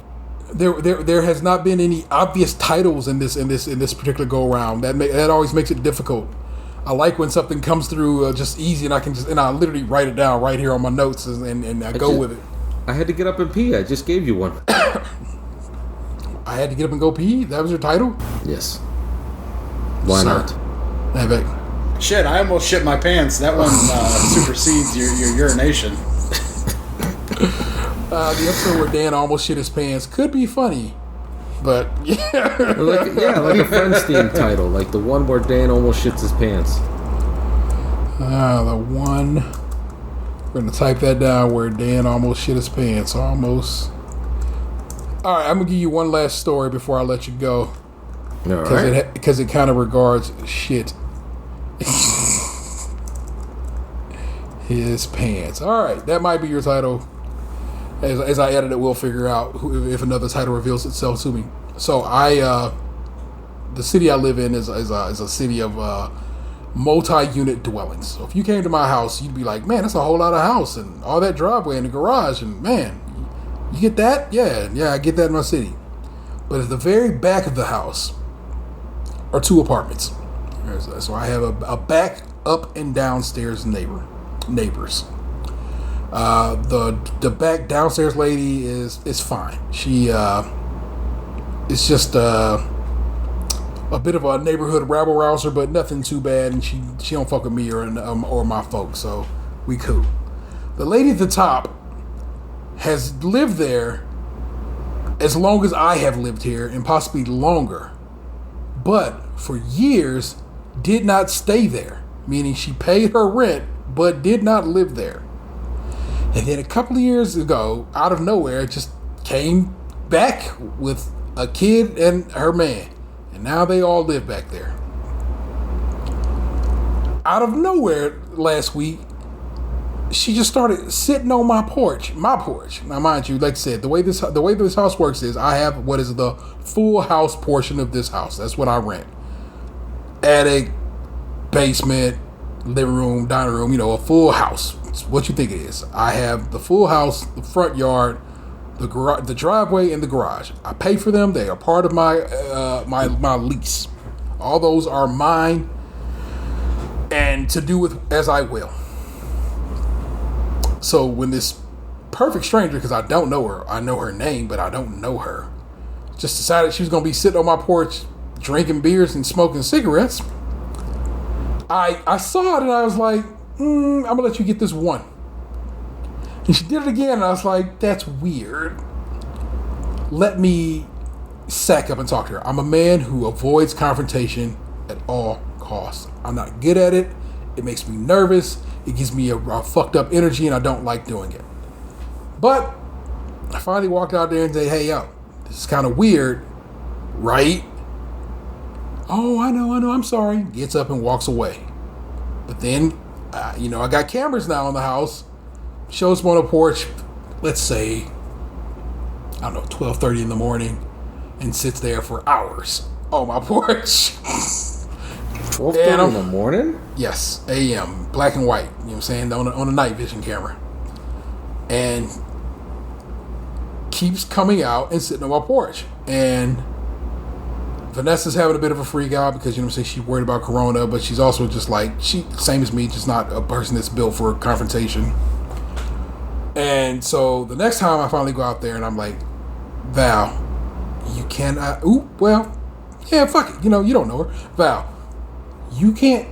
There has not been any obvious titles in this particular go around. That always makes it difficult. I like when something comes through just easy, and I literally write it down right here on my notes and I go with it. I had to get up and pee. I just gave you one. I had to get up and go pee? That was your title? Yes. Why not? Shit, I almost shit my pants. That one supersedes your urination. The episode where Dan almost shit his pants could be funny, but yeah. like a Friends theme title, like the one where Dan almost shits his pants. The one. We're going to type that down where Dan almost shit his pants. Almost. All right, I'm going to give you one last story before I let you go. All right. Because it kind of regards shit. His pants. All right, that might be your title. As I edit it, we'll figure out if another title reveals itself to me. So the city I live in is a city of multi-unit dwellings. So if you came to my house, you'd be like, man, that's a whole lot of house and all that driveway and the garage, and man, you get that? Yeah, I get that in my city. But at the very back of the house are 2 apartments. So I have a back, up, and downstairs neighbors. The back downstairs lady is fine. She is just a bit of a neighborhood rabble rouser, but nothing too bad, and she don't fuck with me or my folks, so we cool. The lady at the top has lived there as long as I have lived here, and possibly longer, but for years did not stay there, meaning she paid her rent but did not live there. And then a couple of years ago, out of nowhere, just came back with a kid and her man. And now they all live back there. Out of nowhere last week, she just started sitting on my porch. Now, mind you, like I said, the way this house works is I have what is the full house portion of this house. That's what I rent. Attic, basement, living room, dining room, a full house. It's what you think it is. I have the full house, the front yard, the driveway and the garage. I pay for them. They are part of my my lease. All those are mine, and to do with as I will. So when this perfect stranger, because I don't know her, I know her name, but I don't know her, just decided she was going to be sitting on my porch drinking beers and smoking cigarettes, I saw it and I was like, I'm going to let you get this one. And she did it again and I was like, that's weird. Let me sack up and talk to her. I'm a man who avoids confrontation at all costs. I'm not good at it. It makes me nervous. It gives me a fucked up energy and I don't like doing it. But I finally walked out there and said, hey, yo, this is kind of weird, right? Oh, I know, I'm sorry. Gets up and walks away. But then, I got cameras now in the house. Shows me on the porch, let's say, 12:30 in the morning, and sits there for hours on my porch. 12:30 in the morning? Yes, a.m., black and white, you know what I'm saying, on a night vision camera. And keeps coming out and sitting on my porch. And Vanessa's having a bit of a freak out because, she's worried about Corona, but she's also just like, same as me, just not a person that's built for confrontation. And so the next time I finally go out there and I'm like, Val, you cannot, fuck it, you don't know her. Val, you can't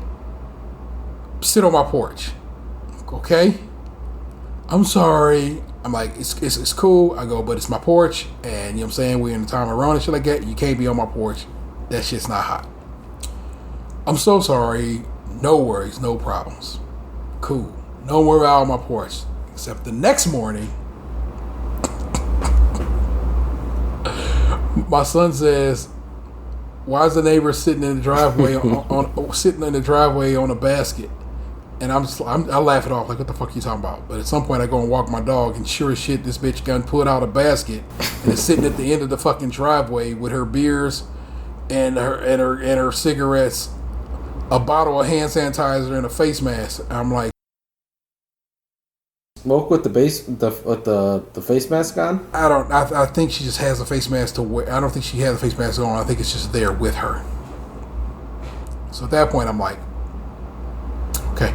sit on my porch, okay? I'm sorry. I'm like, it's cool. I go, but it's my porch, and we're in the time of Rona and shit like that. You can't be on my porch. That shit's not hot. I'm so sorry. No worries, no problems. Cool. No more out on my porch. Except the next morning, my son says, "Why is the neighbor sitting in the driveway on a basket?" And I laugh it off, like, what the fuck are you talking about? But at some point I go and walk my dog, and sure as shit, this bitch gun pulled out a basket and is sitting at the end of the fucking driveway with her beers and her cigarettes, a bottle of hand sanitizer, and a face mask. I'm like, smoke with the face mask on? I think she just has a face mask to wear. I don't think she has a face mask on. I think it's just there with her. So at that point I'm like, okay.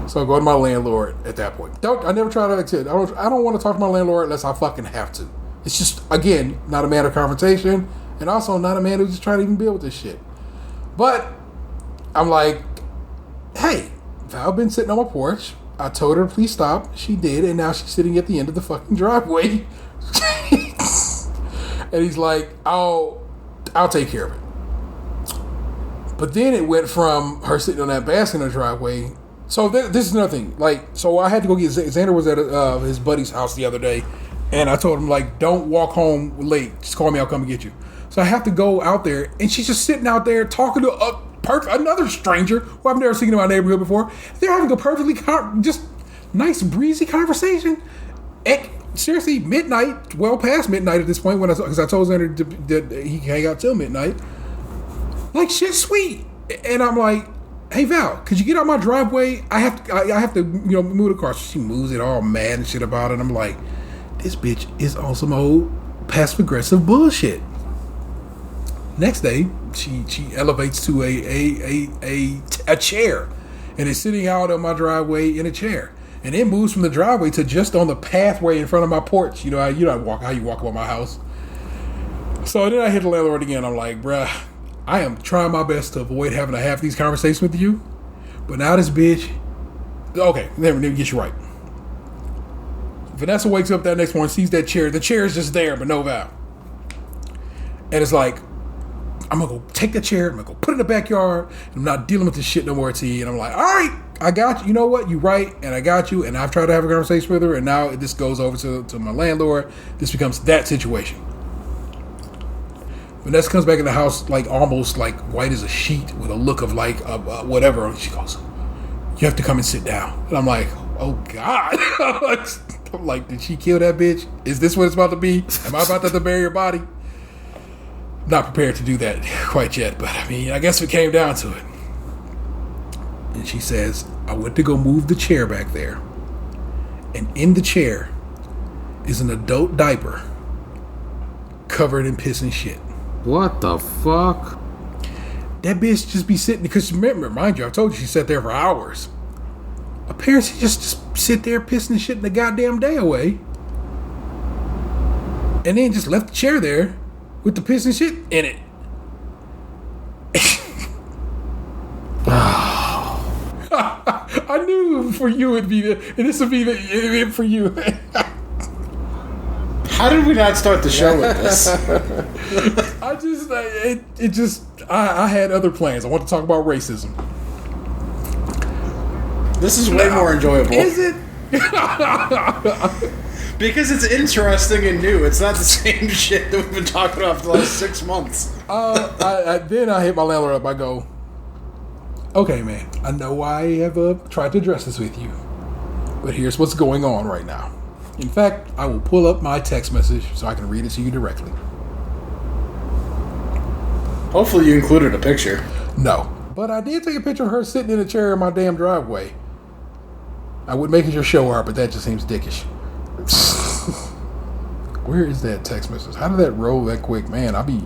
So I go to my landlord at that point. I never try to exit. I don't want to talk to my landlord unless I fucking have to. It's just, again, not a man of confrontation, and also not a man who's just trying to even deal with this shit. But I'm like, hey, Val been sitting on my porch. I told her to please stop. She did, and now she's sitting at the end of the fucking driveway. And he's like, I'll take care of it. But then it went from her sitting on that basket in the driveway. So this is another thing. Like, so I had to go get Xander was at his buddy's house the other day, and I told him, like, don't walk home late. Just call me. I'll come and get you. So I have to go out there, and she's just sitting out there talking to another stranger who I've never seen in my neighborhood before. They're having a perfectly just nice breezy conversation at seriously midnight, well past midnight at this point, because I told Xander that he can hang out till midnight. Like, shit, sweet. And I'm like, hey Val, could you get out my driveway? I have to move the car. So she moves it, all mad and shit about it. I'm like, this bitch is on some old passive aggressive bullshit. Next day, she elevates to a chair and is sitting out on my driveway in a chair, and then moves from the driveway to just on the pathway in front of my porch. How you walk up on my house. So then I hit the landlord again. I'm like, bruh, I am trying my best to avoid having to have these conversations with you, but now this bitch. Okay, let me get you right. Vanessa wakes up that next morning, sees that chair. The chair is just there, but no Val. And it's like, I'm gonna go take the chair, I'm gonna go put it in the backyard, and I'm not dealing with this shit no more, T. And I'm like, all right, I got you. You know what? You right, and I got you. And I've tried to have a conversation with her, and now this goes over to my landlord. This becomes that situation. Vanessa comes back in the house, like, almost like white as a sheet, with a look of like whatever. And she goes, you have to come and sit down. And I'm like, oh God. I'm like, did she kill that bitch? Is this what it's about to be? Am I about to bury her body? Not prepared to do that quite yet, but I mean, I guess it came down to it. And she says, I went to go move the chair back there, and in the chair is an adult diaper covered in piss and shit. What the fuck? That bitch just be sitting, because remember, mind you, I told you she sat there for hours. Apparently, just sit there pissing shit the goddamn day away, and then just left the chair there with the piss and shit in it. I knew for you it'd be this would be it for you. How did we not start the show with this? I had other plans. I want to talk about racism. This is way more enjoyable. Is it? Because it's interesting and new. It's not the same shit that we've been talking about for the last 6 months. Then I hit my landlord up. I go, okay, man, I know I have tried to address this with you, but here's what's going on right now. In fact, I will pull up my text message so I can read it to you directly. Hopefully you included a picture. No, but I did take a picture of her sitting in a chair in my damn driveway. I would make it your show art, but that just seems dickish. Where is that text message? How did that roll that quick, man? I'll be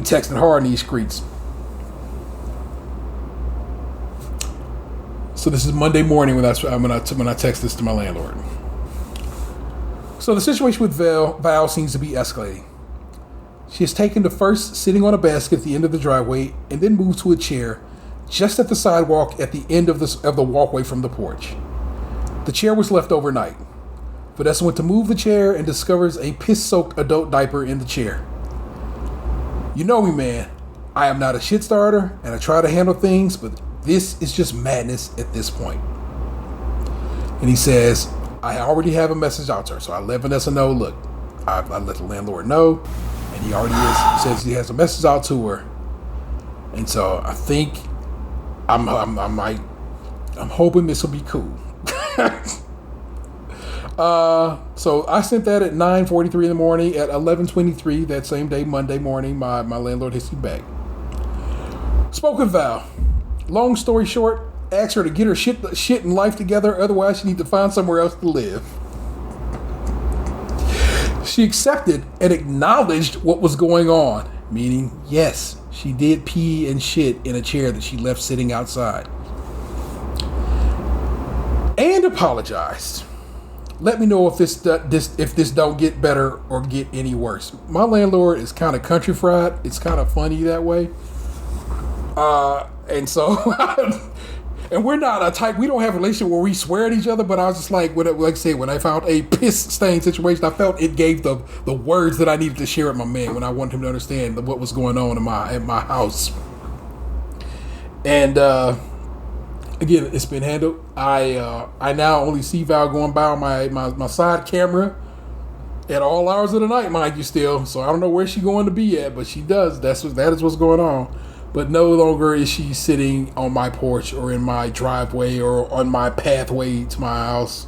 texting hard in these streets. So this is Monday morning when I text this to my landlord. So the situation with Val seems to be escalating. She has taken to first sitting on a basket at the end of the driveway and then moved to a chair just at the sidewalk at the end of the walkway from the porch. The chair was left overnight. Vanessa went to move the chair and discovers a piss-soaked adult diaper in the chair. You know me, man. I am not a shit starter, and I try to handle things, but this is just madness at this point. And he says, I already have a message out to her, so I let Vanessa know, look, I let the landlord know, and he already says he has a message out to her. And so I think I'm hoping this will be cool. So I sent that at 9:43 in the morning. At 11:23 that same day, Monday morning, my landlord hits me back. Spoke with Val. Long story short, asked her to get her shit and life together, otherwise she need to find somewhere else to live. She accepted and acknowledged what was going on, meaning, yes, she did pee and shit in a chair that she left sitting outside. And apologized. Let me know if this don't get better or get any worse. My landlord is kind of country fried. It's kind of funny that way. And so, and we're not a type. We don't have a relationship where we swear at each other. But I was just like, when I found a piss stain situation, I felt it gave the words that I needed to share with my man when I wanted him to understand what was going on in my house. And again, it's been handled. I now only see Val going by on my side camera at all hours of the night, mind you, still. So I don't know where she's going to be at, but she does. That is what's going on. But no longer is she sitting on my porch or in my driveway or on my pathway to my house.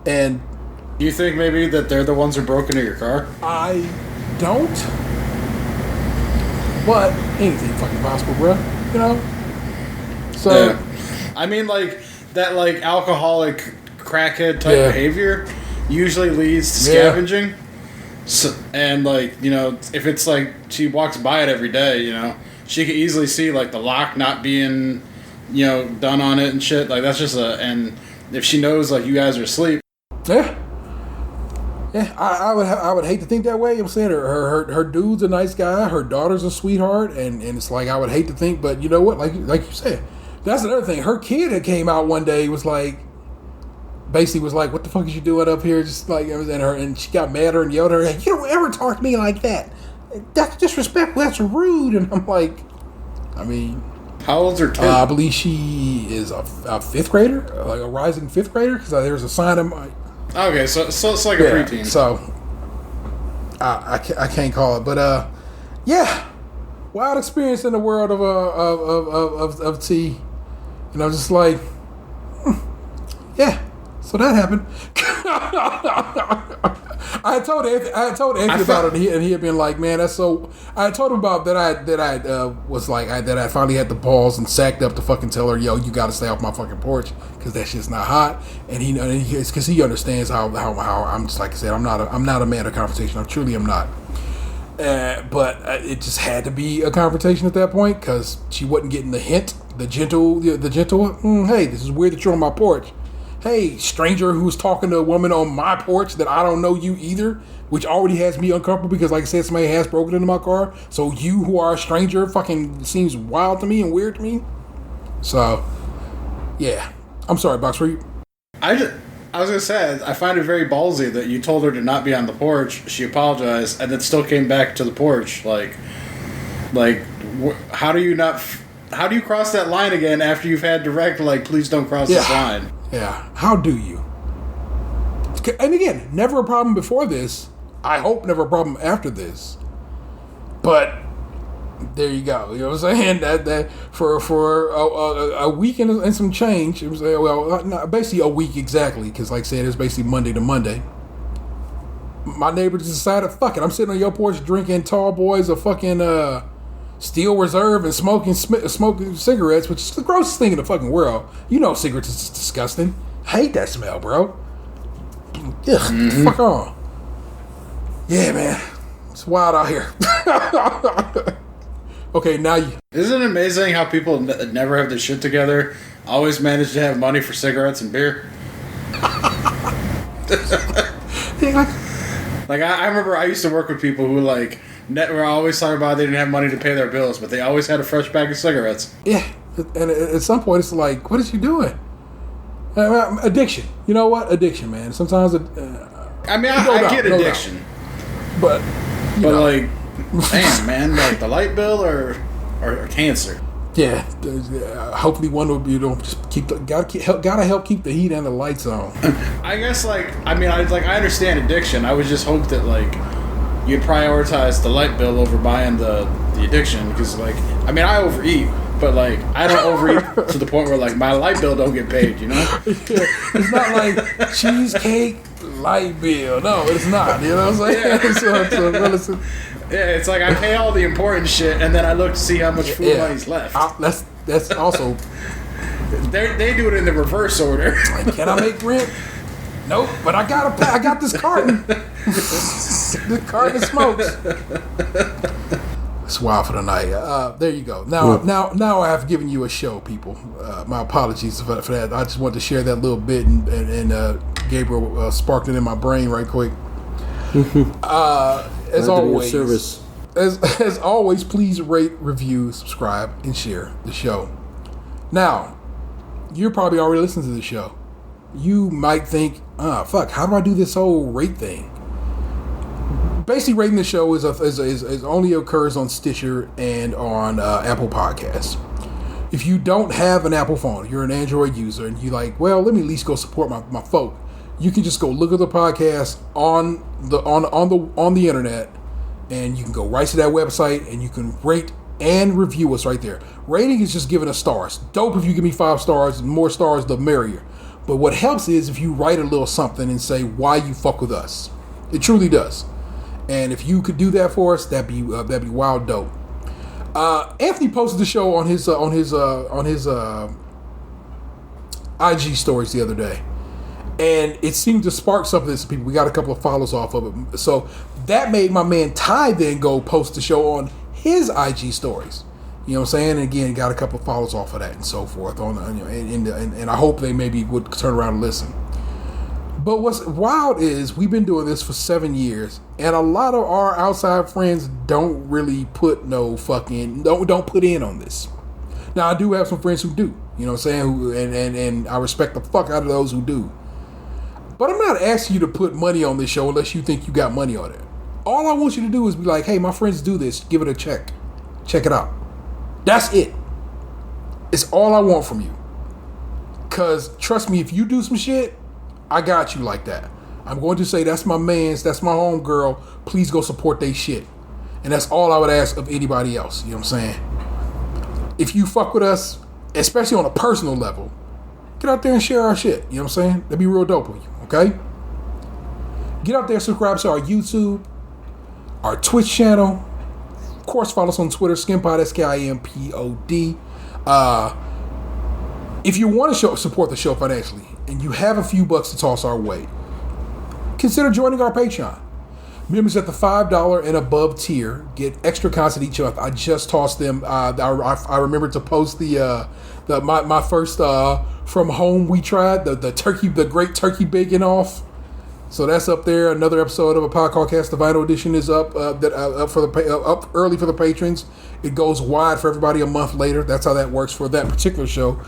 And do you think maybe that they're the ones who broke into your car? I don't. But anything fucking possible, bro. You know? So yeah. I mean, like that, like alcoholic crackhead type behavior usually leads to scavenging. So, and like, you know, if it's like she walks by it every day, you know, she could easily see like the lock not being, you know, done on it and shit. Like that's just and if she knows like you guys are asleep. Yeah. I would hate to think that way. I'm saying her dude's a nice guy. Her daughter's a sweetheart, and it's like I would hate to think, but you know what? Like you said, that's another thing. Her kid had came out one day, was like, basically was like, "What the fuck is you doing up here?" Just like, and she got mad at her and yelled at her, "You don't ever talk to me like that. That's disrespectful. That's rude." And I'm like, I mean, how old's her kid? I believe she is a fifth grader, like a rising fifth grader, because there's a sign of my. Okay, so it's like a preteen. So I can't call it, but yeah, wild experience in the world of tea. You know, just like yeah. So that happened. I told Anthony about it, and he had been like, "Man, that's so." I told him about that. I finally had the balls and sacked up to fucking tell her, "Yo, you got to stay off my fucking porch because that shit's not hot." And because he understands how I'm just like I said, I'm not a man of confrontation. I truly am not. But it just had to be a confrontation at that point because she wasn't getting the hint, the gentle. Hey, this is weird that you're on my porch. Hey, stranger who's talking to a woman on my porch that I don't know you either, which already has me uncomfortable because, like I said, somebody has broken into my car. So you, who are a stranger, fucking seems wild to me and weird to me. So, yeah. I'm sorry, Box. Were you? I was gonna say, I find it very ballsy that you told her to not be on the porch. She apologized and then still came back to the porch. How do you cross that line again after you've had direct please don't cross this line? Yeah, how do you? And again, never a problem before this. I hope never a problem after this. But there you go. You know what I'm saying? That for a week and some change. It was basically a week exactly, because like I said, it was basically Monday to Monday. My neighbor just decided, fuck it, I'm sitting on your porch drinking Tall Boys of fucking Steel Reserve and smoking cigarettes, which is the grossest thing in the fucking world. You know cigarettes is disgusting. I hate that smell, bro. Ugh, fuck on. Yeah, man. It's wild out here. Okay, now you... Isn't it amazing how people never have their shit together always manage to have money for cigarettes and beer? I remember I used to work with people who were always talking about they didn't have money to pay their bills, but they always had a fresh bag of cigarettes. Yeah, and at some point it's like, what is you doing? Addiction. You know what? Addiction, man. Sometimes I get addiction, but damn, man, the light bill or cancer. Yeah, hopefully one will be just gotta help keep the heat and the lights on. I guess I understand addiction. I would just hope that you'd prioritize the light bill over buying the addiction, because I overeat, but I don't overeat to the point where my light bill don't get paid, you know? Yeah, it's not like cheesecake light bill. No, it's not. You know what I'm saying? Yeah. Yeah, it's I pay all the important shit, and then I look to see how much food money's left. That's also... They do it in the reverse order. Can I make rent? Nope, but I got this carton. The carton of smokes. It's wild for the night. There you go. Now I have given you a show, people. My apologies for that. I just wanted to share that little bit, and Gabriel sparked it in my brain right quick. As always, please rate, review, subscribe, and share the show. Now, you're probably already listening to the show. You might think, fuck, how do I do this whole rate thing? Basically, rating the show is only occurs on Stitcher and on Apple Podcasts. If you don't have an Apple phone, you're an Android user, and you're like, well, let me at least go support my folk. You can just go look at the podcast on the internet, and you can go right to that website, and you can rate and review us right there. Rating is just giving us stars. Dope if you give me 5 stars, and more stars the merrier. But what helps is if you write a little something and say why you fuck with us. It truly does. And if you could do that for us, that'd be wild dope. Anthony posted the show on his IG stories the other day, and it seemed to spark something in some people. We got a couple of follows off of it, so that made my man Ty then go post the show on his IG stories. You know what I'm saying? And again, got a couple of follows off of that and so forth. And I hope they maybe would turn around and listen. But what's wild is we've been doing this for 7 years, and a lot of our outside friends don't really put don't put in on this. Now I do have some friends who do, you know what I'm saying, and I respect the fuck out of those who do. But I'm not asking you to put money on this show unless you think you got money on it. All I want you to do is be like, hey, my friends do this, give it a check. Check it out. That's it. It's all I want from you. Cause trust me, if you do some shit, I got you like that. I'm going to say that's my man's, that's my home girl. Please go support they shit. And that's all I would ask of anybody else. You know what I'm saying? If you fuck with us, especially on a personal level, get out there and share our shit. You know what I'm saying? That'd be real dope of you. Okay? Get out there, subscribe to our YouTube, our Twitch channel. Of course, follow us on Twitter, Skimpod, SKIMPOD. If you want to support the show financially and you have a few bucks to toss our way, consider joining our Patreon. Members at the $5 and above tier get extra content each month. I just tossed them. I remember to post my first from home we tried the great turkey bacon off. So that's up there. Another episode of a podcast, the Vinyl Edition, is up up early for the patrons. It goes wide for everybody a month later. That's how that works for that particular show.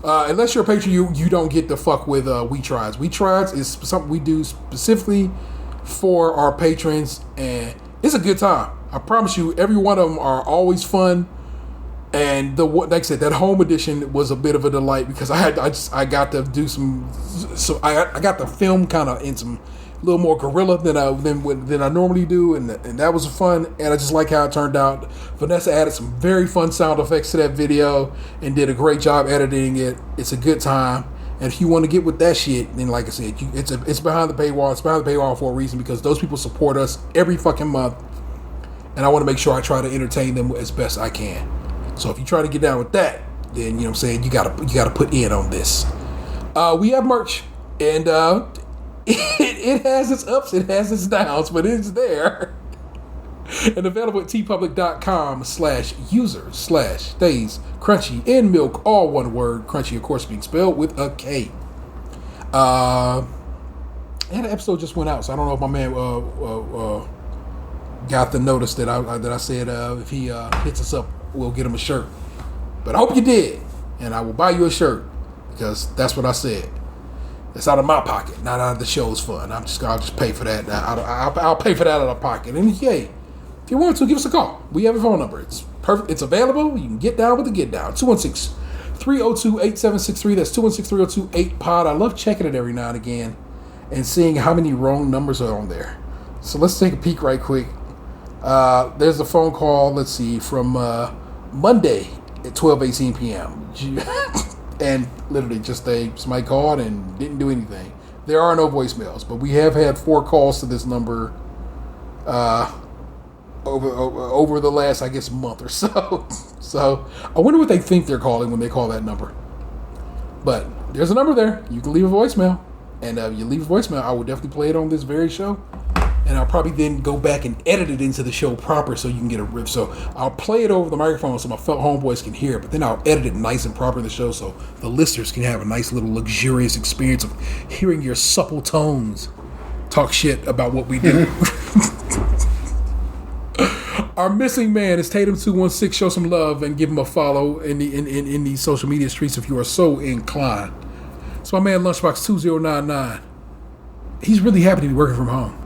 Unless you're a patron, you don't get to fuck with We Trieds. We Trieds is something we do specifically for our patrons, and it's a good time. I promise you, every one of them are always fun. And like I said, that home edition was a bit of a delight because I got to do I got to film kind of in some a little more guerrilla than I normally do, and that was fun. And I just like how it turned out. Vanessa added some very fun sound effects to that video and did a great job editing it. It's a good time. And if you want to get with that shit, then like I said, it's behind the paywall. It's behind the paywall for a reason because those people support us every fucking month, and I want to make sure I try to entertain them as best I can. So if you try to get down with that, then you know what I'm saying, you gotta put in on this. We have merch, and it has its ups, it has its downs, but it's there. And available at tpublic.com/user/stays Krunchy and milk, all one word. Krunchy, of course, being spelled with a K. And the episode just went out, so I don't know if my man got the notice that I said if he hits us up, we'll get him a shirt. But I hope you did, and I will buy you a shirt because that's what I said. It's out of my pocket, not out of the show's fund. I'll just pay for that. I'll pay for that out of pocket. And yay, if you want to, give us a call. We have a phone number. It's perfect. It's available. You can get down with the get down. 216-302-8763. That's 216-302-8POD. I love checking it every now and again and seeing how many wrong numbers are on there. So let's take a peek right quick. There's a phone call, let's see, from Monday at 12:18 p.m. And literally just somebody called and didn't do anything. There are no voicemails, but we have had 4 calls to this number over the last, I guess, month or so. So I wonder what they think they're calling when they call that number. But there's a number there. You can leave a voicemail. And you leave a voicemail, I will definitely play it on this very show. And I'll probably then go back and edit it into the show proper so you can get a rip. So I'll play it over the microphone so my fellow homeboys can hear it, but then I'll edit it nice and proper in the show so the listeners can have a nice little luxurious experience of hearing your supple tones talk shit about what we do. Our missing man is Tatum216. Show some love and give him a follow in the social media streets if you are so inclined. So my man Lunchbox 2099, he's really happy to be working from home.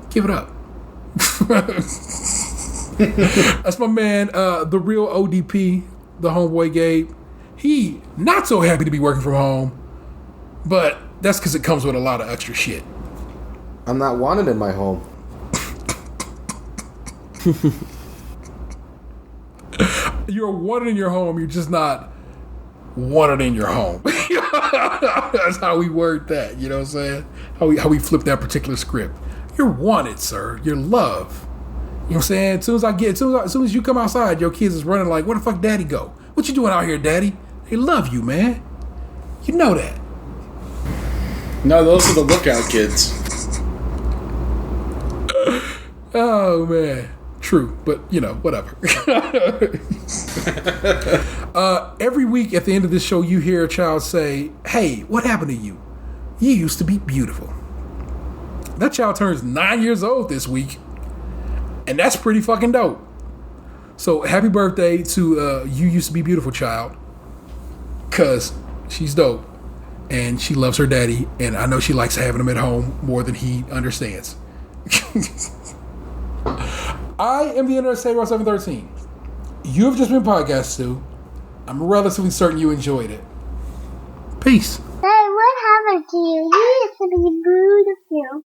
Give it up. That's my man, the real ODP, the homeboy Gabe. He not so happy to be working from home, but that's because it comes with a lot of extra shit. I'm not wanted in my home. You're wanted in your home, you're just not wanted in your home. That's how we word that, you know what I'm saying? How we flip that particular script. You're wanted, sir. You're loved. You know what I'm saying? As soon as you come outside, your kids is running like, where the fuck daddy go? What you doing out here, daddy? They love you, man. You know that. No, those are the lookout kids. Oh, man. True, but, whatever. Every week at the end of this show, you hear a child say, hey, what happened to you? You used to be beautiful. That child turns 9 years old this week, and that's pretty fucking dope. So happy birthday to You Used to Be Beautiful child, because she's dope, and she loves her daddy, and I know she likes having him at home more than he understands. I am the Internet Savior 713. You have just been podcast to. I'm relatively certain you enjoyed it. Peace. Hey, what happened to you? You used to be beautiful.